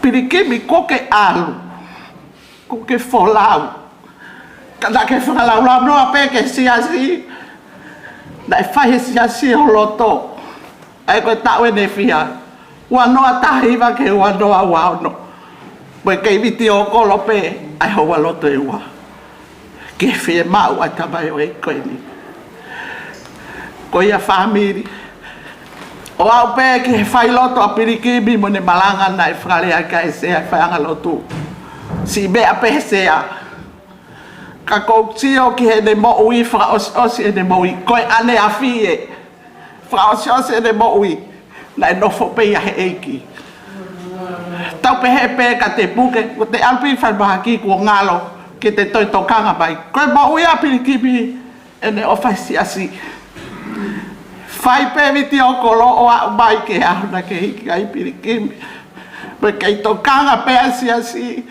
Pilikimi ko ke alu ko ke folau kada ke folau la no pe ke siasi dai fai siasi o loto ai ko tawe ne fia wa no atahiva ke wa no wa no Poi che viti o kolo pe ai hoa loto e ua. Ke fie mau a tamai o e koe ni. Ko ia famili. O au pe ke fai loto a Pilikimi mo ne malanga na e whakarea ka e sea whaianga loto. Si bea pe sea. Ka kou tio ki he ne mo ui whaka osi e ne mo ui. Koe ane a fie. Whaka osi e ne mo ui. Na e nofo pe ia he eiki. Tau pehe pe ka te puke, ko te alpi whaibahaki kua ngalo ke te toi tokanga mai. Koe mo ui a Pilikimi e ne o whai siasi. Whai pe viti o kolo o a mai ke ahuna ke hiki ai Pilikimi. Koe kei tokanga pe a siasi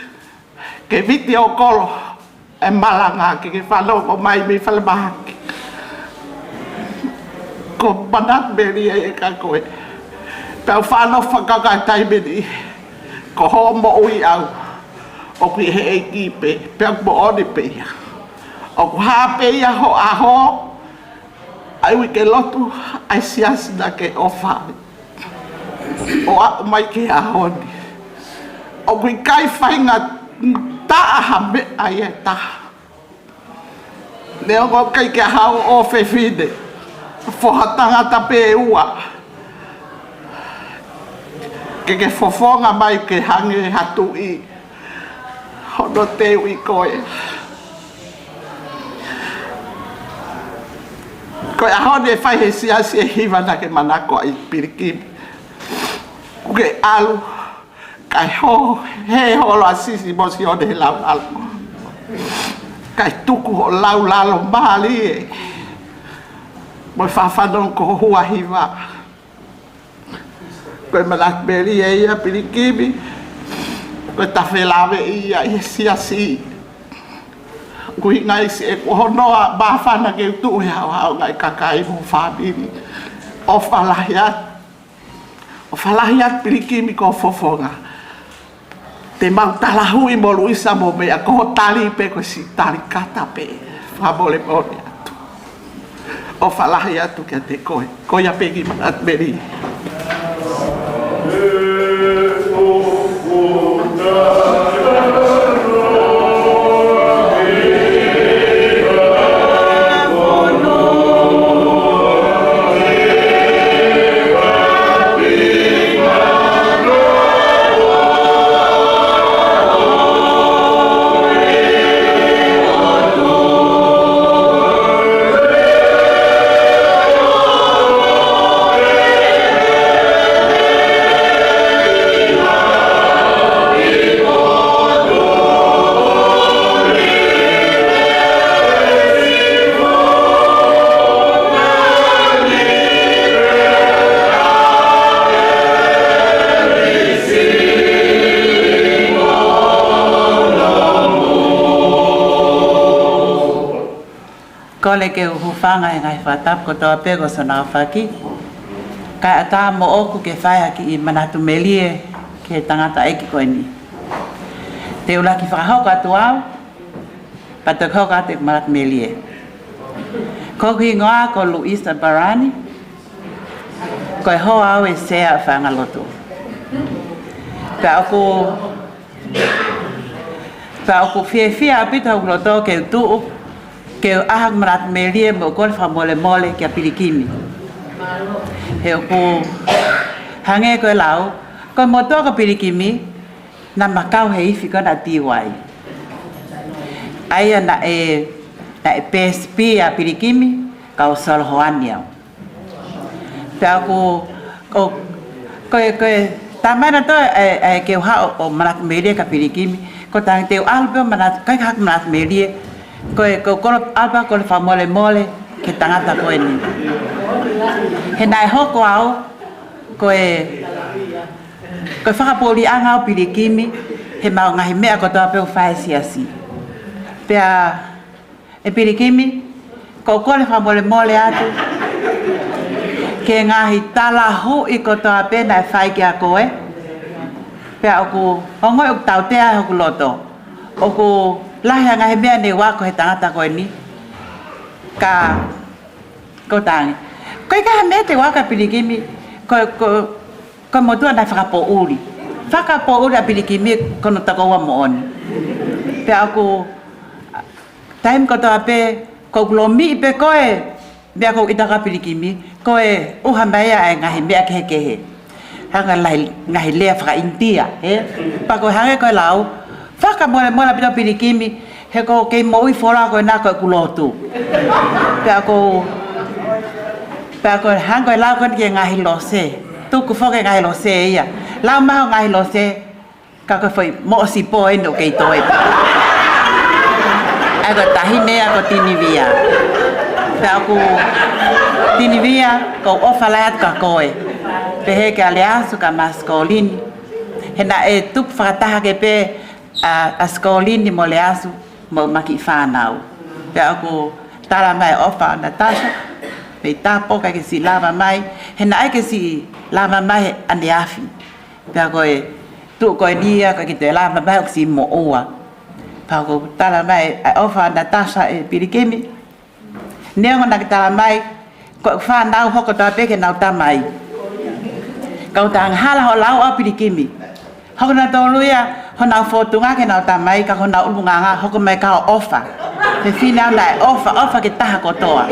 ke viti o kolo e malanga ke whanoko mai mi whaibahaki. Ko manat meri e ka koe. Pau whano whakaka taimeni. Ko ho mo ui au o ki he eiki pe pek mo oni pe ia o ku ha pe ia ho aho ai wi ke lotu ai sias na ke ofa o a mai ke aho ni o ku kai whainga ta aha me ai e ta leo ko kai ke hao o fe fide fohatanga ta pe ua ke fofonga mai ke hange hatu I hono te ui koe koe ahone whai he siasi e hiwa na ke manako ai Pilikimi ke alu kai ho he holo asisi mosi hone he lau lalo kai tuku ho lau lalo mahali e moi whawhanon ko hua hiwa koe malak meri e ia Pilikimi koe tawhelawe ia I siasi kui ngai se ko honoa ba fana ke tu he hao ngai kakai mo family o falahiat Pilikimi ko fofonga te mau talahu I mo luisa mo me ko tali pe ko si tali kata pe fa bole bole atu o falahiat tu ke te ko ya pegi mat beri Kole ke uhufanga ngai fatap ko toa pego sona faki ka ata mo oku ke fai ki I manatu melie ke tangata eki ko ni te ula ki fa ho ka tuau patok ho ka te manat melie ko ki ngoa ko Luisa Barani ko ho au e sea fa ngaloto pa aku fie apita uloto ke tu ke ahak marat melie mo kol fa mole ke Pilikimi he ko hange ko lau ko moto ko Pilikimi na makau he ifi ko na tiwai aya na PSP a Pilikimi ka usol hoania pa ko tamana to ke ha o marat melie ka Pilikimi ko tang te albe marat ka hak marat melie ko alba ko fa mole ke tangata ko ni he nai hoko au ko fa poli anga Pilikimi he mau ngai mea ko to pe fa siasi pe Pilikimi ko fa mole atu ke ngai tala ho I ko to pe na fa ki a ko pe aku ongo ok tau te a ko loto oku lahi ngai mea ne wa ko he tangata ko ni ka ko tang ko ka me te wa ka Pilikimi ko mo tu na fa po uri a Pilikimi ko no ta ko wa mo on pe aku time ko ta pe ko glomi pe ko be ko ita ka Pilikimi ko uha maya ngai mea ke hanga ngai le fa intia pa ko hanga ko lau Faka mole pita Pilikimi he ko ke mo I fora ko na ko kulotu. Pa ko hango la ko ke ngai lose. Tu ku foke ngai lose ia. La ma ngai lose ka ko foi mo si po endo ke toi. Ako tahine ako tinivia. Pa ko tinivia ko ofalat ka koe. Pe he ke aliansu ka mascolini. He na tu fata ke pe a skolini mo leasu mo maki whanau. Pe ako tala mai ofa Natasha, pe tapo ka ke si lava mai, he na ai ke si lava mai ane afi. Pe ako tu ko nia ka ke te lava mai o si mo oa. Pe ako tala mai ofa Natasha Pilikimi. Nea na ke tala mai, ko whanau hoko ta peke nau tamai. Kau tang hala ho lau a Pilikimi. Hoko na toluia, hona fotunga ke nau tamai ka hona ulunganga hoko mai ka ofa te fina na ofa ke taha kotoa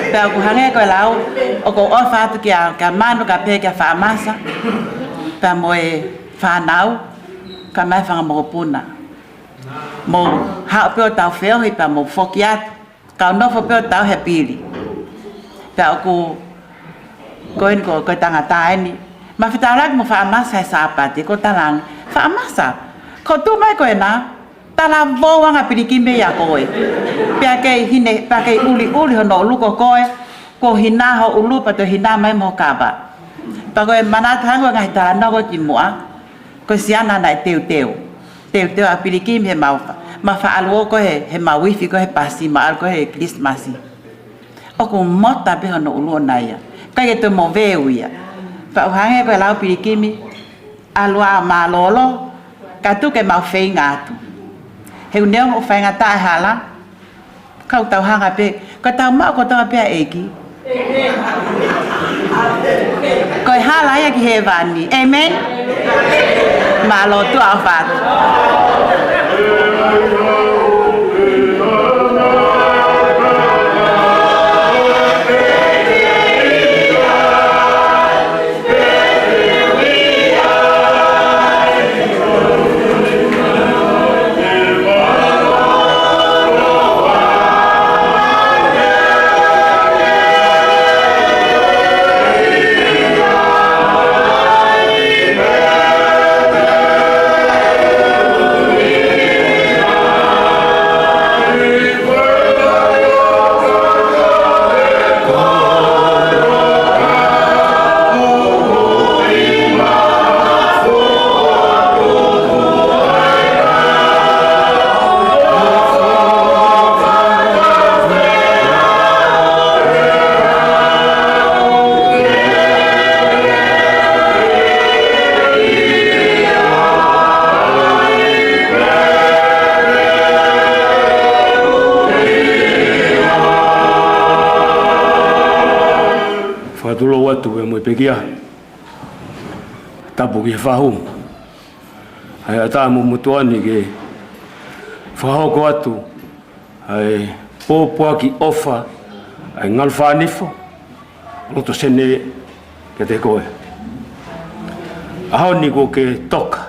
pe aku hange ko lau o ko ofa tu ka manu ka pe ka fa masa pe mo fa nau ka mai fa mo puna mo ha pe ta feo hi pa mo fokiat ka no fo pe ta happy pe aku ko tanga taini ma fitarak mo fa masa sa pati ko talang fa masa ko tu mai ko na tala voa nga Pilikimi ya koe pe ke hine pa ke uli hono lu ko hina ho ulu pa to hina mai mo kaba pa ko mana thang nga ta na ko ki mo ko siana na teu a Pilikimi he mau ma fa'aluo ko he mawifi ko he pasi ma al ko he Christmasi o ko mota be no ulu naia ka ke to mo veuia fa hange ko lau Pilikimi alua malolo ka tu ke mau fei ngatu he uneo o fai ngata hala kau tau hanga pe ka tau ma ko tau pe eki ko hala ya ki he vani amen malo tu afat Tulo watu e mo pekia tapu ki fahu ai ata mo mutuani ke faho ko atu ai popo ki ofa ai ngalfanifo luto sene ke te koe aho ni ko ke toka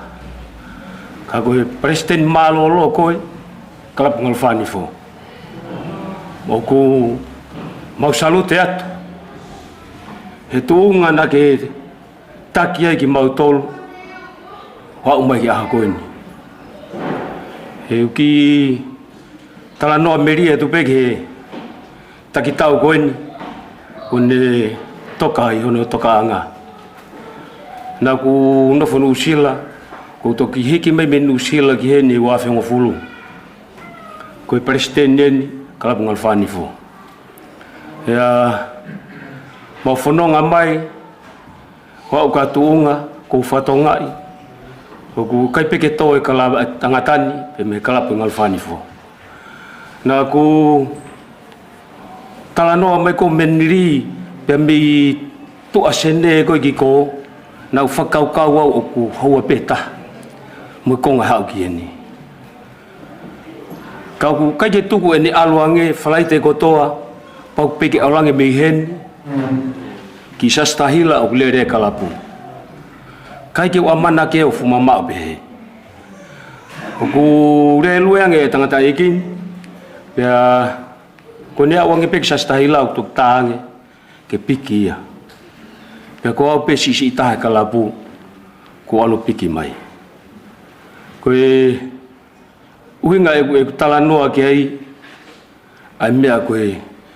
ka ko president malolo koe klap ngalfanifo mo ko mau salute atu he tuunga na ke takia ki mautol wa umai ki aha koeni he uki tala no ameria tu peke taki tau koeni kone toka i hono toka anga na ku nofo no usila ko toki hiki mai menu usila ki he ni wafe ngofulu ko president ni kalap ngalfani fo ya mau whanonga mai, wau ka tuunga, ko whatongai, ko ku kaipeke toe ka la tangatani, pe me kalapu ngalfani fo. Na ku talanoa mai ko meniri, pe mi tu asene ko ki ko, na whakaukau au o ku haua peta, mo konga hau ki eni. Kau ku kaike tuku eni aluange, whalaite kotoa, pau peke aulange mei heni, kisah stahila o lere kalapu kai ke amana ke o fumama be ku re luang e tangata ikin ya konia wange pek stahila o tuk tange ke pikia ya ko au pe sisi ta kalapu ko alu piki mai ko uinga e talanoa ke ai mea ko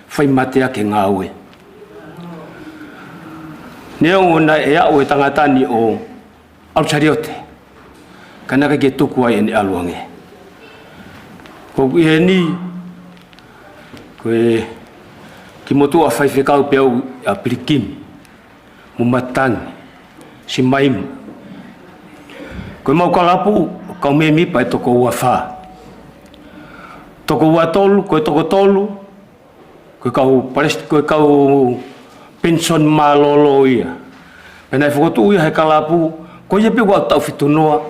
fai matea ke ngawe Neo na e au e tangatani o Alchariote kana ka tuku ai ni aluange ko e ni ko ki motu a fai fekau pe a Pilikimi mumatang si maim ko mau kalapu ko memi pa toko wafa toko watolu ko toko tolu ko kau parest ko kau pension malolo ia pena foto ia he kalapu ko ia pe wa tau fitunoa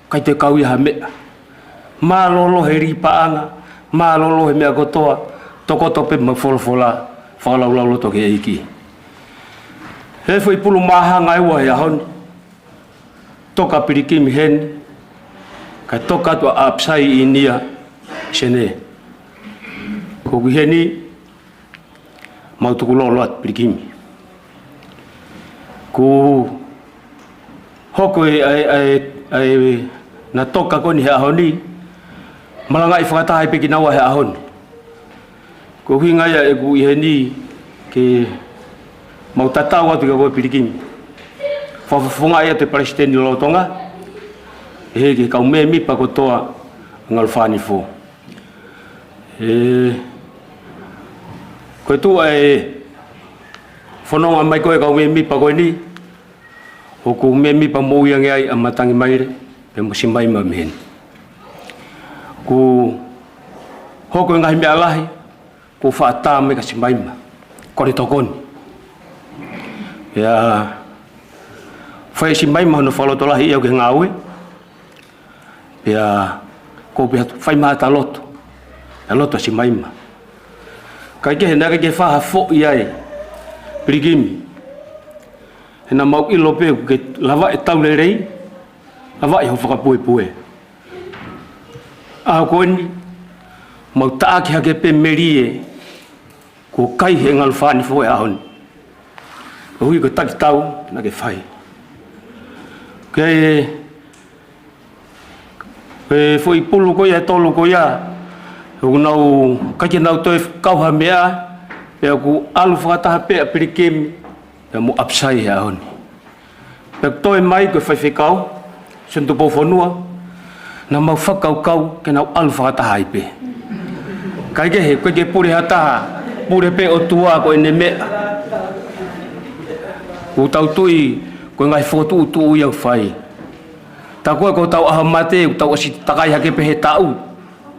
kai te kau ia me malolo he ripaanga malolo he me agotoa toko tope ma folfola fala ulo to ke iki he foi pulu maha ngai wa ya hon toka Pilikimi hen ka toka to apsai inia sene ko heni mau tu kulolot Pilikimi ku hoko ai na toka ko ni ahoni malanga i fata ai peki nawa ahon ko hinga ya e ku heni ke mau tatawa tu ko Pilikimi fa funga ya te president lo tonga he ke ka memi pa ko toa ngalfani fo Koe tu ai whanonga mai koe kau me mipa koe ni. Hoku me mipa mou yang ai a matangi maire. Pe mo si mai ma mehen. Ku hoko ngahi me alahi. Ku whaata me ka si mai ma. Kore tokoni. Ya whai si mai ma no whalotolahi iau ke ngaue. Ya ko be whai maa ta loto. A loto si mai ma. Kai ke hena ke whaha fo iai. Pilikimi. Hena mau ilo pe ke lava e tau le rei. Lava e ho whakapue pue. A koe ni. Mau taaki hake pe merie. Ko kai he ngal whani fo e ahoni. Ko hui ko taki tau na ke whai. Ke foi pulu ko ia tolu ko ia. Ko nau kai nau toi kauha mea. Pe aku alu whakataha pe a Pilikimi. Pe mo apsai hea honi. Pe toi mai ko whai whekau. Sentu pou whanua. Na mau whakau kau ke nau alu whakataha i pe. Kai ke he koe ke pure hataha. Pure pe o tua ko ene mea. Ko tau tui ko ngai whotu utu iau whai. Ta koe ko tau aha mate, ko tau asi takai hake pe he tau.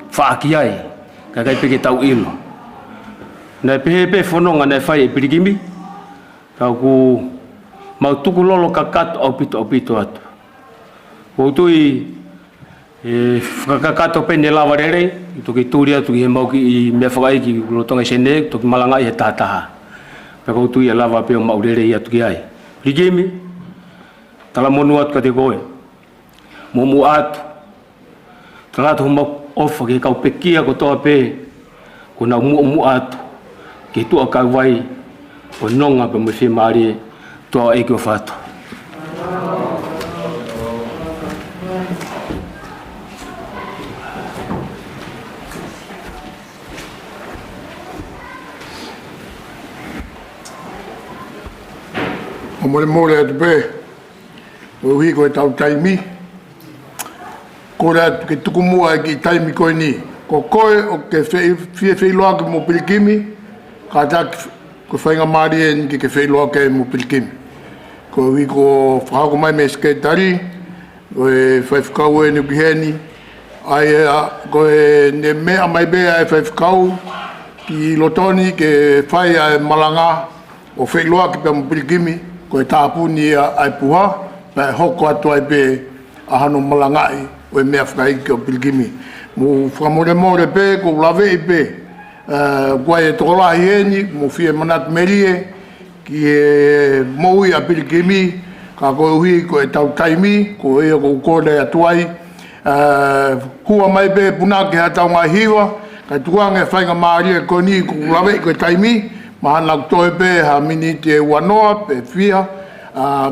Whaaki ai. Kai pe ke tau ilo. Nai pehe pe whanonga nai whai e Pilikimi. Tau ku mau tuku lolo kakato au pito atu. Ko tui whakakato pe ne lawa rere. Toki turi atu ki he mau ki i mea whakai ki lotonga i sene. Toki malanga i he tātaha. Pe ko tui e lawa pe o mau rere i atu ki ai. Pilikimi. Tala monu atu ka te koe. Momu atu. Tala atu mau ofa ke kau pekia ko toa pe. Ko nau mu atu. Ke tua kau vai. O nonga pe mo whi maari. Toa eke o whatu. O mole atu pe. O hui koe tau taimi. Ko rea ke tuku mua ki taimi koe ni. Ko koe o ke whi loa ke mo Pilikimi. Ka taki ko whainga maari e ni ke whi loa ke mo Pilikimi. Ko hui ko whahako mai me sketari. Ko e whai whakau e nuki heni. Ai ko e ne mea mai bea e whai whakau. Ki lotoni ke whai a malanga. O whi loa ke pe mo Pilikimi. Ko e tāpuni ai puha. Pai hoko atu ai pe ahano malangai. O e mea whakaiki o Pilikimi. Mo whakamore pe, ko lawe i pe. Kua e tokolahi eni, mo whie manat merie. Ki e moui a Pilikimi. Ka koe hui, ko e tau taimi. Ko e ko kore atuai. Kua mai pe punake ha tau ngai hiwa. Ka tuange whainga maari e koni ko lawe i ko e taimi. Mahana kutoe pe ha mini te wanoa pe whia.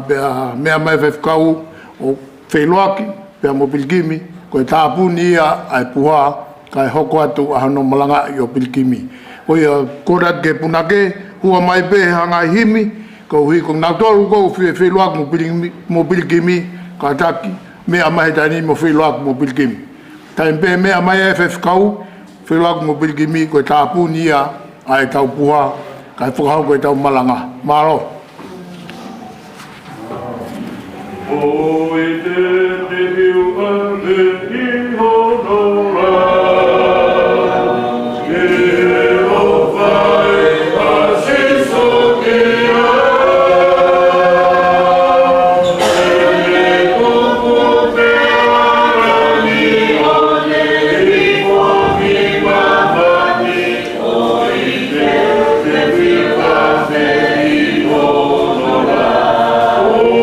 Pe mea mai whekau o wheloaki. Pe mo Pilikimi. Ko e tāpuni ia ai puha, kai hoko atu ahano malanga i o Pilikimi. Ko ia korat ke punake, hua mai pe hangai himi, ko hui ko nautoru ko wheloak mo Pilikimi, ka taki mea mai tani mo wheloak mo Pilikimi. Taim pe mea mai e whekau, wheloak mo Pilikimi, ko e tāpuni ia ai tau puha, kai whakahau ko e tau malanga. Maro. O e te piu ane i honora, ke o whai a siso ki e kuku te arani o ne i whaki wawani o i te piu ane i honora. O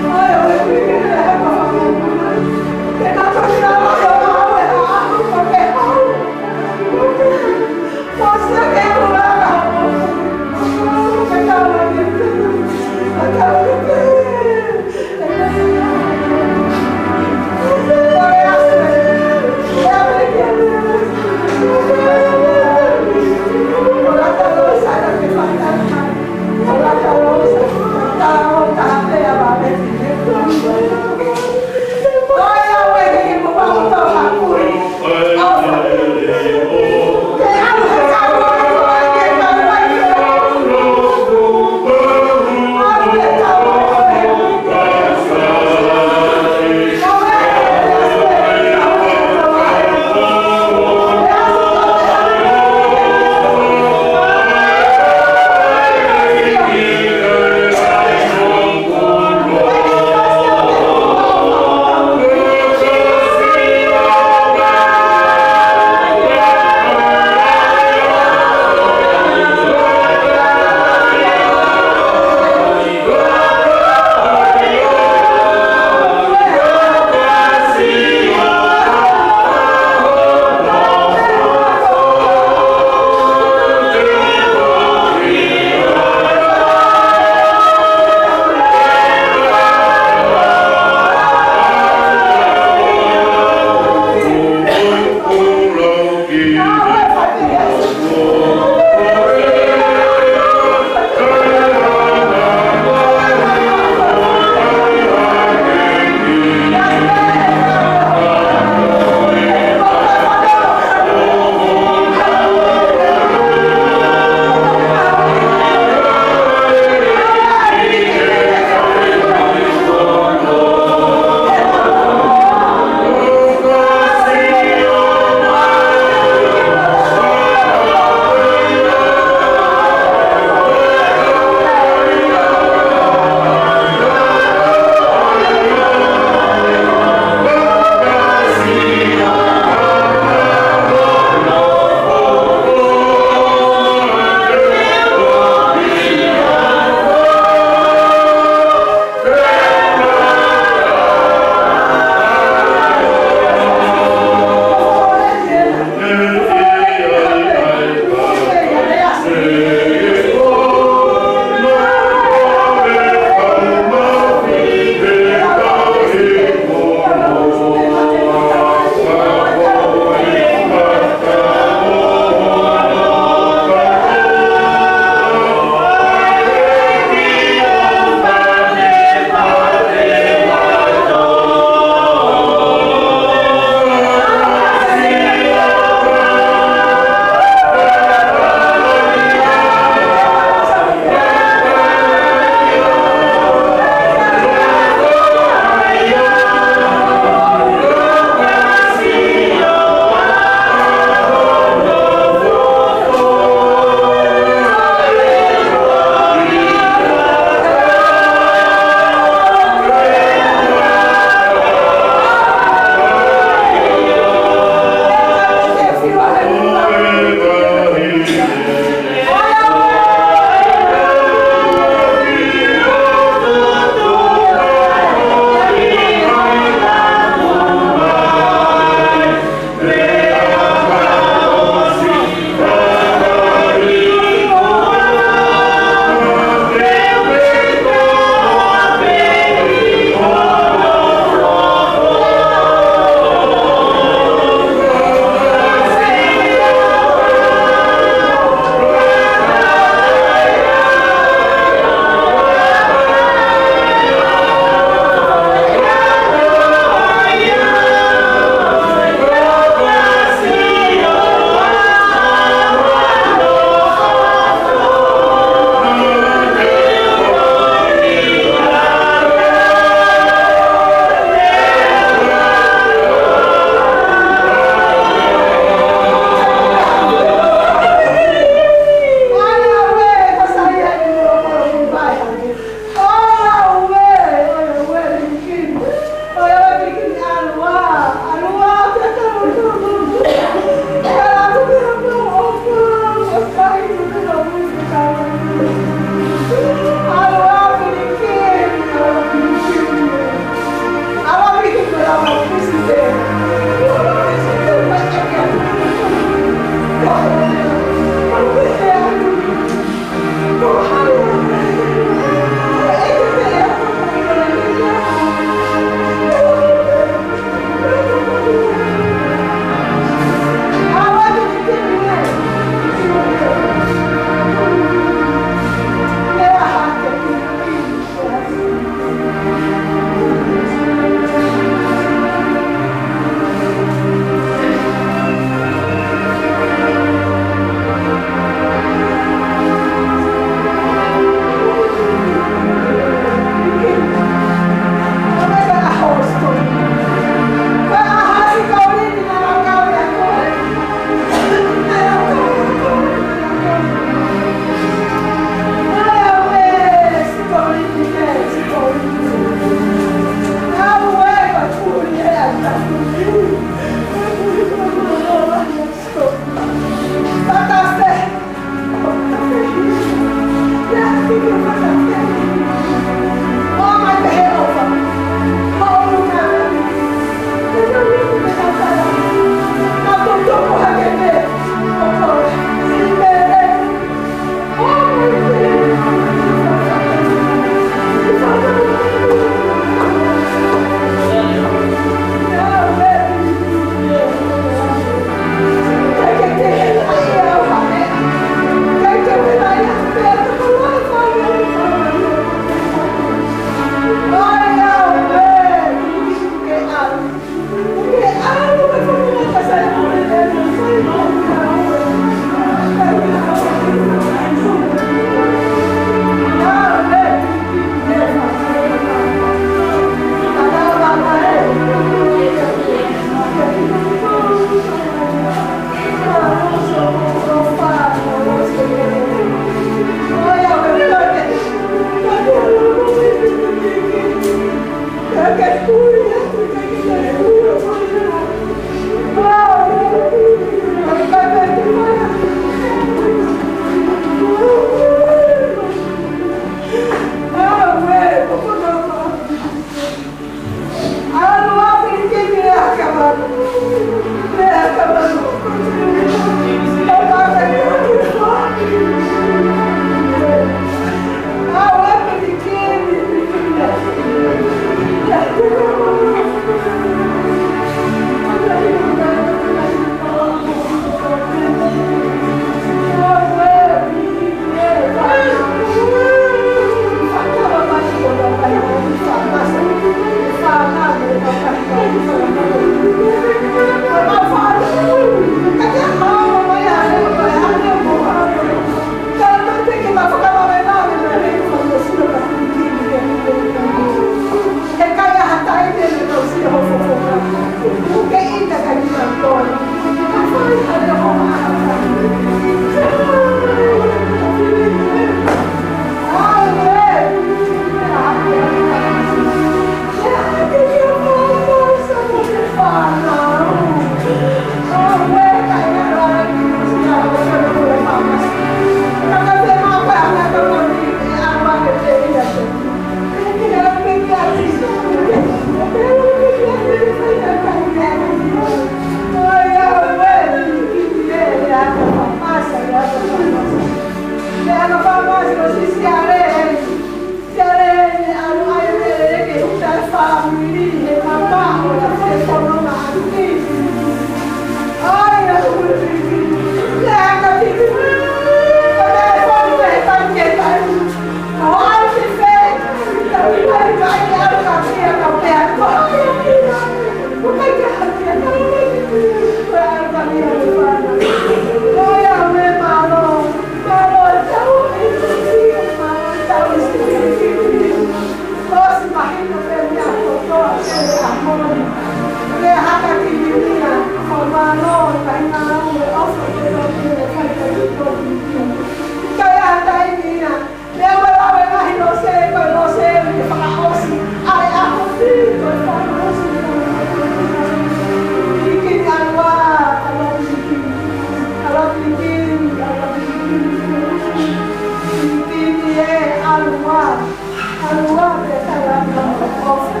ofa.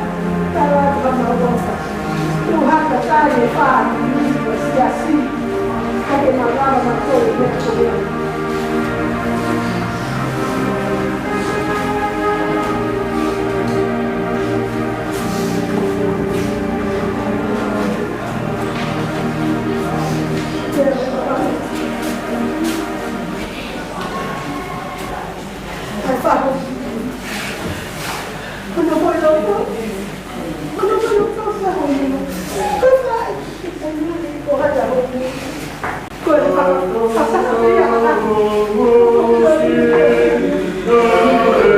Tala kama ofa. Uhaka tani fani kwa siasi. Kage magala matoi mecho. Oh,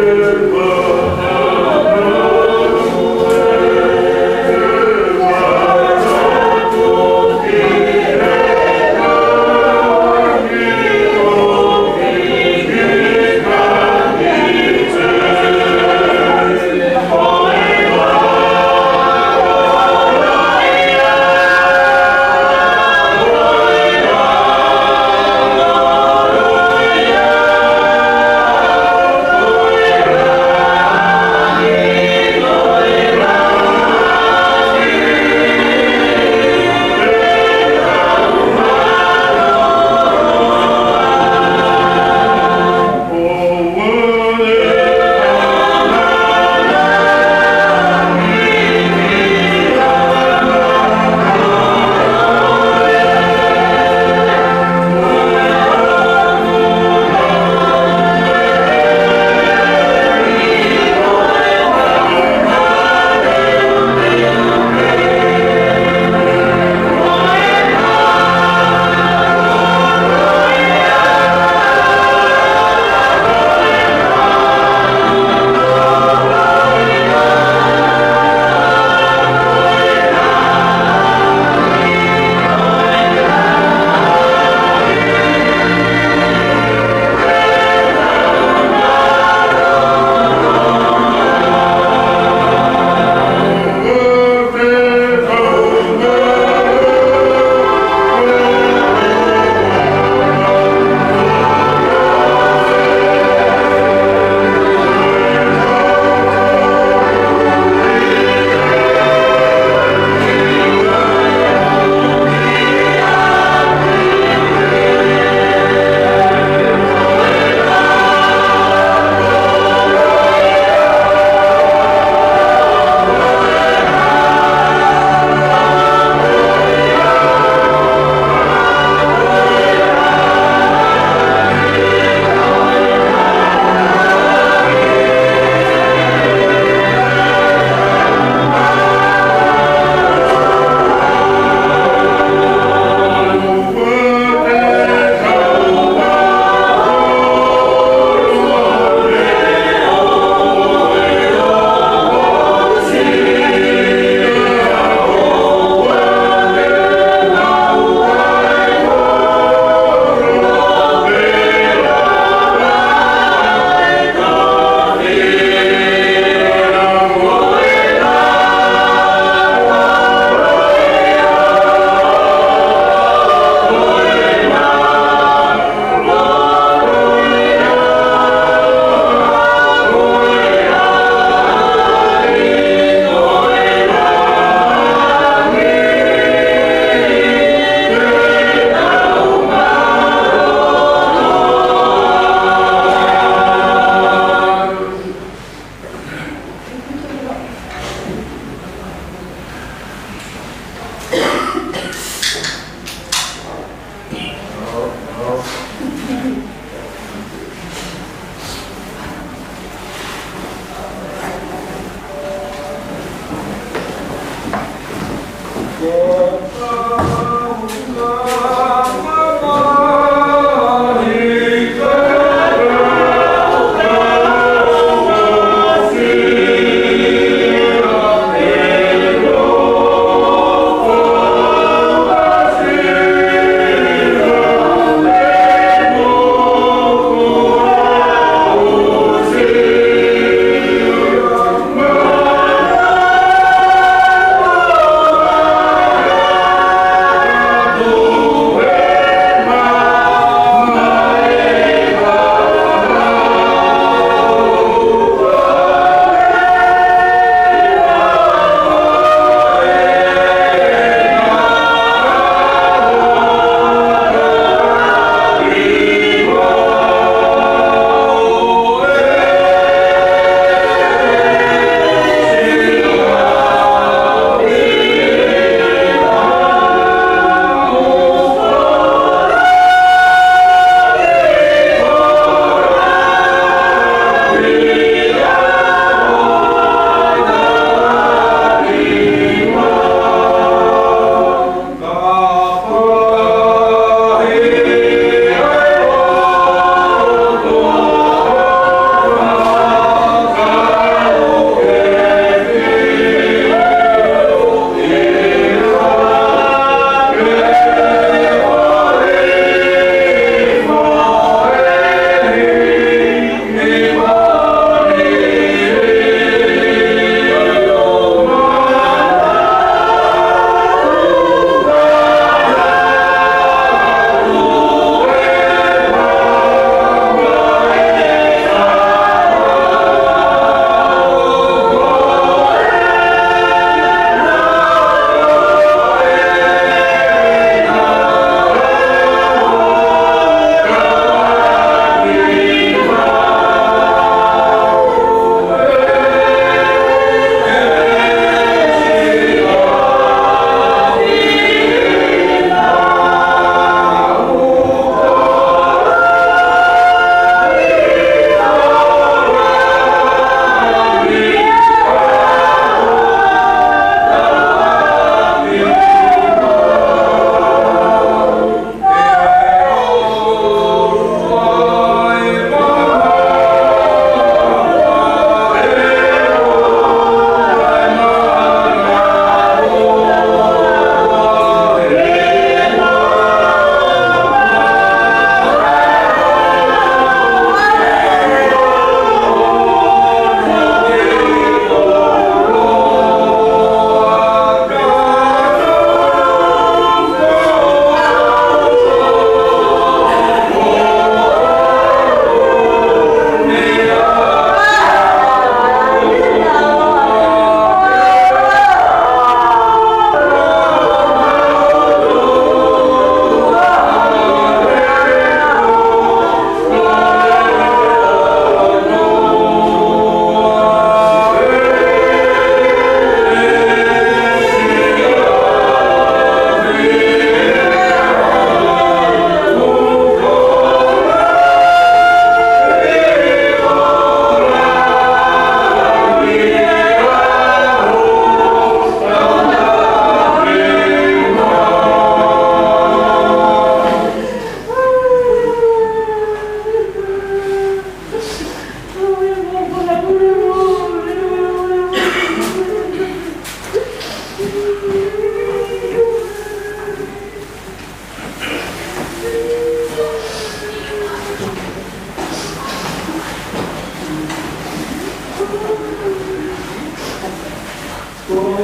Amen.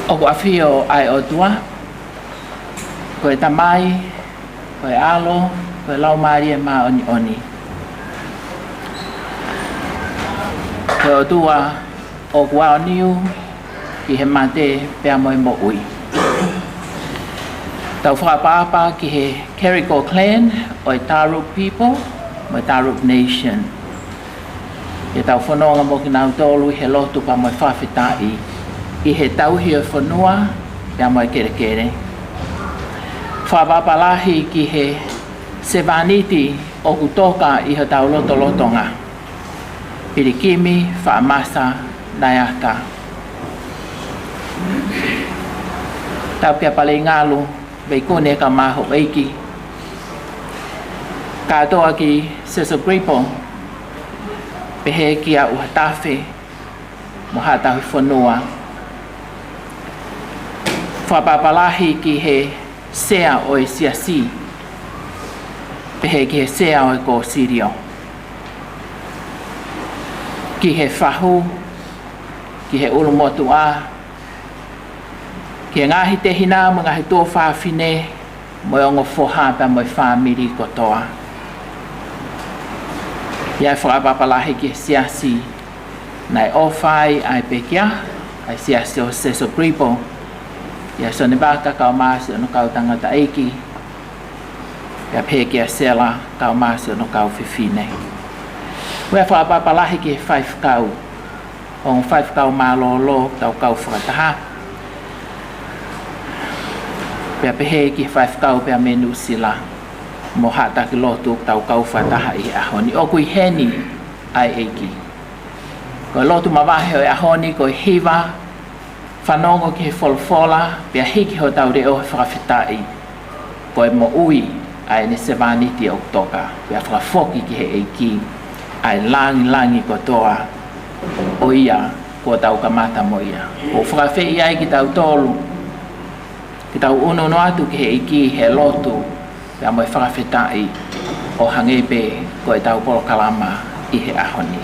O afio ai o tua, koe tamai, koe alo, koe lau maari e maa oni oni. Koe o tua o kua o niu, ki he mate pea moe mo ui. Tau whakapapa ki he Carrico clan, o i Tarup people, mo i Tarup nation. E tau whanonga mo ki nau tolu he lotu pa moe whawhitai. I he tauhi o whanua, pea moe kere kere. Whapapalahi ki he Sevaniti o kutoka i he tau loto lotonga. Pilikimi, whaamasa, Naeata. Tau pia pale ngalu, vei kone ka maho eiki. Katoa ki Seso Gripo, pehe ki a uhatafe, mohata hui whanua. Whapapalahi ki he sea o e siasi, pehe ki he sea o e ko sirio. Ki he whahu, ki he ulumotu a, ki he ngahi te hina mo ngahi tō whawhine, mo ongo whohapa mo i whamiri kotoa. Iai whakapapalahi ki he siasi, nai owhai ai pekia, ai siasi o Seso Gripo, ia so ne baka kau maasi o no kau tangata eiki. Ia peke a sela kau maasi o no kau whiwhine. Wea whaapapalahi ki he whaif kau. O whaif kau mālolo tau kau whakataha. Pea pehe ki he whaif kau pea menu sila. Mo hata ki lotu tau kau whakataha i ahoni. O kui heni ai eiki. Ko lotu mawahe o i ahoni ko i hiva. Whanongo ki he wholfola, pia hiki ho tau reo he whakawhitai. Ko e mo ui ai ne Sevaniti o toka, pia whakafoki ki he eiki, ai langi kotoa o ia, ko tau kamata mo ia. Ko whakawhi ai ki tau tolu, ki tau uno no atu ki he eiki he lotu, pia mo e whakawhitai o hangepe ko e tau polo kalama i he ahoni.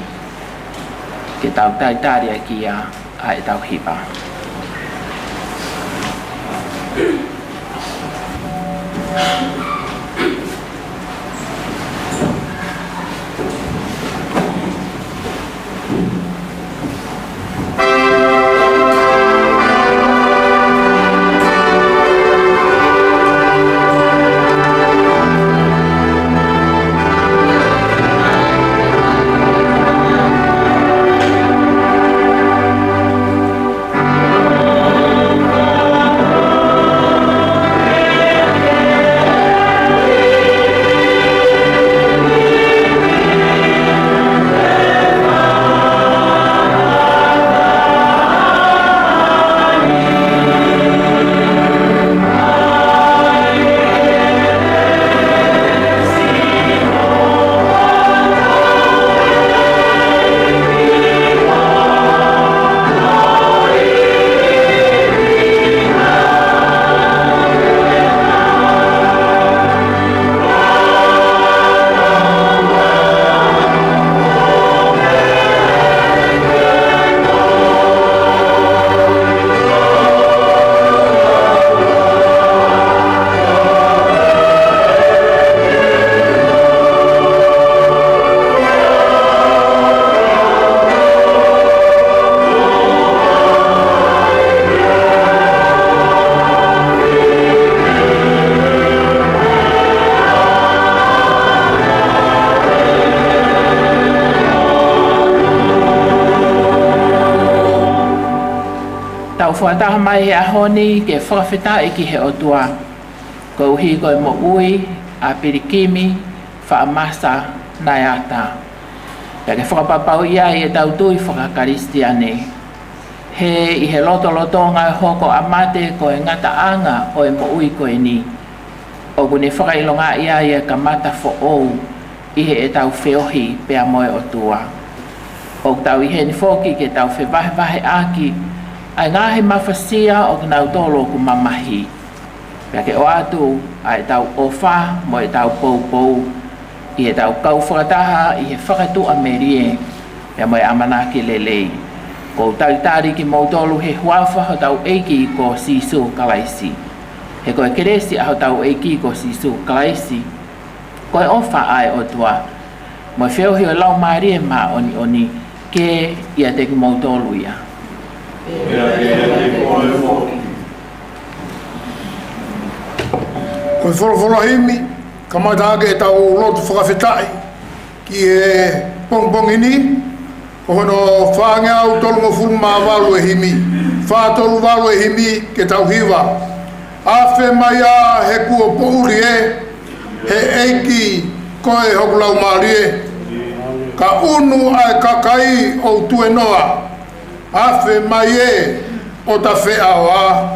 Ki tau taitaria ki ia ai tau hipa. Whataha mai he ahoni ke whakawhitai ki he otua. Ko uhi ko e mo ui, a Pilikimi, whaamasa, Naeata. Ia ke whakapapau ia i e tautui whakakaristiane. He i he loto ngai hoko amate ko e ngata anga o e mo ui ko e ni. O kune whakailonga ia i e kamata fo'ou i he e tau whiohi pea moe otua. O tau i he ni whoki ke tau whiwahe aki ai ngahe mawhasia o knau tolo ku mamahi. Pea ke o atu ai tau ofa mo e tau pou i he tau kau whakataha i he whakatu a merie pea mo e amanaki lelei. Ko tari ki mautolu he huafa ho tau eiki ko sisu kalaisi. He koe keresi ho tau eiki ko sisu kalaisi. Koe ofa ai o tua. Mo feo hi o lau maari e ma oni ke ia te ki mautolu ia. Koe wholawhalahimi, ka maitaake e tau lotu whakawhetai ki e pongpongini, ko hono whaangeau tolu mo fulu maa walu e himi, whaatolu walu e himi ke tau hiwa. Awhe mai a he kua pouri he eiki koe hokulau maari e. Ka unu ai kakai o tue noa, awhe mai e o ta whea o a.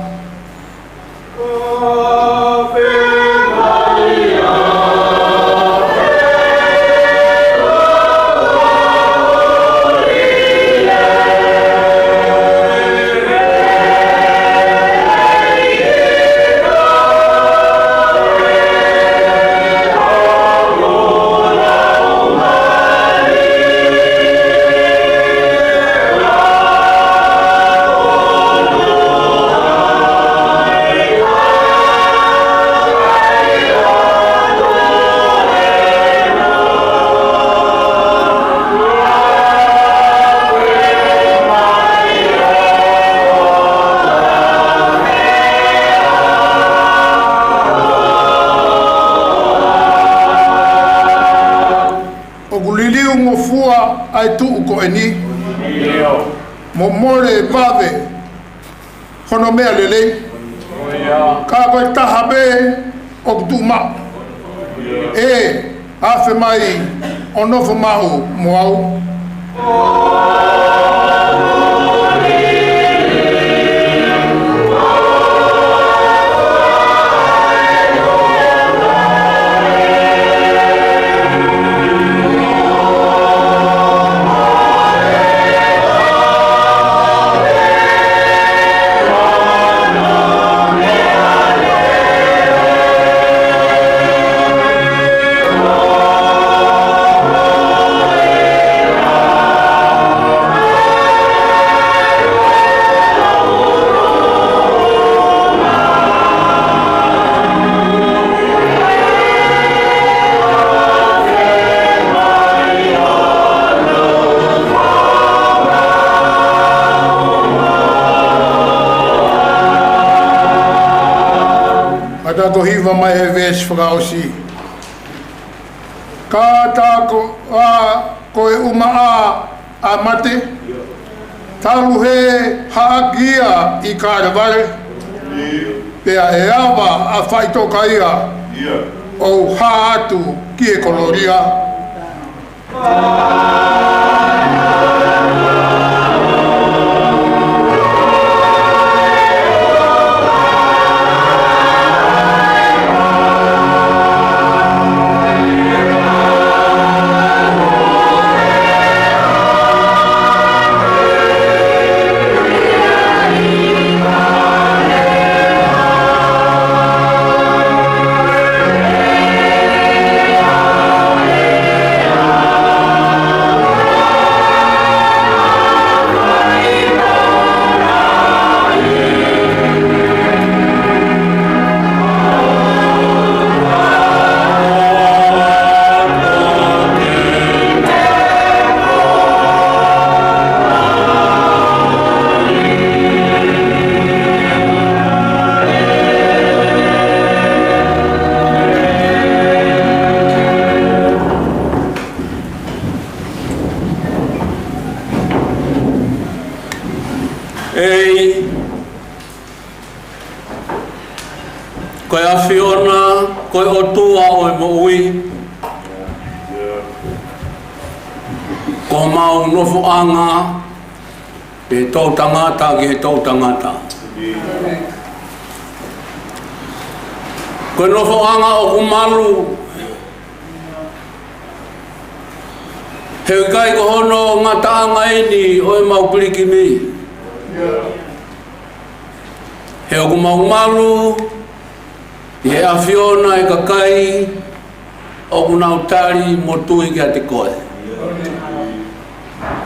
Ai tuu ko e ni mo mole vave hono mea lele ka koe taha be o tu ma e awhe mai o nofo mahu mo au ko hiva mai he ves whakaosi. Ka tāko koe uma a mate, talu he haakia I kāraware, pea e awa a whaitoka ia o haatu ki e koloria. Koe a Fiona, koe o tua o e mo ui. Ko mau nofo anga, e tau tangata ki he tau tangata. Koe nofo anga o kumalu, he kai ko hono ngata anga ini o e mau Pilikimi. He o kumau malu, he a Fiona e kakai o kunau tari mo tui ki a te koe.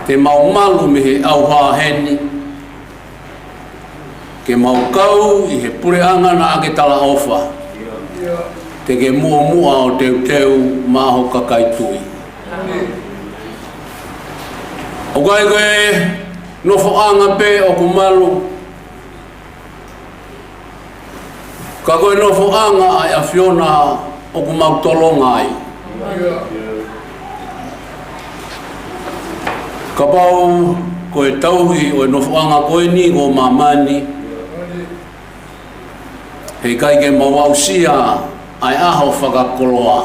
te maumalu me he au haheni, ke maukau i he pureanga na ake tala ofa, te ke mua o teu teu maho kakaitui. O kai koe no foanga pe o kumalu, ka koe no foanga ai a Fiona o kumau tolonga ai. Ka pau koe tauhi o no foanga koe ni ko mamani, hei kai ke mawausia ai aho whakakoloa,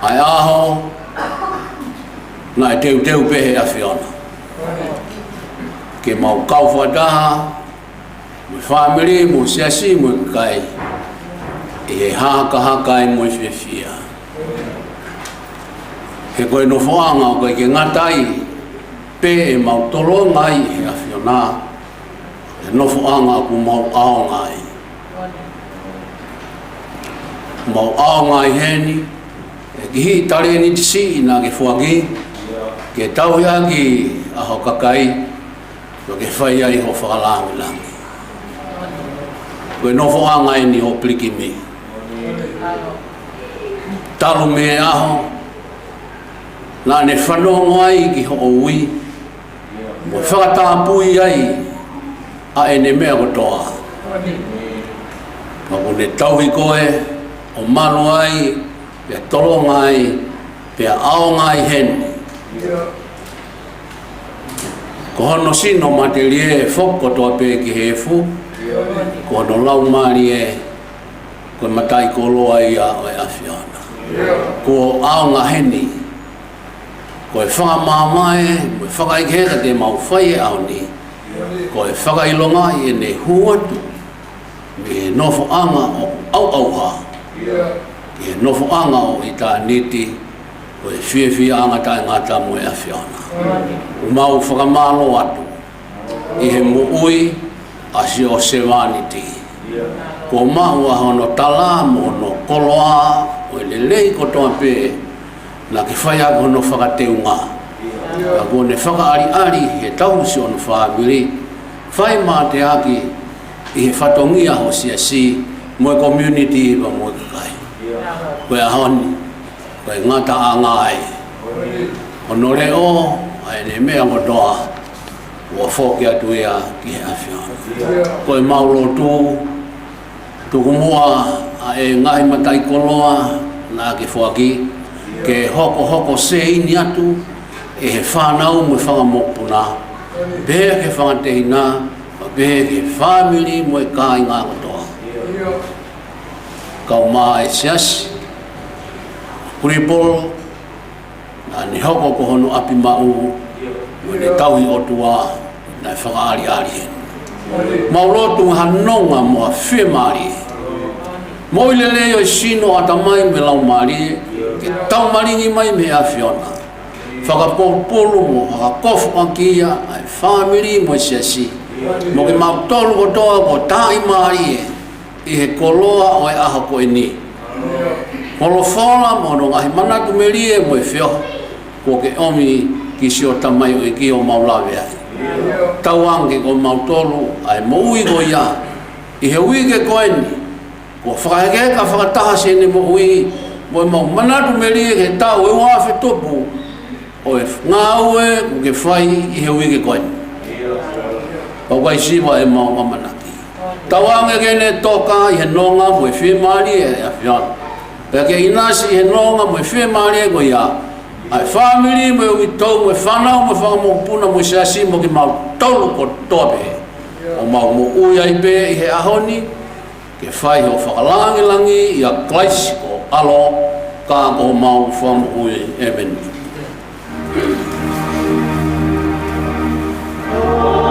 ai aho na e teu teu pehe a Fiona. Ke mau kau whadaha, mo family, mo siasi, mo kai, e he haka e mo whiwhia. He koe no whaanga o koe ke ngatai, pe e mau tolo ngai he a Fiona, e no whaanga ku mau ao ngai. Mau ao ngai heni, e ki hi tare ni tisi ina ke whangi, ke tau hiangi a ho kakai, o ke whai ai ho whakalangi. Koe no whaanga e ni ho Pilikimi. Talu me aho, na ne whanonga ai ki ho oi, mo whakatapui ai, a e ne mea kotoa. Mako ne tauhi koe, o manu ai, pia tolonga ai, pia aonga ai heni. Ko hono sino materie foko toa pe ki hefu, ko hono lau mari e, ko matai koloa ia o e a Fiona. Ko aonga heni, ko e whakamamae, mo e whakaikera te mau whai e au ni, ko e whakailonga i e ne huatu, me nofo anga o au auha, e nofo anga o i tā niti, ko e whiwhi anga tai ngata mo e a Fiona. Mau whakamalo atu, i he muui a si o sevaniti. Ko mahu a hono tala mo no koloa, o e lelei kotoa pe, na ke whai ako no whakateunga. Ka ko ne whakaari he tau si ono whaabiri, whai mā te aki i he whatongia ho siasi, mo e community wa mo e kakai. Koe a honi, koe ngata a ngai. Ono reo, ai ne mea ngotoa, ua whoki atu ia ki he a Fiona. Koe maulo tuku mua a e ngahi matai koloa, na ke whaki, ke hoko se ini atu, e he whanau mo e whangamopuna, behe ke whangatehina, behe ke family mo e kai ngā ngotoa. Kau mā e siasi, kuripolo, na ni hoko ko hono api mau, mo ne tauhi o tua, na whakaari hen. Maulotu hanonga mo a whemari. Mo i leleo i sino atamai me lau mari, ke tau maringi mai me a Fiona. Whakapopolo mo, whakakofu ankia, ai family mo i siasi. Mo ke mautolu ko toa ko tai mari i he koloa o e aho ko e ni. Molo whola mo no ngahi manatu merie mo e whio, ko ke omi ki si o tamai o e ki o maulawe ai. Tauange ko mautolu ai mo ui ko ia, i he ui ke koe ni, ko whakaheke ka whakataha se ne mo ui, mo e mau manatu merie ke tau e wafe topu, o e ngā ue ko ke whai i he ui ke koe ni. O kai siwa e mau mamanaki. Tauange ke ne toka i he nonga mo e whimari e a Fiona. Pea ke inasi he nonga mo e whimari e ko ia. Ai family mo e ui tau mo e whanau mo e whakamopuna mo e siasi mo ki mau taulu ko tope. O mau mo ui ai pe i he ahoni, ke whai ho whakalangi i a klaisi ko alo, ka ko mau whamu ui e meni. Oh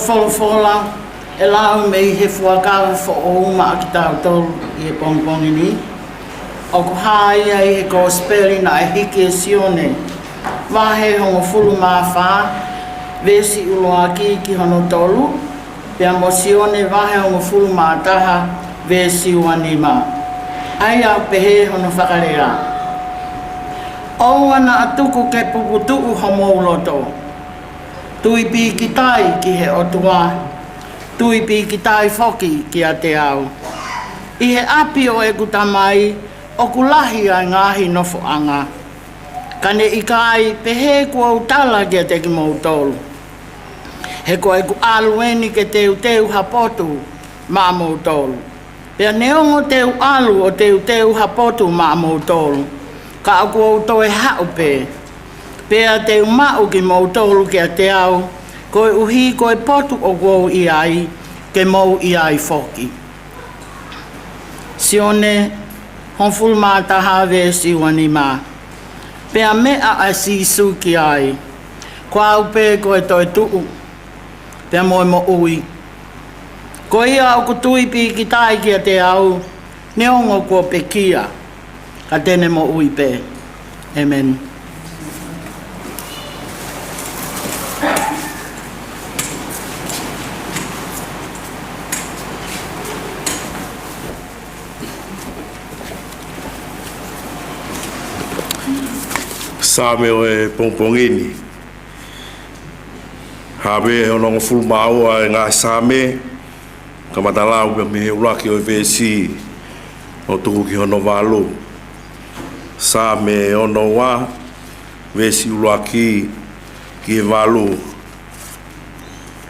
wholofola e lau me he fuakawa fo o uma ki tau tolu i e pongpongi ni. O ku haia i he gospeli na e hiki e sione. Wahe hongo fulu maa wha, vesi uloa ki hono tolu. Pea mo sione wahe hongo fulu maa taha, vesi uanima. Ai au pehe hono whakarea. O ana atuku ke puputuu homo uloto. Tui pi ki tai ki he otua. Tui pi ki tai foki ki a te au. I he api o e kutamai, o kulahi ai ngahi nofo anga. Kane i kai pehe kua utala ki a te ki mou tolu. He koe ku alueni ke teu hapotu ma mou tolu. Pea neongo teu alu o teu hapotu ma mou tolu. Ka aku o toe hau pe. Pea teu mau ki mou tolu ki a te au. Koe uhi koe potu o kou i ai, ke mou i ai foki. Sione, hon fulma taha vesi wani ma. Pea mea a sisu ki ai. Kwa au pe koe toi tuu. Pea moe mo ui. Ko ia au kutui pi ki tai ki a te au, neongo kua pe kia. Ka tene mo ui pe. Amen. Same o e pongpongini. Habe o nongo fulmau a ngā same. Kamatalau me me ulaki o vesi o tuku ki hono walu. Same o no wa vesi ulaki ki walu.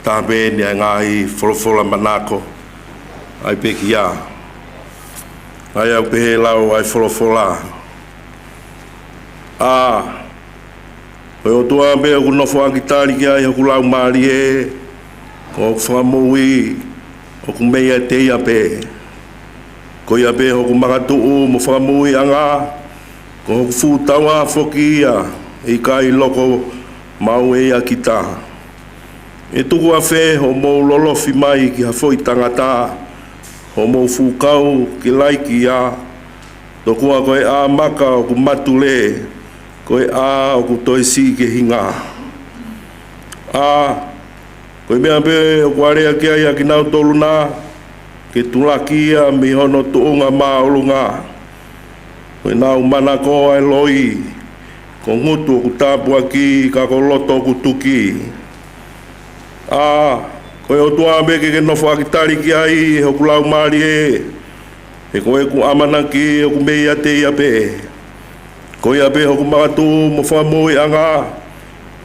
Tabe ni ngahi folofola manako. Ai peki ya. Ai au pehe lau ai folofola. O tua be o no fo angitari ki ai o lau mari e o famui o ku mea te ia pe ko ia pe o ku magatu mo famui anga ko fu tawa fokia e kai loko mau e akita e tuku a fe o mo lolo fi mai ki ha foi tangata o mo fu kau ki laiki ya to ku a ko a maka o ku matule koe a o ku toi si ke hinga. Koe mea be o kuarea kia ia ki nau tolu nā, ke tulakia mi hono tuunga maa olunga. Koe nau mana ko ai loi, ko ngutu o ku tāpua ki, ka ko loto o ku tuki. Koe o tua be ke nofo akitari ki ai, ho ku lau maari e koe ku amana ki, o ku mea te ia pe. Ko ia be hoku magatu mo whamui anga,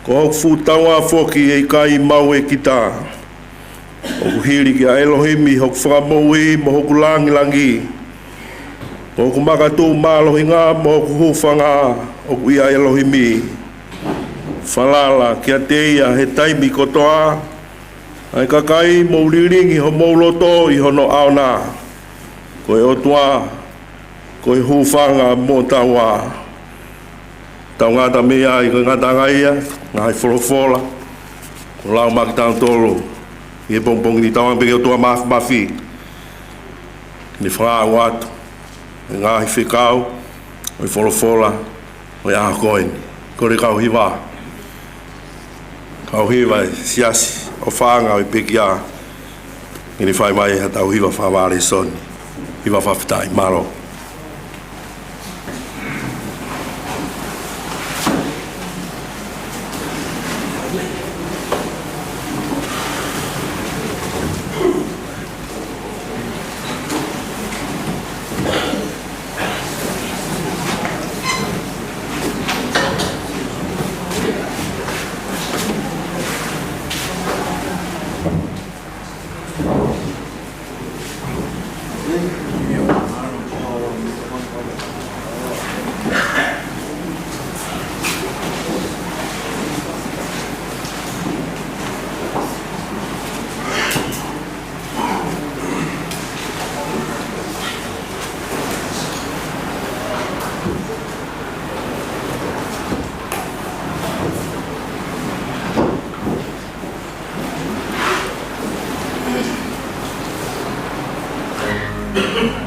ko hoku futawa foki e kai mau e kita. Hoku hiri ki a Elohimi, hoku whamui mo hoku langi. Hoku magatu mālohinga mo hoku hufanga, hoku ia Elohimi. Whalala ki a teia he taimi kotoa, ai kakai mo uriringi ho mauloto i hono aona. Koe otua, koe hufanga mo tawa. Tau ngata mea i ka ngata ngaia, ngai folofola, ko lau maki tau tolo, i e pongpongi ni tau ambeke o tua mafi. Ni whaa watu, i ngahi whikau, o i folofola, o i aha koini, kore kau hiwa. Kau hiwa siasi, o whaanga o i pekia, i ni whai mai ha tau hiwa whaware soni, hiwa whawhitai, maro. Amen.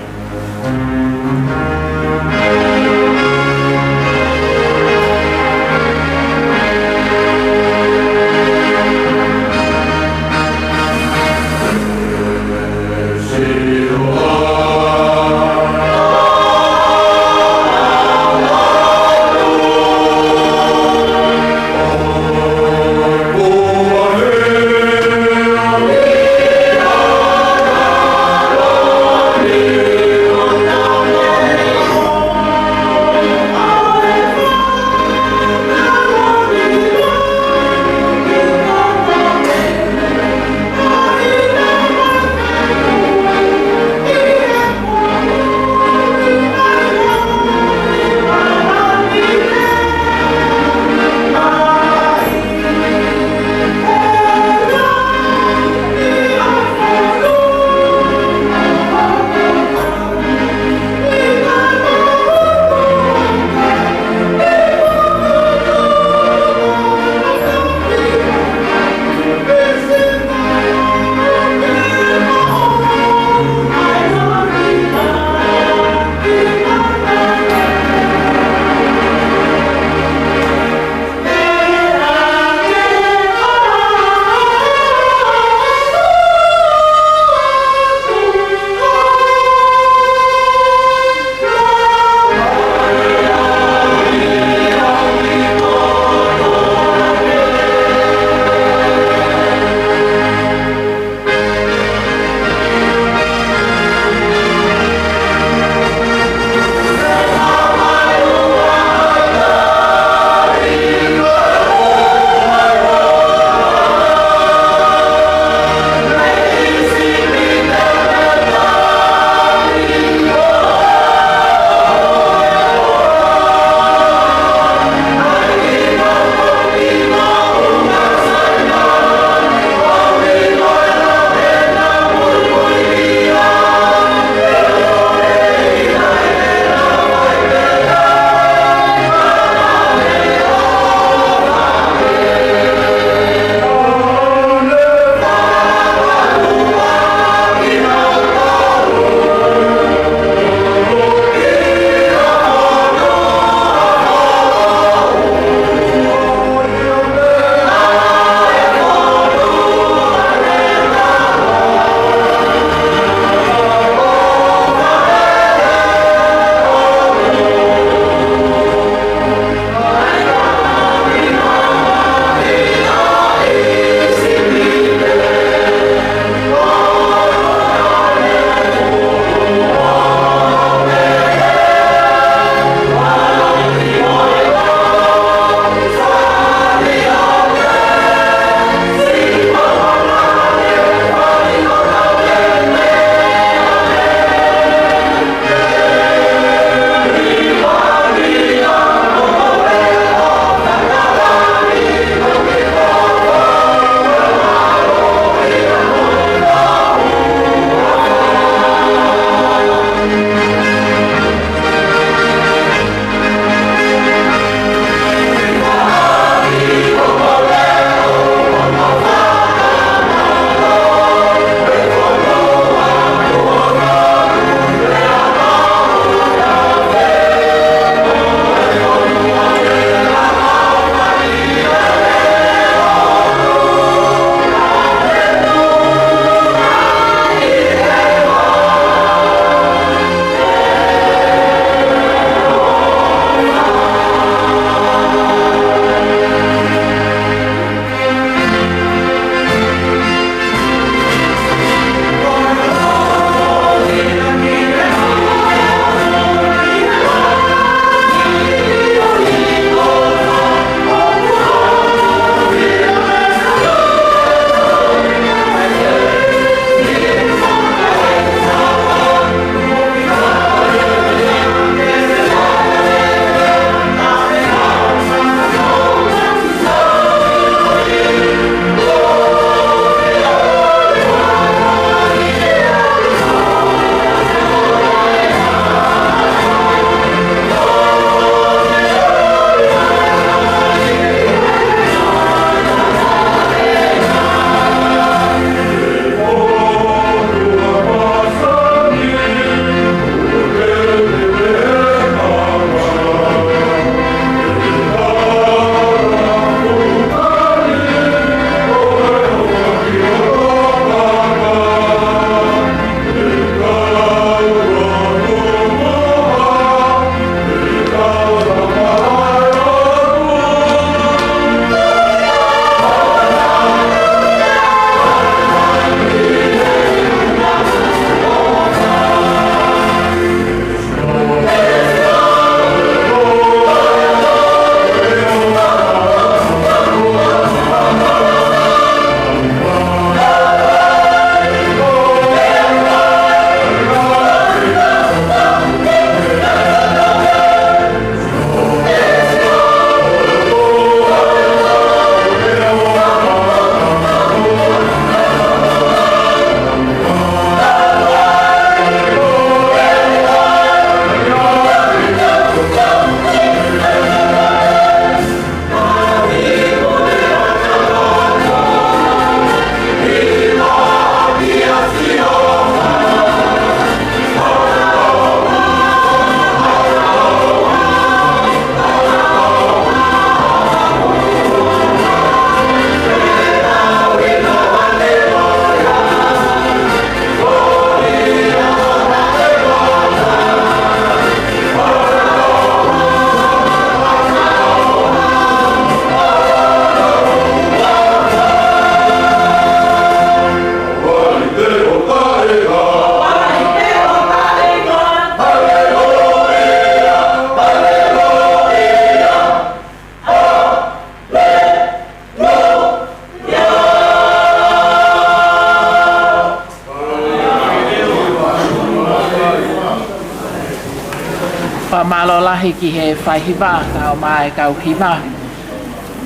malo lahi ki he whai hiva, ka o mai kau hiva.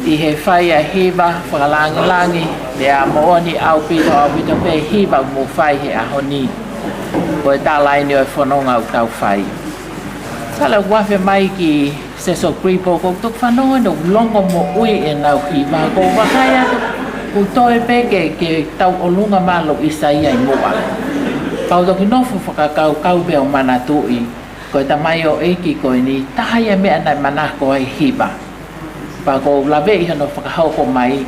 I he whai a hiva, whakalangi, le a mooni au pito pe hiva mu whai he ahoni. Ko e tālai ni o e whanonga o tau whai. Kala wafe mai ki seso kripo ko tuk whanonga no longo mo ui e nau hiva. Ko wakaya ku toi peke ke tau olunga malo isa ia i mua. Pau toki nofu whakakau kau beo mana tui. Ko e tamai o eiki ko ni tahaya mea nai manako ai hiva. Pa ko lawe i hano whakahauko mai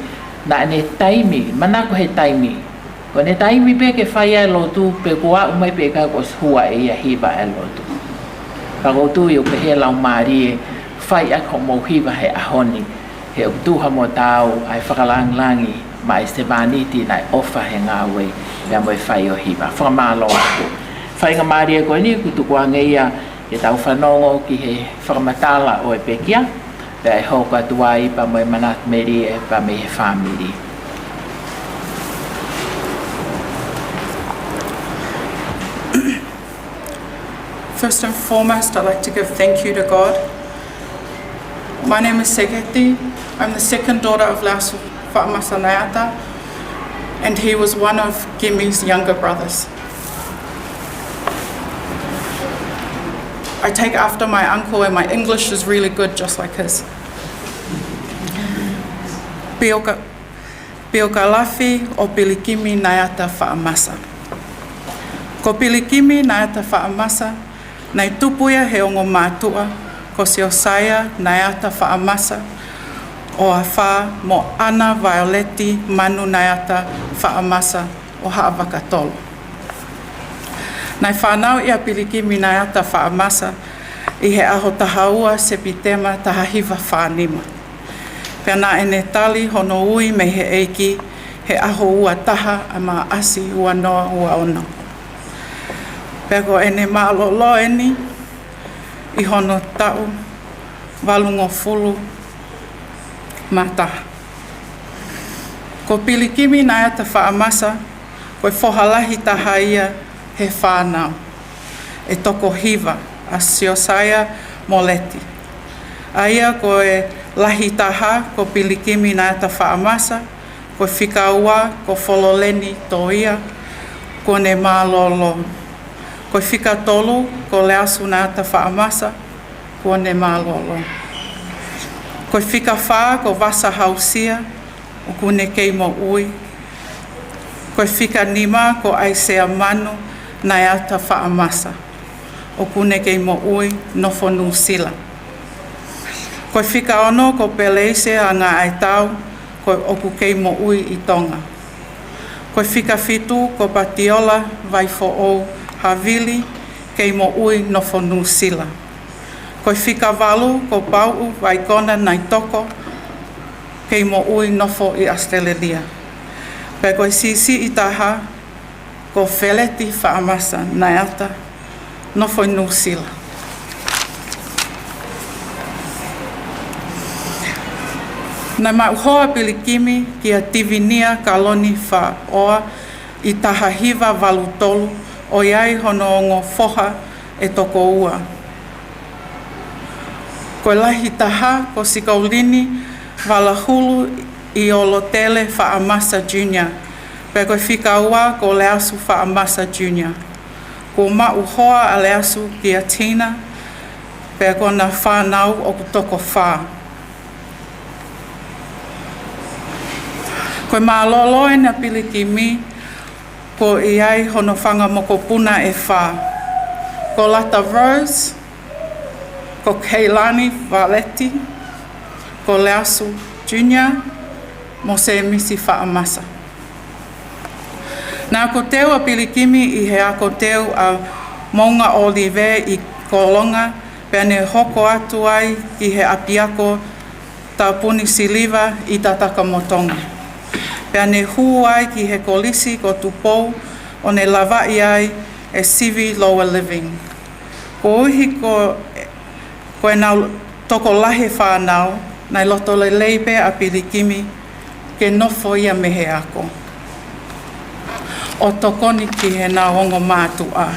na ne taimi, manako he taimi. Ko ne taimi pe ke whaia e lotu pe kua umai pe ka ko hua e ia hiva e lotu. Pa ko tu i o pe he lau maari e whai a ko mo hiva he ahoni. He o tuha mo tau ai whakalangi mai se vaniti nai ofa he ngā wei mea mo e whai o hiva. Whakamalo atu. Whai ngā maari e koe ni kutukua ngeia e tau whanongo ki he whakamatala o e pekia. Pe ai hoko atuai pa mo e manat meri e pa me he whamiri. First and foremost, I'd like to give thank you to God. My name is Segeti. I'm the second daughter of Lasu Whaamasa Naeata, and he was one of Gimi's younger brothers. I take after my uncle, and my English is really good, just like his. Pioka lafi o Pilikimi Naeata Whaamasa. Ko Pilikimi Naeata Whaamasa, nei tupuia he ongo mātua, ko se Osaya Naeata Whaamasa, o a wha mo Ana Violeti Manu Naeata Whaamasa o Haawakatolo. Nai whanau ia Pilikimi Naeata Whaamasa i he aho tahaua sepitema tahahiva whanima. Pea nā ene tali hono ui me he eiki he aho ua taha a mā asi ua noa ua ono. Pea ko ene maalolo eni i hono tau walungo fulu mataha. Ko Pilikimi Naeata Whaamasa koe whohalahi taha ia he whānau, e toko hiva, a Siosaya Moleti. Aia ko e lahi taha ko Pilikimi Naeata Whaamasa, ko whikaua ko whololeni tō ia, ko ne mālolo. Ko whikatolu ko Leasu Naeata Whaamasa, ko ne mālolo. Ko whikawha ko Vasa Hausia, o ko ne keimo ui. Ko whikanima ko Aisea Manu, Naeata Whaamasa, o kune kei mo ui nofo nusila. Ko whikaono ko Peleise a ngā aitau, ko oku kei mo ui i tonga. Ko whikawhitu ko Patiola Vaifo o Havili, kei mo ui nofo nusila. Ko whikawalu ko Pau Vaikona nai toko, kei mo ui nofo i Australia. Pe ko sisi i taha, ko Feleti Whaamasa Naeata nofo i Nusila. Nai mauhoa Pilikimi kia tivinia kaloni whaoa i taha hiva walutolu o iai hono ongo foha e toko ua. Ko lahi taha ko Sikaulini walahulu i Olotele Whaamasa Junior. Pe koe whikaua ko Leasu Whaamasa Junior. Ko mau hoa a Leasu ki a Tina, pe ko na whanau o kutoko wha. Koe maalolo e na Pilikimi, ko iai hono whanga moko puna e wha. Ko Lata Rose, ko Keilani Valeti, ko Leasu Junior, mo se misi Whaamasa. Nā ko teo a Pilikimi i he a ko teo a Maunga Olive i Kolonga, pea ne hoko atu ai i he apiako tā puni siliva i tā takamotonga. Pea ne hu ai ki he kolisi ko tupou o ne lawai ai e sivi lower living. Ko uhi ko e nau toko lahe whanau, nai loto le leipe a Pilikimi ke nofo ia mehe ako. O tokoni ki he nā ongo mātua.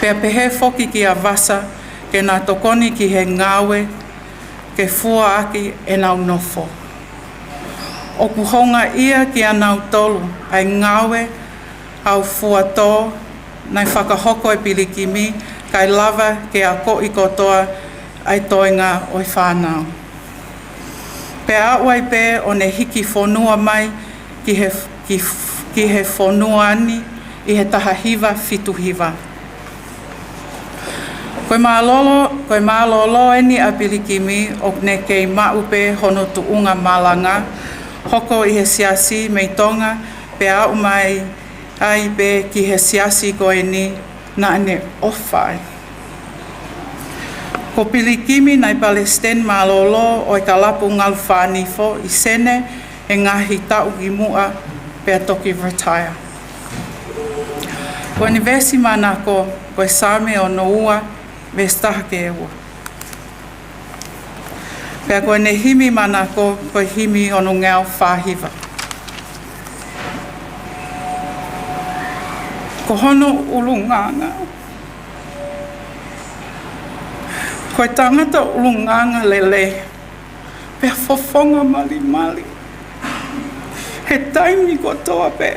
Pea pehe foki ki a Vasa ke nā tokoni ki he ngāwe, ke fua aki e nau nofo. O kuhonga ia ki a nau tolu, ai ngāwe au fua tō, nai whakahoko e Pilikimi, kai lava ke a ko i kotoa ai toinga o i whānau. Pe awai pe o ne hiki whonua mai ki he whonua ani i he taha hiva fitu hiva. Koe mālolo eni a Pilikimi o ne kei maupe hono tuunga malanga, hoko i he siasi mei tonga pe au mai ai pe ki he siasi koe ni na ane ofai. Ko Pilikimi nai Palestine mālolo o i ka lapu ngalu whānifo i sene e ngahi tau ki mua pe a toki retire. Ko ni vesi manako koe same o noua vestaha ke ewa. Pea koe ne himi manako koe himi o no ngau whahiva. Ko hono ulunganga. Koe tangata ulunganga lele. Pea fofonga mali mali. He taimi ko toa pe.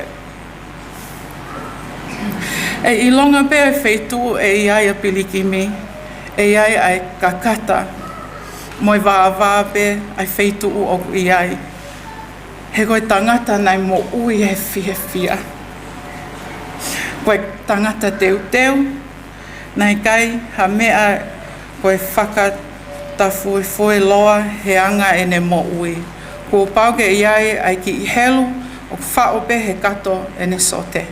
E ilonga pe e wheitu e iai a Pilikimi. E iai ai kakata. Moi vā pe ai wheitu u o iai. He koe tangata nai mo ui he fia. Koe tangata teu, nai kai ha mea koe whakatafui loa he anga e ne mo ui. Ko pau ke iai ai ki i helu o whaope he kato e ne sote.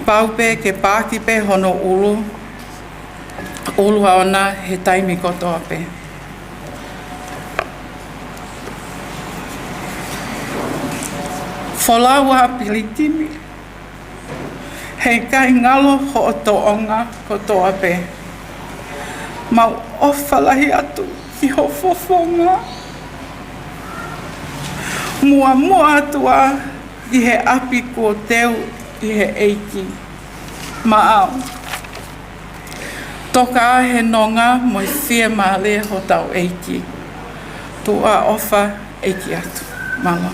Pau pe ke pāki pe hono ulu aona he taimi kotoa pe. Wholaua Pilikimi. Hei kai ngalo ho o toonga kotoa pe. Mau ofalahi atu ki ho fofonga. Mua atua i he api kua teu i he eiki. Maau. Toka he nonga mo i whia male ho tau eiki. Tua ofa eiki atu. Mama.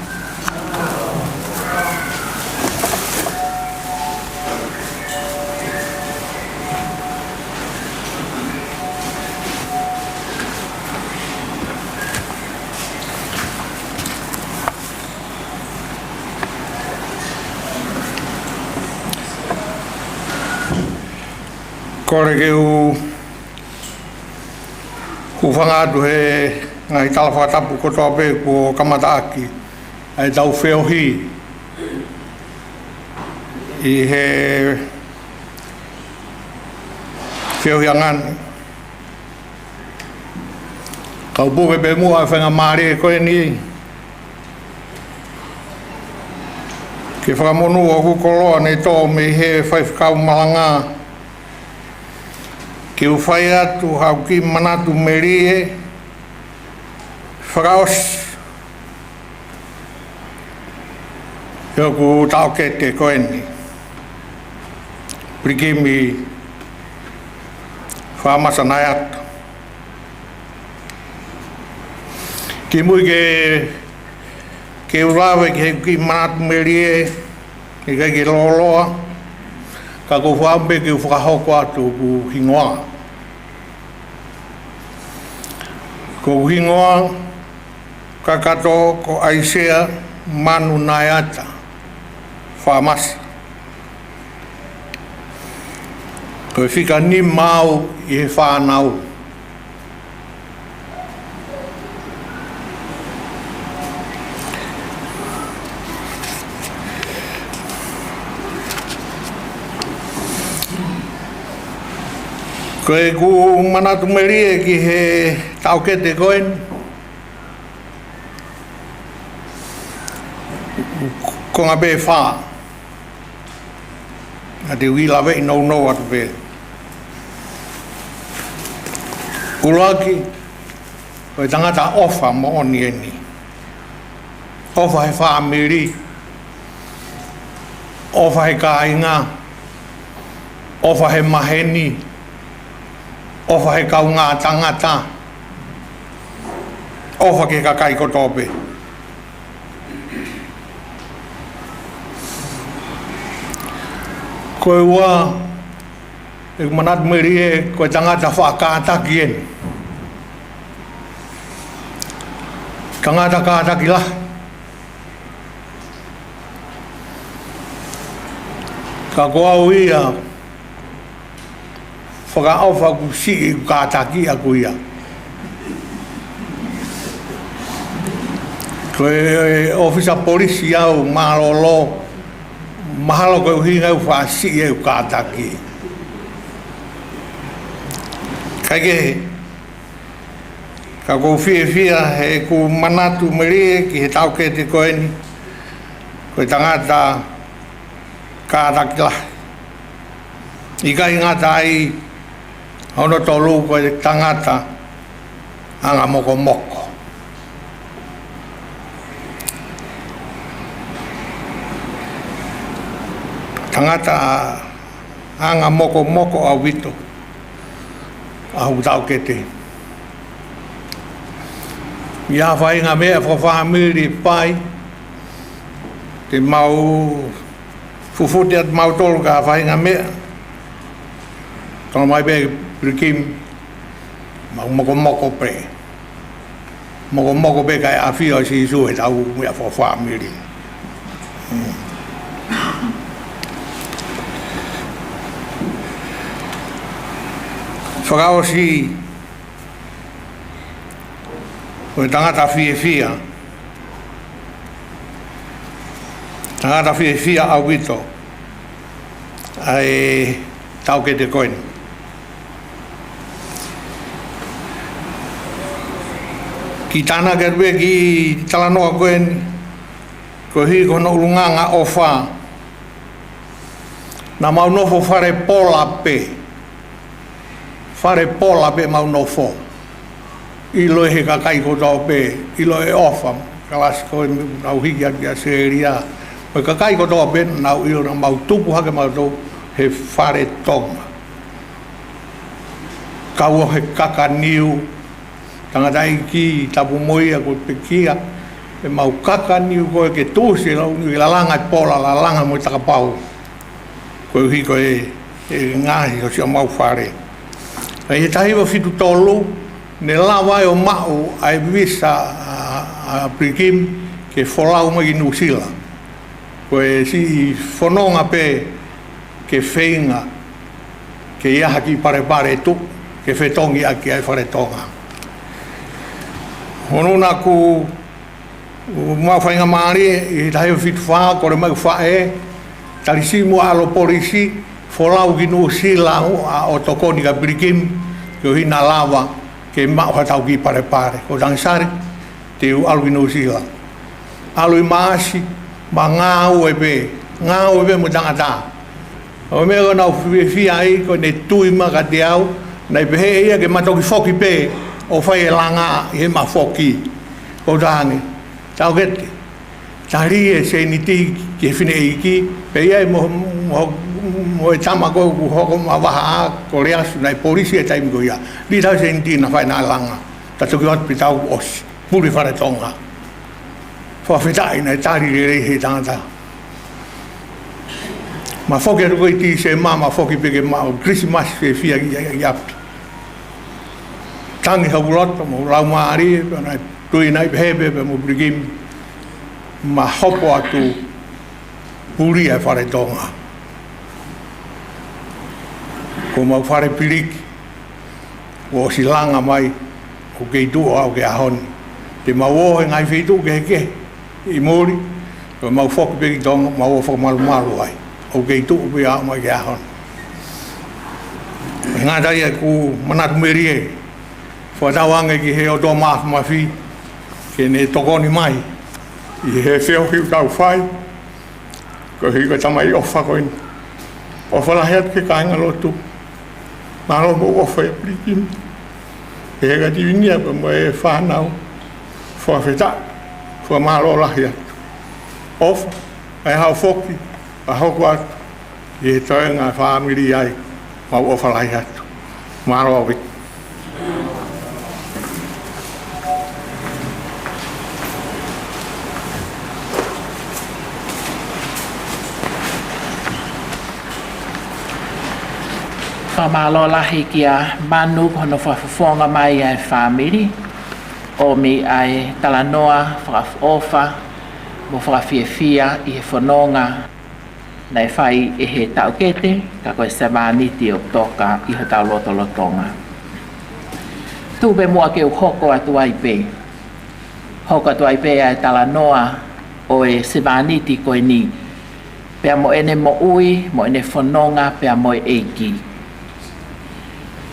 Kore ke whangātu he ngai tala whakatapu kotoa pe ko kamata aki ai tau wheohi i he wheohi angani. Kau puke pe mua whenga maari e koe ni ke whakamonu o kukoloa nei tō me he whaifkau malanga ke uwhai atu hau ki manatu merie whakaos e oku tau kete koeni Pilikimi whamasa Naeata ki mui ke urawe ki manatu merie ke kai ke loloa ka ko whambe ke whakahoko atu ku hingoa. Ko hingoa kakato ko aisea manu Naeata whamasi. Ko whika ni mau i he whanau. Koe ku manatu merie ki he tau kete koen. Ko ngā be whā. Nga te wila vei nou atu pe. Ulogi, koe tangata ofa mo oni eni. Ofa he wha miri. Ofa he kāinga. Ofa he maheni. ofa he kau ngā tangata, ofa ke kakai ko tōpe. Koe ua, e manat meri e koe tangata whaakātaki en. Tangata kātaki la. Ka koau ia, whakaofa ku si i kātaki a ku ia. Koe ofisa polisi au malolo, mahalo koe uhinga u whaasi e u kātaki. Kaike, ka kou whia he ku manatu meri ki he tau ke te koeni, koe tangata kātaki la. I kai ngata ai hono tolu koe tangata anga moko moko. Tangata anga moko moko au wito au tau kete. Ia whai ngā mea whawhamiri pai te mau fufuti at mau tolu ka whai ngā mea tono mai pe Pilikimi mau moko moko pe moko moko pe kai awhia si isu he tau mea whawhamiri. Whakao si koe tangata whia tangata whia au wito ai tau ke te koeni. Ki tāna kerwe ki talanoa koeni ko hi kono urunganga o wha na mau nofo whare pola pe mau nofo i loe he kakai ko tau pe i loe ofa kalasi koe nau hiki ati a seria me kakai ko tau pe nau ilo na mau tupu hake mau tau he whare tonga kau he kaka niu tangata iki tapu moia ko pe kia e mau kaka niu koe ke tūsi i lalanga i pola lalanga mo i takapau koe hi koe ngahi o si o mau whare. He tahi wa fitu tolu, ne lawa o mau ai visa a Pilikimi ke wholau mai New Zealand. Koe si whanonga pe ke whainga, ke iaha ki pare tu, ke whetongi aki ai whare tonga. Honona ku mau whainga maari, i tahi wa fitu whaa, kore mai whae, tarisimu alo polisi, wholau ki New Zealand o tokoni ka Pilikimi, ke hina lawa ke mau hatau ki pare ko dangsari te u alu New Zealand alu i maasi ma ngau e pe mo tangata o me ko nau whia ai ko ne tui ma ka te au nei pe he ia ke matoki foki pe o whai e langa he ma foki ko tangi tau kete tari e se ni ti ke whine iki pe ia e mo e tama ko ku hoko ma waha ko reasu nai polisi e taimi ko ia li tau se inti na whai na langa ta tuki ot pi tau osi puri whare tonga whawhetai nai tari re he tangata ma whoki atu koi ti se ma whoki peke ma o Christmas e whia ki api tangi hauroto mo lau maari tui nai pehepe mo Pilikimi ma hopo atu puri e whare tonga ko mau whare Piliki o si langa mai o kei tu au ke ahoni te mau o he ngai whitu ke heke i mori ko mau whoki peki tonga mau o whakamalu ai o kei tu pe au mai ke ahoni ngā tai e ku manatu meri e whatau ange ki he o tō maafu mawhi ke ne tokoni mai i he whio hiu tau whai ko hi ko tamai ofa koini o whalahi atu ke kāinga lotu Malo mo ofa e Pilikimi. E hega tiwinia pa mo e whanau. Whawheta. Wha malo lahi atu. Ofa. E hau whoki. A hoku atu. I he toenga whamiri ai. Mau ofa lahi atu. Malo awi. whamalo lahi kia manu kono whafonga mai ai whamiri. O mi ai talanoa whakafofa mo whakawhiawhia i he whanonga nei whai e he taukete ka koe semaniti o toka i he tau lotolotonga. Tūpe mua ke u hoko atu ai pe. Hoko atu ai pe ai talanoa o e semaniti koe ni. Pea mo ene mo ui, mo ene whanonga, pea mo e eiki.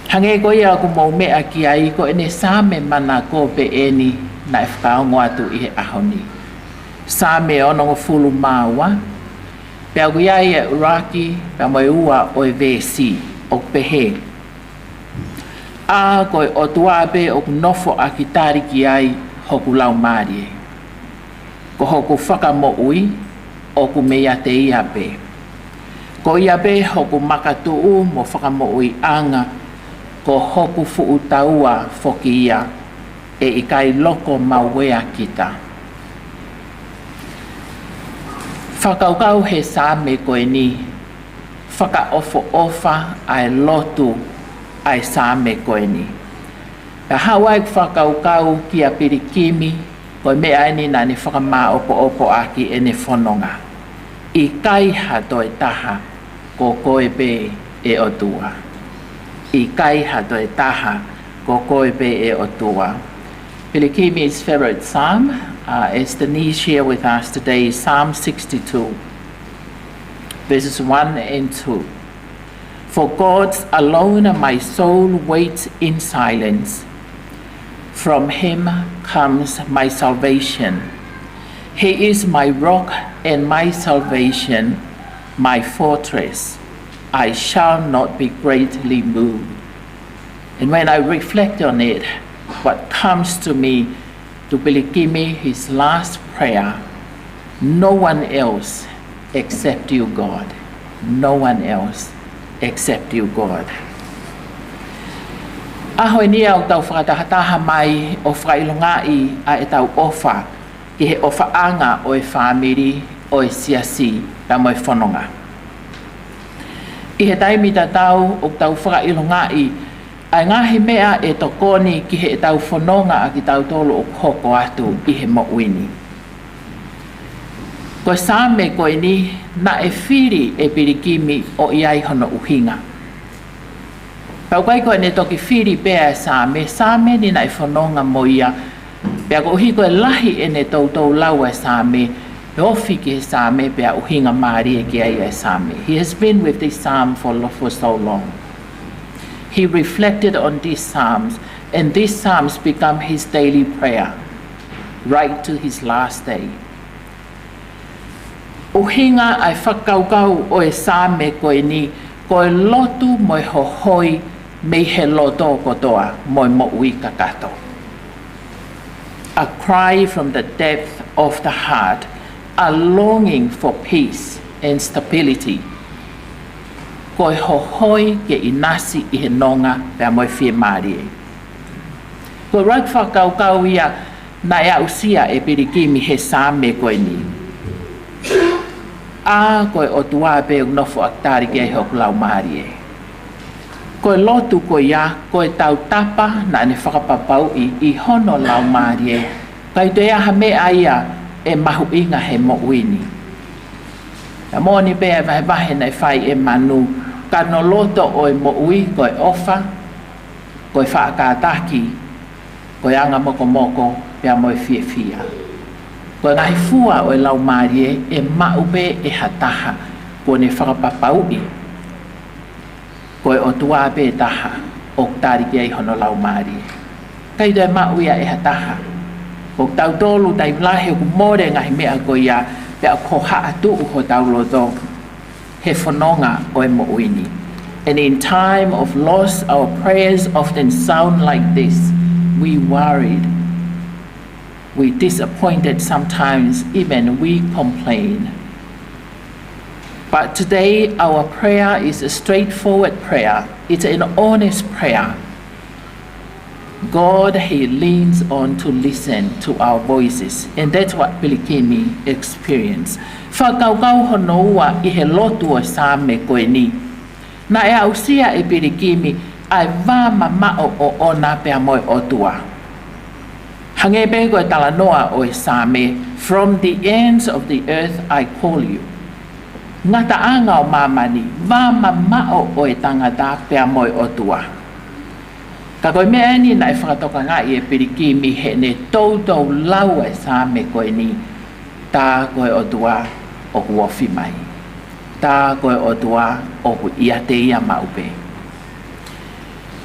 Hange ko ia ku mau mea ki ai ko ene same mana ko pe eni na e whakaongo atu i he ahoni. Same ono ngo fulu maua, pea ku ia e uraki, pea mo e ua o e vesi, o pehe. A ko e o tuabe o ku nofo a ki tariki ai hoku lau marie. Ko hoku whaka mo ui, o ku mea te ia pe. Ko ia pe hoku makatuu mo whaka mo ui anga, ko hoku fuutaua foki ia e i kai loko mawea kita. Whakaukau he same koe ni, whaka ofo ofa ai lotu ai same koe ni. Ka hawai whakaukau ki a Pilikimi, koe mea ni nani whakama opo opo aki ene whanonga. I kai hatoi taha ko koe pe e otua. I kai hatoi taha ko koe pe e otua. Pilikimi's favorite psalm, as Denise share with us today, is Psalm 62, verses 1 and 2. For God alone my soul waits in silence. From him comes my salvation. He is my rock and my salvation, my fortress. I shall not be greatly moved. And when I reflect on it, what comes to me, to Pilikimi, his last prayer, no one else except you, God. No one else except you, God. Ahoe nia o tau whakatahataha mai o whailongai a e tau ofa, ki he ofa anga o e whamiri o e siasi pa mo e whanonga. I he taimi tau o tau whakailongai, ai ngahi mea e tokoni ki he tau whanonga a ki tau tolo o koko atu i he mo'uini. Ko same koe ni na e whiri e Pilikimi o iai hono uhinga. Pau kai koe ne toki whiri pea e same ni na e whanonga mo ia, pea ko uhi koe lahi e ne tau lau e same, e ofi ki he same pea uhinga maari e ki ai e same. He has been with this psalm for so long. He reflected on these psalms, and these psalms become his daily prayer, right to his last day. Uhinga ai whakaukau o e same koe ni, koe lotu mo e hohoi me he loto kotoa mo e mo'ui kakato. A cry from the depth of the heart, a longing for peace and stability. Koe hohoi ke inasi i he nonga pea mo e whie marie. Koe rau whakaukau ia na ea usia e Pilikimi he same koe ni. A koe o tua pe nofo aktari ke hoku lau marie. Koe lotu koe ia, koe tau tapa na ne whakapapau i hono lau marie. Kai te aha mea ia e mahu inga he mo'uini. Na mōni pea vahe nei whai e manu, ka no loto o e mo'ui koe ofa, koe whaakataki, koe anga moko moko pea mo e whia. Koe ngahi fua o e lau marie e maupe e hataha ko ne whakapapau i. Koe o tua pe taha o tariki ai hono lau marie. Kai te mauia e hataha. O tau tolu tai mlahe o kumore ngahi mea koe ia pea ko haa tu ho tau loto. He whanonga o e mo'uini. And in time of loss, our prayers often sound like this. We worried. We disappointed sometimes, even we complain. But today, our prayer is a straightforward prayer. It's an honest prayer. God, he leans on to listen to our voices. And that's what Pilikimi experienced. Whakaukau honoua i he lotu o same koe ni. Na e ausia e Pilikimi ai vā mamao o ona pea moe o tua. Hange be koe tala noa o e Same, from the ends of the earth I call you. Ngata anga o mamani, vā mamao o e tangata pea moe o tua. Ka koe mea ni na e whakatoka ngā i e Pilikimi he ne tautou lau e Same koe ni, tā koe o tua o kuofi mai. Tā koe o tua o ku ia te ia maupe.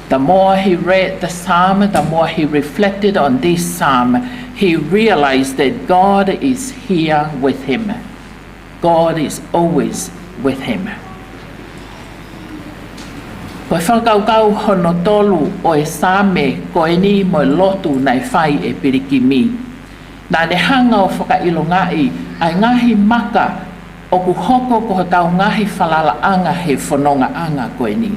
The more he read the psalm, the more he reflected on this psalm, he realized that God is here with him. God is always with him. Koe whakaukau hono tolu o e Same koe ni mo lotu nai whai e Pilikimi. Nā ne hanga o whakailongai ai ngahi maka o ku hoko ko tau ngahi whalalaanga he whanonga anga koe ni.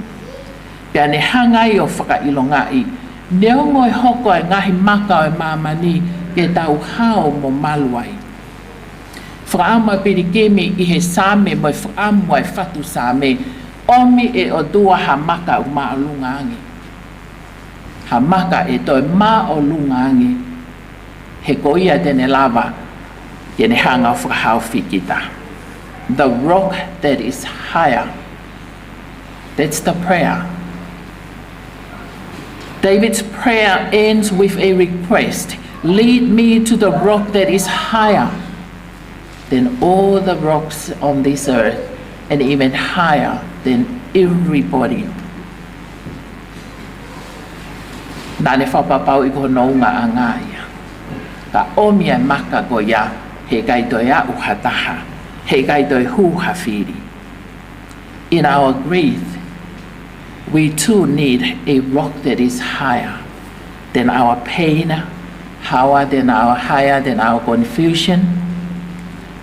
Pea ne hangai o whakailongai, neo ngoi hoko e ngahi maka o e mamani ke tau hao mo maluai. Whakaama Pilikimi i he Same mo e whakaama e whatu Same, omi e o dua ha maka o maa lungaangi. Ha maka e toi maa o lungaangi. He koia tene lava, ke ne hanga o whakahau whikita. The rock that is higher. That's the prayer. David's prayer ends with a request. Lead me to the rock that is higher than all the rocks on this earth and even higher than everybody. Nane whapapau I ko nounga angaya. Ka omia maka goya he kai toi a uhataha. He kai toi hu hawhiri. In our grief, we too need a rock that is higher than our pain, higher than our confusion,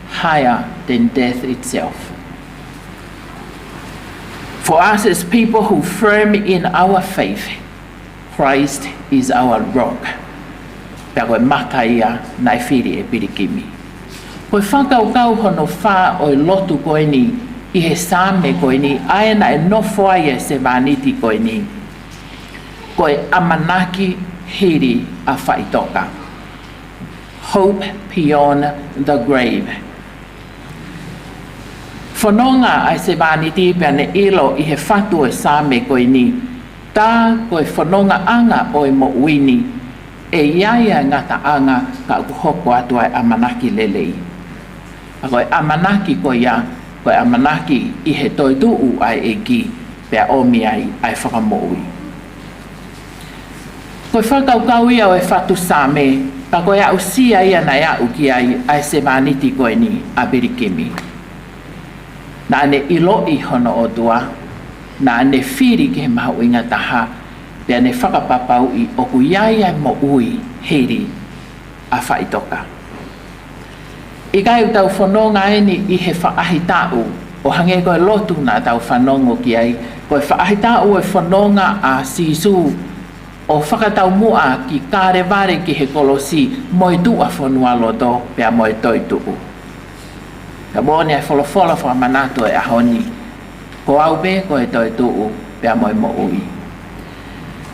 higher than death itself. For us as people who firm in our faith, Christ is our rock. Pea koe makaia nai whiri e Pilikimi. Koe whakaukau hono whā o lotu koe ni, I he Same koe ni, aena e nofo ai e se vaniti koe ni. Koe amanaki hiri a whaitoka. Hope beyond the grave. Whanonga ai se vaniti pia ne ilo I he whatu e Same koe ni. Tā koe whanonga anga o e mo uini. E iaia ngata anga ka ukuhoko atu ai amanaki lelei. A koe amanaki koe ia, koe amanaki I he toi tuu ai e ki, pea omi ai whakamoui. Koe whakaukau ia o e whatu Same, ka koe au sia ia na au ki ai se maniti koe ni a Pilikimi. Nā ne ilo I hono o tua, nā ne whiri ke mahu inga taha, pea ne whakapapau I oku iai ai mo ui heri a whaitoka. I kai tau whanonga eni I he whaahitau, o hange koe lotu nā tau whanongo ki ai, koe whaahitau e whanonga a sisu, o whakatau mua ki kāre ware ki he kolosi, moe tua whanua loto, pea moe toi tuu. Ka bōne ai wholowhola whamanatu e ahoni, ko au be koe toi tuu, pea moe mo ui.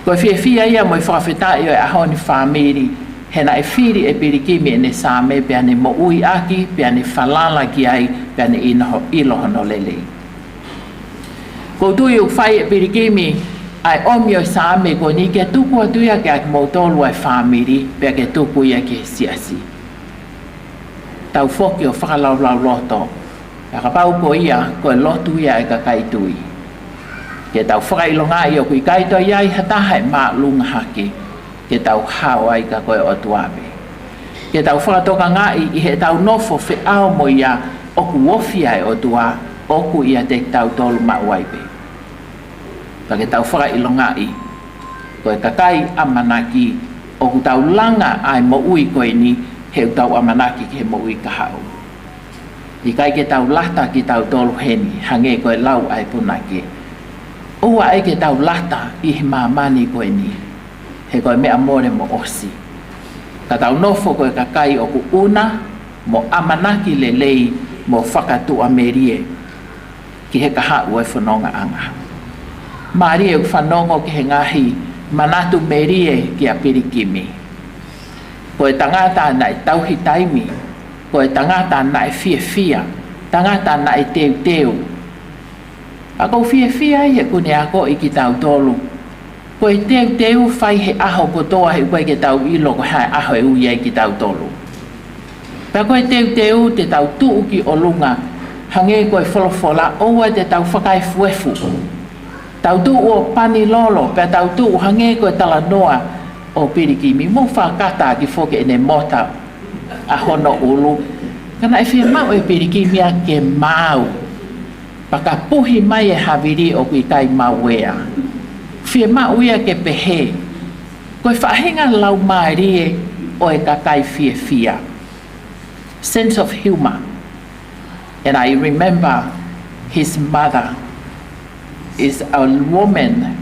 Koe whiawhia ia moe whakawhetai o e ahoni whamiri, he na e whiri e Pilikimi e ne Same, pea ne mo ui aki, pea ne whalala ki ai, pea ne ilohono lelei. Ko tui u whai e Pilikimi, ai omi o Same ko ni ke tuku atuia ke aki mautolu ai whamiri, pea ke tuku ia ke siasi. Tau whoki o whakalaulau loto, pea ka pau ko ia, ko e lotu ia e ka kaitui. Ke tau whakailonga i o kui kaito iai hataha e maa lunga haki, ke tau hao ai ka koe o tuabe. Ke tau whakatoka ngai I he tau nofo whi ao mo ia oku wofi ai o tua, oku ia te tau tolu mauaipe. Ka ke tau whakailonga I, koe kakai amanaki, oku tau langa ai mo ui koe ni, he tau amanaki ke mo ui kahau. I kai ke tau lata ki tau tolu heni, hange koe lau ai punake. Ua ai ke tau lata I he mamani koe ni, he koe mea more mo osi. Ka tau nofo koe kakai o ku una, mo amanaki lelei, mo whakatu amerie, ki he kaha ue whanonga anga. Marie o whanongo ki he ngahi manatu merie ki a Pilikimi. Ko e tangata na e tauhi taimi, ko e tangata na e fia, tangata na e teu. Ako fia i he kune ako i ki tau tolu. Ko e teu whai he aho kotoa he koe ke tau ilo ko hae aho e uia i ki tau tolu. Pea ko e teu te tau tuu ki o lunga, hange ko e wholofola oua te tau whakai fuefu. Tau tuu o pani lolo, pea tau tuu hange ko e tala noa o Pilikimi. Mo whakata ki whoke ene mota a hono ulu. Kana e whia mau e Pilikimi a ke mau. Paka puhi mai e haviri o kui kai mawea. Whia mau ia ke pehe. Ko e whahenga lau marie o e kakai fia. Sense of humor. And I remember his mother is a woman,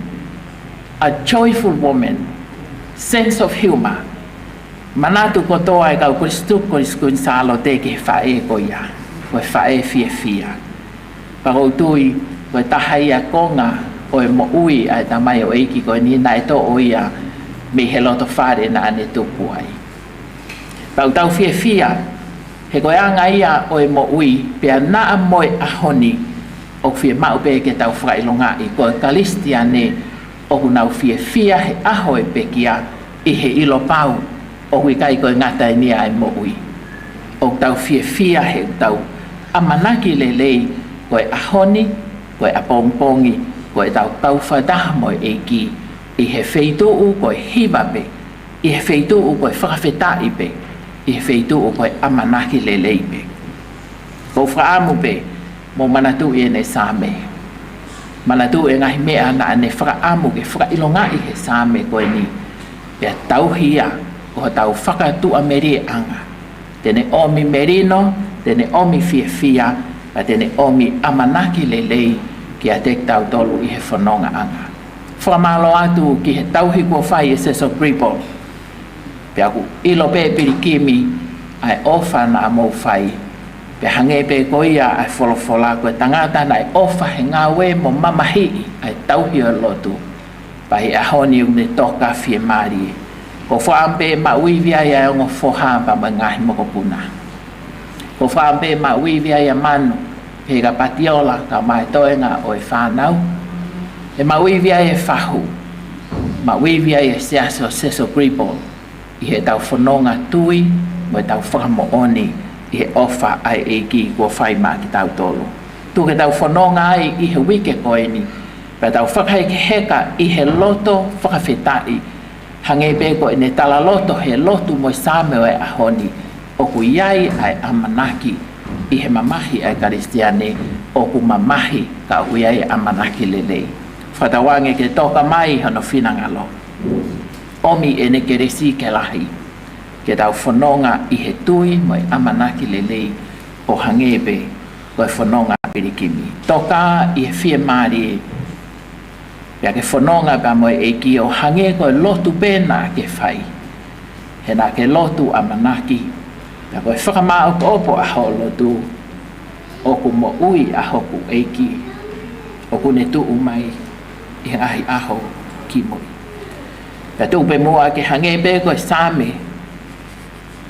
a joyful woman, sense of humor. Manatu kotoa e kau Kristu kuriskun salo te ke whae ko ia, ko e whae fia. Parautui, ko e tahai a konga o e mo ui a tamai o eiki ko ni na e to o ia me he loto whare na ane tupu ai. Pautau fia, he koe anga ia o e mo ui, pea naa moe ahoni, o whia mau pe ke tau whakailonga i koe kalistia ne o kunau fia he aho e pekia i he ilo pau o hui kai koe ngata e nia e mo ui. O tau fia he tau amanaki lelei koe ahoni, koe apongpongi, koe tau tau whadaha mo e ki i he wheituu koe hiva pe, i he wheituu koe whakawhetai pe, i he wheituu koe amanaki lelei pe. Ko whaamu pe, mo manatu e ne same. Manatu e ngahi mea na ane whakaamu ke whakailonga i he same koe ni. Pea tauhia ko tau whakatu a meri anga. Tene omi merino, tene omi fia, pa tene omi amanaki lelei ki a tek tau tolu i he whanonga anga. Whamalo atu ki he tauhi kua whai e seso gripol. Pea ku ilo pe Pilikimi ai ofa na mo whai. Pe hange pe koia ai wholofola koe tangata na ai ofa he ngawe mo mamahi ai tauhi o lotu. Pa he ahoni une toka fie mari. Ko whaampe ma uivia ia ongo whoha pa mangahi moko puna. Ko whaampe ma uivia ia manu pe ka patiola ka mai toenga o e whanau. E ma uivia ia whahu. Ma uivia ia seso gripol. I he tau whanonga tui mo e tau whakamooni. I he ofa ai eiki kua whai maa ki tau tolu. Tu ke tau whanonga ai i he wike koe ni. Pea tau whakai ke heka i he loto whakawhetai. Hange pe koe ne tala loto he lotu mo same o e ahoni. O ku iai ai amanaki i he mamahi ai karistiane. O ku mamahi ka hui ai amanaki lelei. Whatawange ke toka mai hano whinangalo. Omi e ne keresi ke lahi. Ke tau whanonga i he tui mo e amanaki lelei o hangebe koe whanonga Pilikimi. Toka i he whia maari pia ke whanonga ka mo e eiki o hange koe lotu pēna ke whai. He nā ke lotu amanaki pia koe whakamā o opo aho lotu o ku mo ui aho ku eiki o ku ne tuu mai i ahi aho ki moi. Pia tupe mua ke hangebe koe same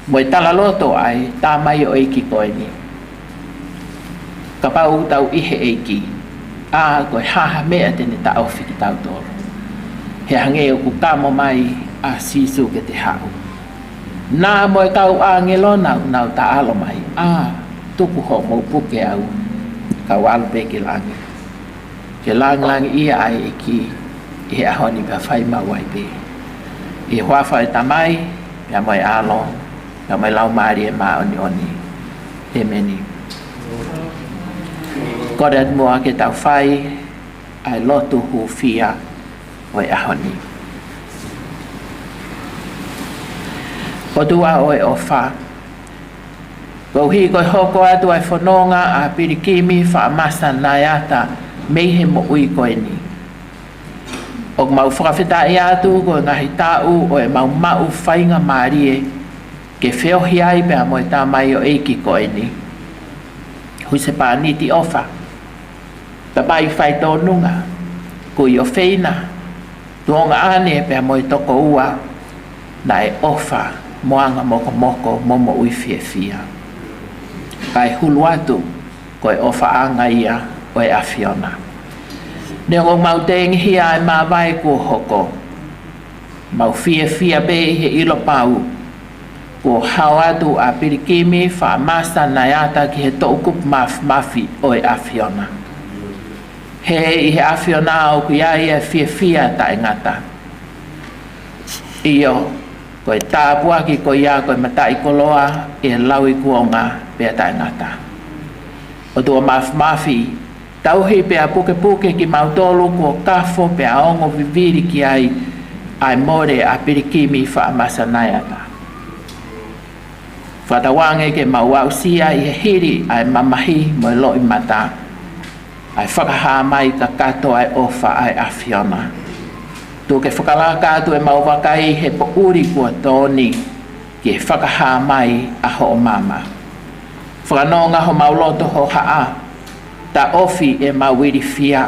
mo e tala loto ai tā mai o eiki koe ni. Ka pau tau ihe eiki. A koe haha mea tene ta awhi ki tau toro. He hange o ku kamo mai a sisu ke te hau. Nā mo e kau a ngelo nau ta alo mai. A tuku ho mo puke au. Kau alo pe ke langi. Ke langi ia ai eiki. I he ahoni pa whai mawai pe. I huafa e tamai. Pia mo e alo. Ka mai lau maari e maa oni. He meni. Kore at mua ke tau whai ai lotu hu fia o e ahoni. O tua o e ofa. Kouhi koe hoko atu ai whanonga a Pilikimi whaamasa Naeata meihe mo ui koe ni. O mau whakawhetai atu koe ngahi tau o e mau whainga maarie ke whiohi ai pia mo e tā mai o eiki koe ni. Hui se pā niti ofa. Ta pai whai tō nunga. kui o feina tuonga ane pe mo toko ua na e ofa moanga moko moko momo ui fia kai hulu atu ko e ofa anga ia o e afiona ne o mau tengi hia e mawai ko hoko mau fia be he ilo pau ko hawatu a Pilikimi fa masa Naeata ki he tokup mafi o e afiona he i he afiona o ku ia fia ta ingata iyo ko e tāpua ki ko ia ko e matai koloa e laui kuonga pe ta ingata o tua mafi tauhi pe a puke ki mautolu ko kafo pe a ongo viviri ki ai more a Pilikimi fa masa Naeata whatawange ke mauausia i he hiri ai mamahi mo loi mata ai whakaha mai ka kato ai ofa ai afiona tu ke whakalaka tu e mauwakai he po uri kua tōni ki he whakaha mai a ho o mama whakanonga ho mauloto ho haa ta ofi e mawiri fia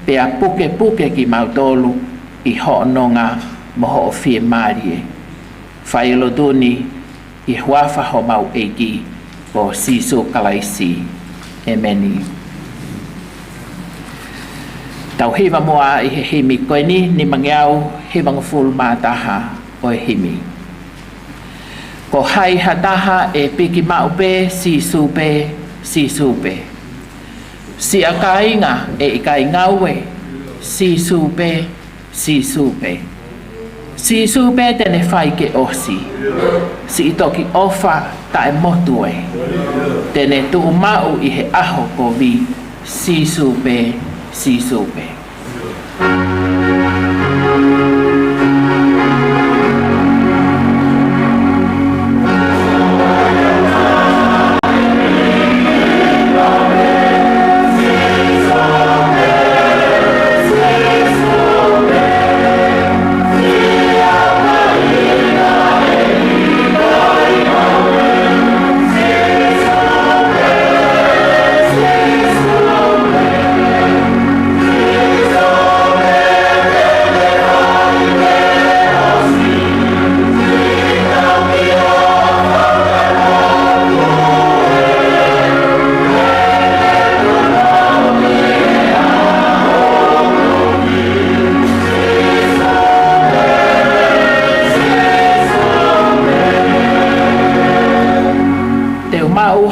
pe a puke ki mautolu i ho nonga mo ho o fie marie whailo duni i huafa ho mau egi o siso kalaisi e meni tau hiva moa i he himi koe ni mangiau hiva ngafulu mātaha o e himi ko hai hataha e piki maupe sisu pe si a kainga e i kai ngaue sisu pe sisu pe tene whai ke osi si i toki ofa ta e motue tene tuhu mau i he aho ko vi sisu pe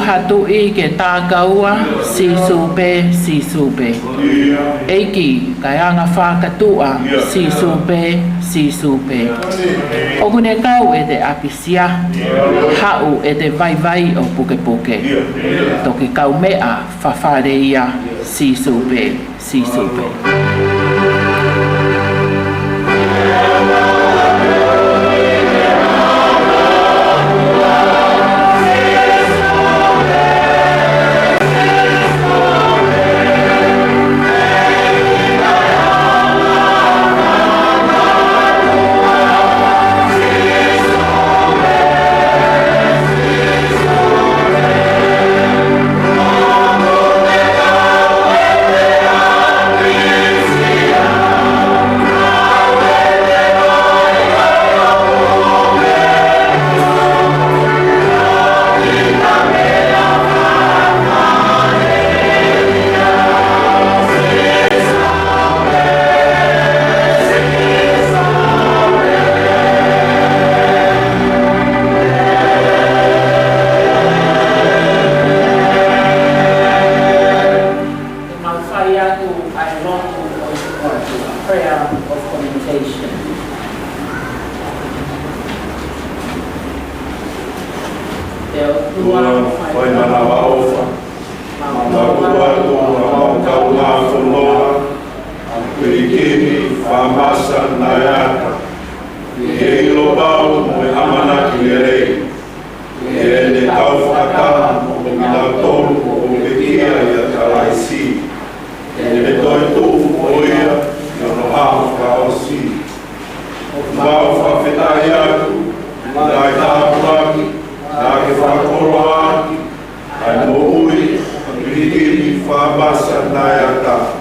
hatu i ke tākaua sisu pe eiki kai anga whakatua sisu pe o kune kau e te apisia hau e te vai o puke toki kau mea whawhareia sisu pe Pilikimi famasa Naeata e ilo pau mo e amana ki lerei e ne tau whakata o minau tolu o mekia i a kalaisi e ne toi tufu o ia i ono hafu ka osi mau whawhetai atu nai tāpu aki nā ke whakoro aki ai mo ui Pilikimi famasa Naeata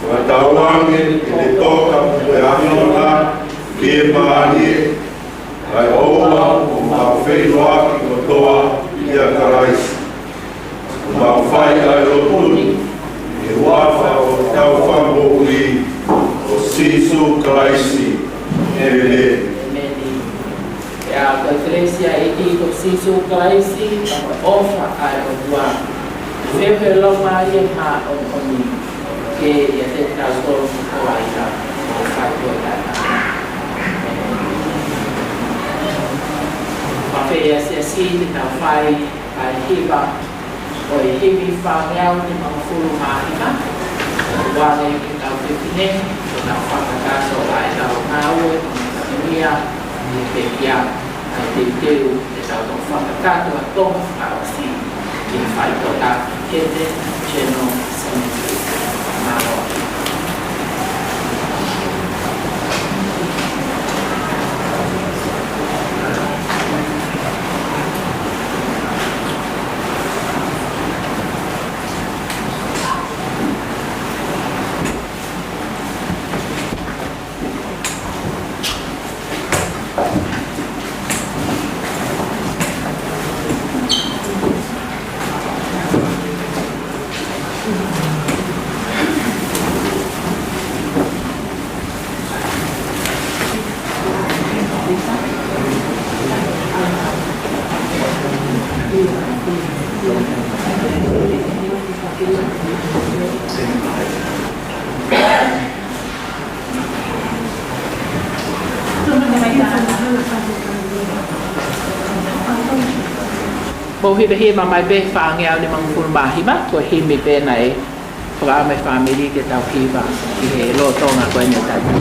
Wata Tauange te toka e ahiona ki e maani ai oua o mau whenua ki kotoa i a karaisi. O mau whai ai o tuni e wafa o tau whamboui o Sisu Karaisi. Amen. Ja, de Iglesia e digo Sisu Karaisi, ofa ai o tua. Fefe longa i ha o oni ke e te tautoro o aira o whaitua i tata. Mawhi e se si te tau whai ai hiba o e hibi whangeau te mawhuru mahima. Wane ki tau whipine, o tau whakakaso ai tau ngāue, o mia, i te kia, ai te teu, te tau tau whakakato a tonga whakawasi, ki whai tō tā kete, General Cemetery, Māroa. Mo hibe mai be whaangeau ni mangfuru mahima, ko himi be nei whaka me whamiri ke tau hiba ki he lo tonga koe ni tatu.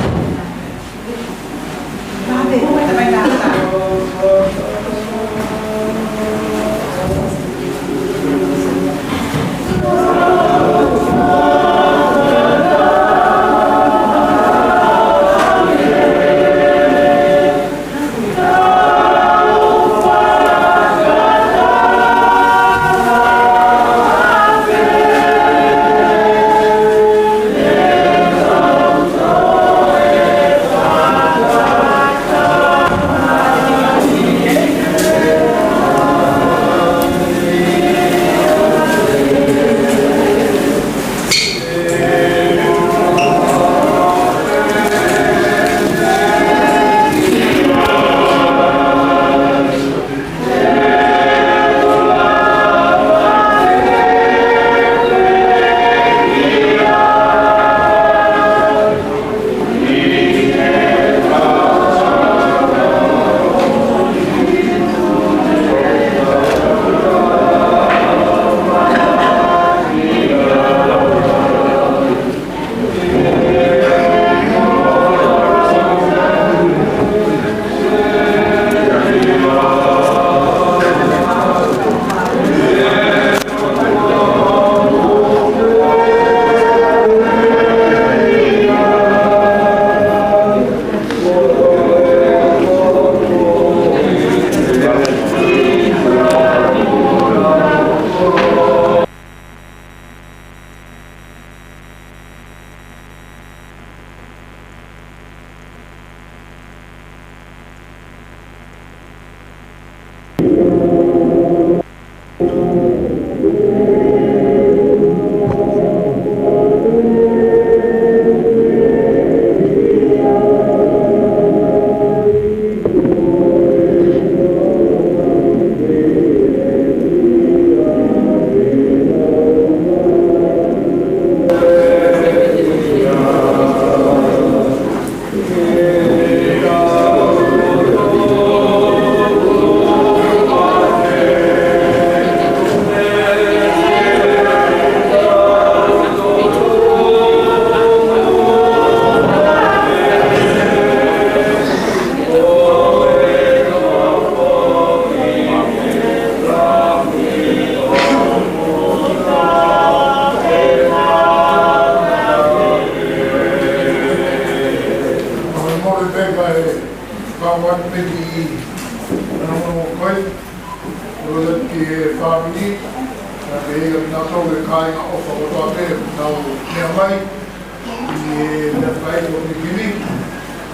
e na fai o Pilikimi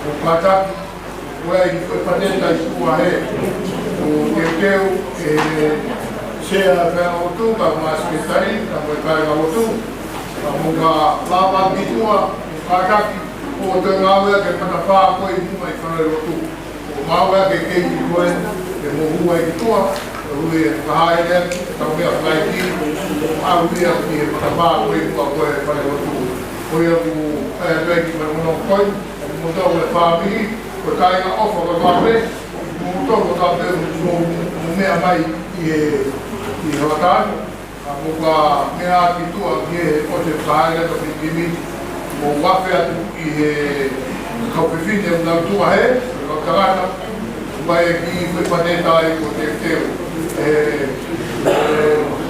o pataki ua i koe pateta i kua he o teu e sea whena o tu ka masketari ka koe karenga o tu ka munga lava bitua o pataki o te ngāwea ke patawha koe i mua i whanau o tu o ngāwea ke keiti koe ke mohua i tua hui e whahaere ka mea whaiti o auia ki e patawha koe i mua koe e whanau o tu koe a ku peki mai mono koe mo tau e whāmihi ko kainga ofa ka kawe mo tau ka kawe mo mea mai i hawatani mo ka mea ki tua ki e o te whahaere ka Pilikimi mo wafe atu i he kaupewhine o nau tua he ka karata mai e ki koe panetai ko te teo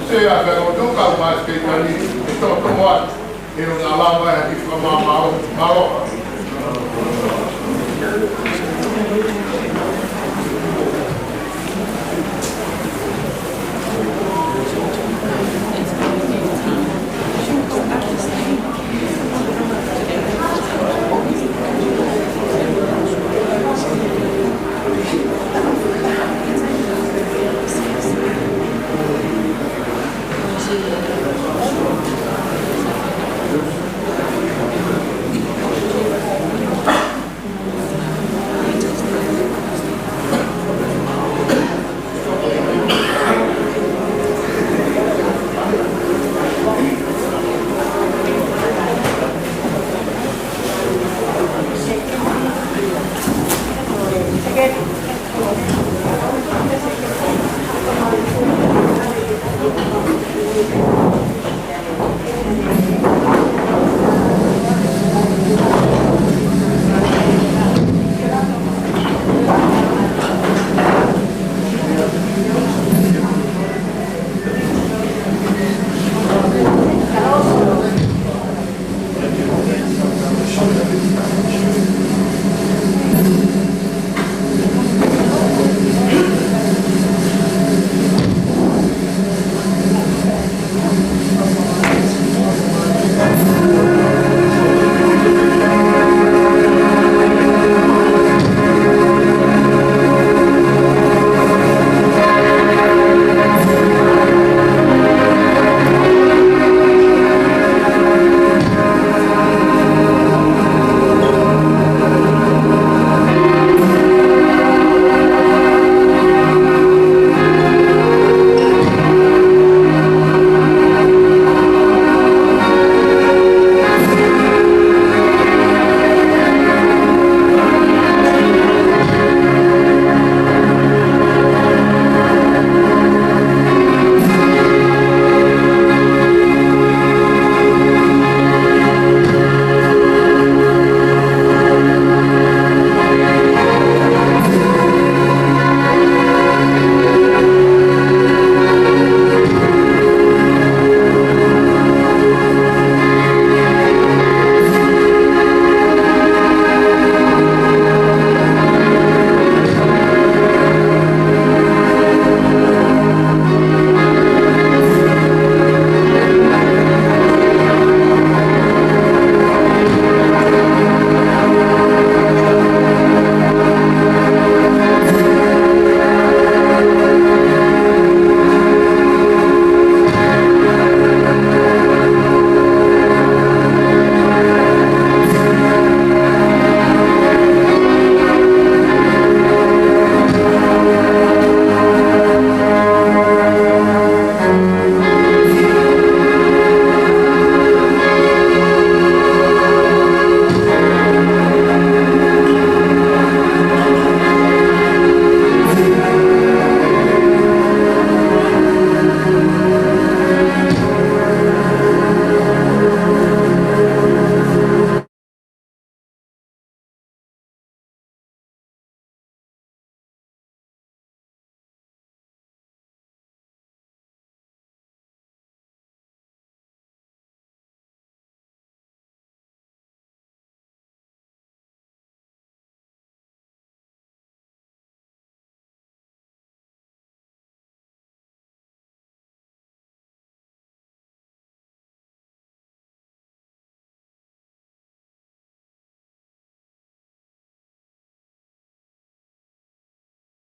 se a whaka o tuka o maas kei tani e tō atu e o nā lama e a ki whamamao